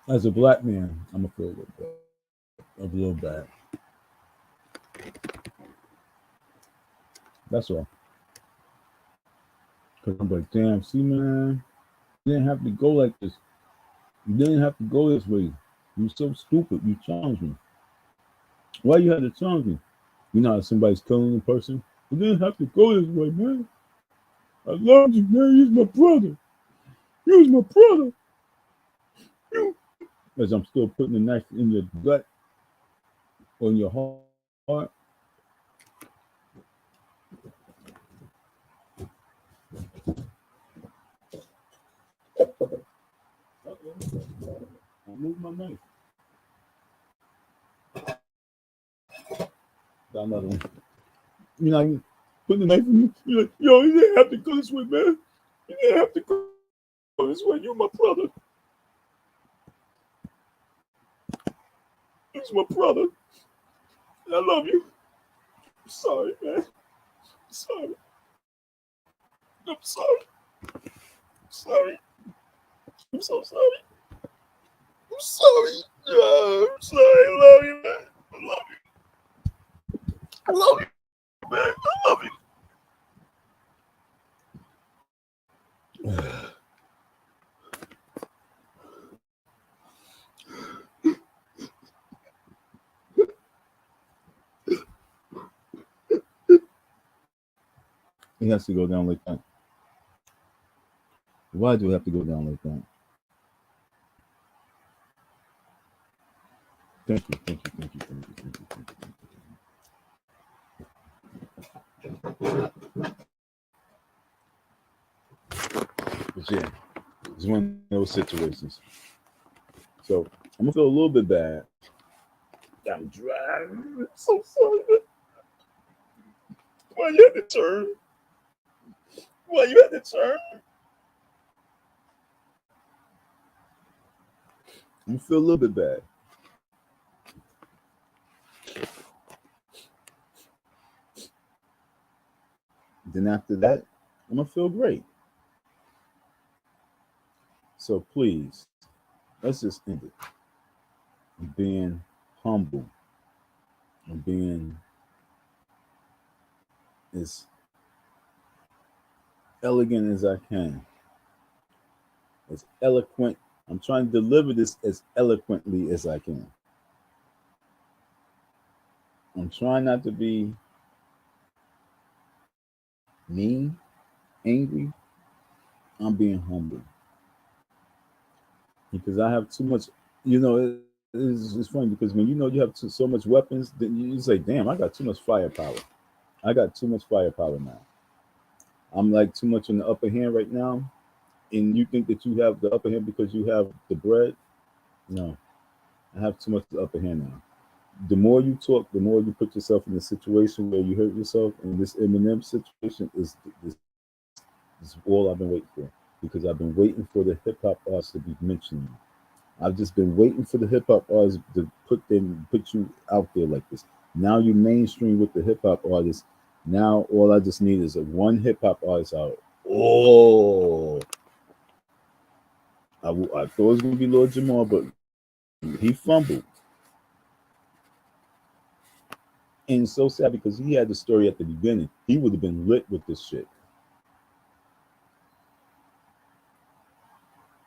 Speaker 1: As a black man, I'm going to feel a little bad. That's all. Because I'm like, damn, see, man, you didn't have to go like this. You didn't have to go this way. You're so stupid. You challenged me. Why you had to challenge me? You know how somebody's killing a person? You didn't have to go this way, man. I love you, man. You're my brother. You're my brother. As I'm still putting the knife in your gut, on your heart. I moved my knife. Got another one. You know, I put the knife in me. You're like, yo, you didn't have to go this way, man. You didn't have to go this way. You're my brother. He's my brother. I love you. I'm sorry, man. I'm sorry. I'm sorry. I'm sorry. I'm so sorry. I'm sorry. I'm sorry. I love you, man. I love you. I love you, man. I love you. It has to go down like that. Why do it have to go down like that? Thank you, thank you, thank you, thank you, thank you, thank you. But yeah, it's one of those situations. So I'm gonna feel a little bit bad. I'm driving. I'm so sorry. Why you had to turn? Why you had to turn? You feel a little bit bad. Then after that, I'm gonna feel great. So please, let's just end it. I'm being humble. I'm being as elegant as I can. As eloquent. I'm trying to deliver this as eloquently as I can. I'm trying not to be mean, angry. I'm being humble. Because I have too much, it's funny because when you know you have so much weapons, then you say, damn, I got too much firepower. I got too much firepower now. I'm like too much in the upper hand right now. And you think that you have the upper hand because you have the bread? No, I have too much the upper hand now. The more you talk, the more you put yourself in a situation where you hurt yourself. And this Eminem situation is all I've been waiting for, because I've been waiting for the hip hop artists to be mentioned. I've just been waiting for the hip hop artists to put you out there like this. Now you mainstream with the hip hop artists. Now all I just need is one hip hop artist out. Oh, I thought it was gonna be Lord Jamal, but he fumbled. And it's so sad because he had the story at the beginning. He would have been lit with this shit.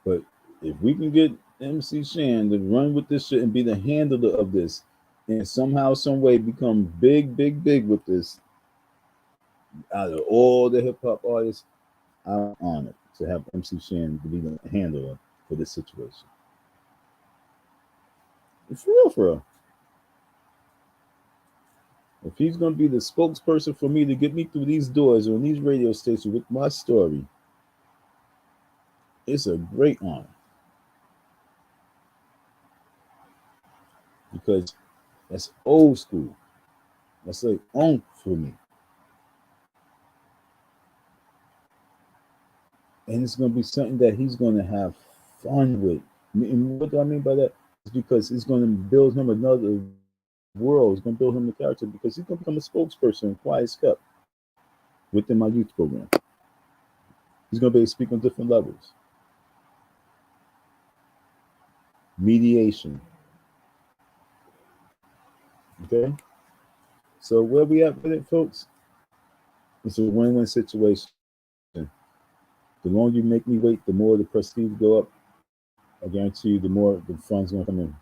Speaker 1: But if we can get MC Shan to run with this shit and be the handler of this, and somehow, some way become big with this, out of all the hip hop artists, I'm honored to have MC Shan to be the handler for this situation. And for real. If he's gonna be the spokesperson for me to get me through these doors on these radio stations with my story, it's a great honor. Because that's old school. That's like on for me. And it's going to be something that he's going to have fun with. And what do I mean by that? It's because it's going to build him another world. It's going to build him a character, because he's going to become a spokesperson, Quiet Cup, within my youth program. He's going to be able to speak on different levels. Mediation. Okay? So where we at with it, folks? It's a win-win situation. The longer you make me wait, the more the prestige go up. I guarantee you, the more the funds going to come in.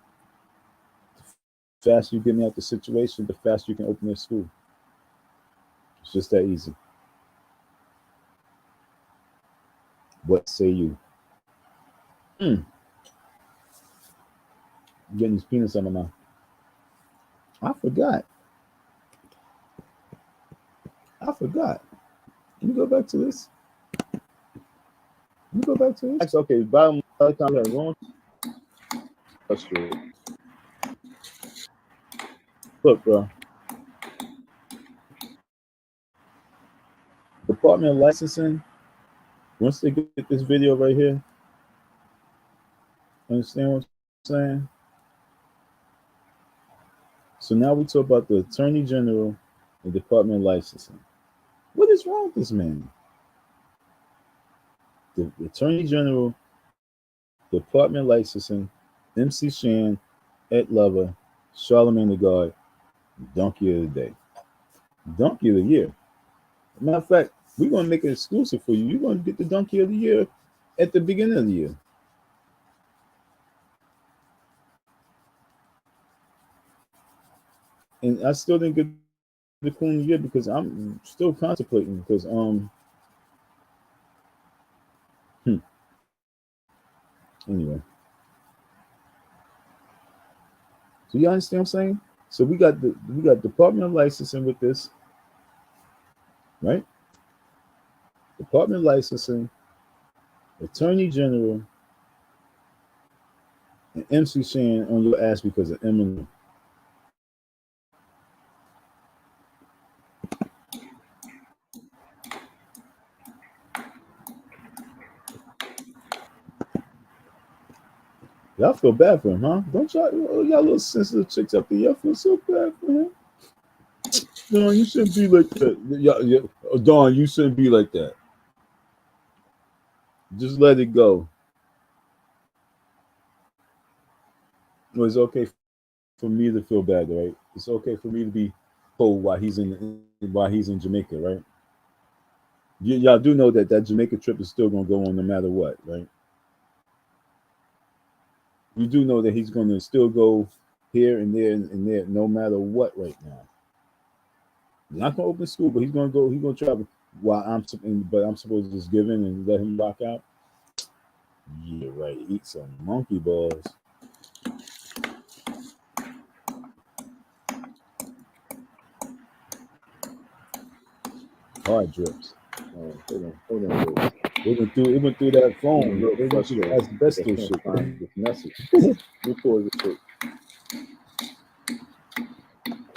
Speaker 1: The faster you get me out the situation, the faster you can open your school. It's just that easy. What say you? I'm getting these peanuts out of my mouth. I forgot. Let me go back to this. Okay, bottom by the time we have wrong. That's true. Look, bro. Department of Licensing, once they get this video right here, understand what I'm saying? So now we talk about the Attorney General and Department of Licensing. What is wrong with this man? The Attorney General, Department of Licensing, MC Shan, Ed Lover, Charlamagne the God, Donkey of the Day. Donkey of the Year. Matter of fact, we're going to make it exclusive for you. You're going to get the Donkey of the Year at the beginning of the year. And I still didn't get the Queen of the Year because I'm still contemplating, because anyway. So you understand what I'm saying? So we got Department of Licensing with this, right? Department of Licensing, Attorney General, and MC Shan on your ass because of Eminem. Y'all feel bad for him, huh? Don't y'all little sensitive chicks up there, y'all feel so bad for him? Don, you shouldn't be like that. Don, you shouldn't be like that. Just let it go. Well, it's okay for me to feel bad, right? It's okay for me to be cold while he's in Jamaica, right? Y'all do know that Jamaica trip is still gonna go on no matter what, right? You do know that he's gonna still go here and there and there, no matter what, right now. He's not gonna open school, but he's gonna go. He's gonna travel. While I'm supposed to just give in and let him rock out. Yeah, right. Eat some monkey balls. Hard drips.
Speaker 9: Hold on, wait.
Speaker 1: It went through that phone.
Speaker 9: Real
Speaker 1: It went through the
Speaker 9: frustrating.
Speaker 1: asbestos
Speaker 9: I
Speaker 1: shit.
Speaker 9: can't find this message. Let me pause this shit.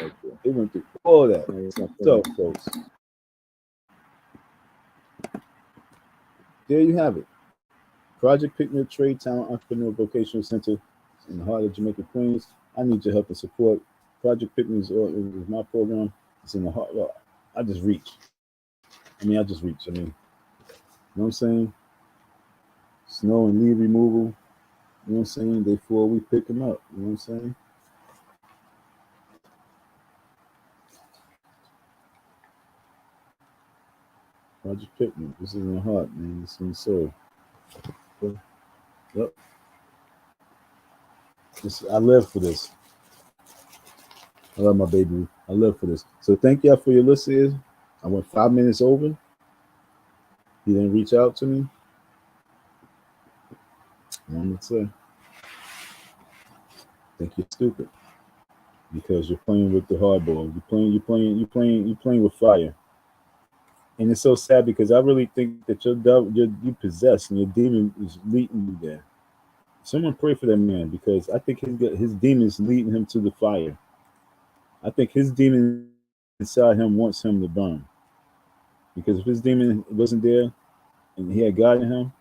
Speaker 9: Okay.
Speaker 1: It went through all that.
Speaker 9: No, it's not
Speaker 1: So,
Speaker 9: finished.
Speaker 1: folks, there you have it. Project Picnic Trade Talent Entrepreneur Vocational Center in the heart of Jamaica, Queens. I need your help and support. Project Picnic is my program. It's in the heart. Well, I just reach. I mean, you know what I'm saying? Snow and leaf removal. You know what I'm saying? They fall, we pick them up. You know what I'm saying? Project Picnic. This is in the heart, man. It's in the soul. Yep. I live for this. I love my baby. I live for this. So thank y'all for your listeners. I went 5 minutes over. He didn't reach out to me. I'm gonna say, I think you're stupid because you're playing with the hardball. You're playing with fire. And it's so sad because I really think that you possessed and your demon is leading you there. Someone pray for that man because I think his demon is leading him to the fire. I think his demon inside him wants him to burn. Because if his demon wasn't there and he had God in him,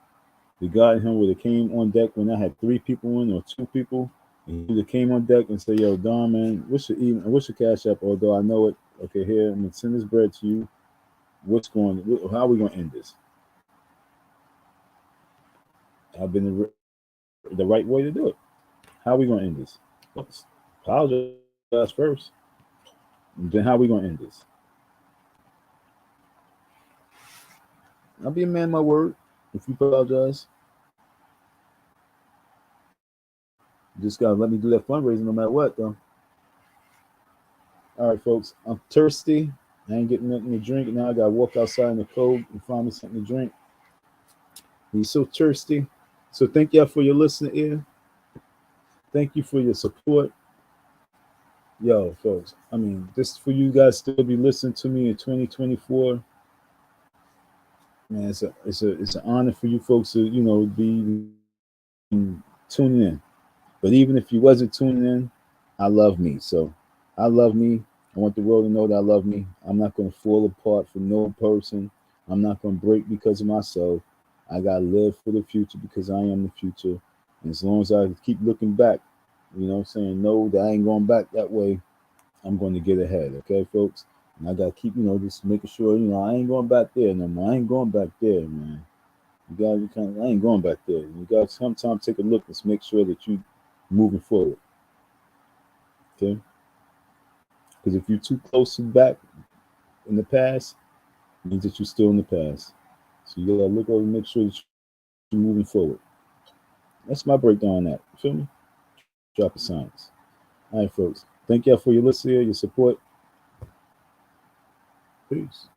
Speaker 1: the God in him would have came on deck when I had 3 people in or 2 people. And he would have came on deck and said, yo, Don, man, what's your cash app? Although I know it. Okay, here, I'm going to send this bread to you. How are we going to end this? I've been the right way to do it. How are we going to end this? Let's apologize first. And then how are we going to end this? I'll be a man of my word. If you apologize, you just got to let me do that fundraising no matter what, though. All right, folks. I'm thirsty. I ain't getting nothing to drink. Now I got to walk outside in the cold and find me something to drink. He's so thirsty. So thank y'all for your listening ear. Thank you for your support. Yo, folks, I mean, this for you guys still be listening to me in 2024. Man, it's an honor for you folks to, be tuning in. But even if you wasn't tuning in, I love me. So I love me. I want the world to know that I love me. I'm not going to fall apart for no person. I'm not going to break because of myself. I got to live for the future because I am the future. And as long as I keep looking back, saying, no, that I ain't going back that way, I'm going to get ahead. Okay, folks? And I got to keep, just making sure, I ain't going back there no more. I ain't going back there, man. I ain't going back there. You got to sometimes take a look and make sure that you moving forward. Okay? Because if you're too close to back in the past, it means that you're still in the past. So you gotta look over and make sure that you're moving forward. That's my breakdown on that. You feel me? Drop of science. All right, folks. Thank y'all for your listening, your support. Peace.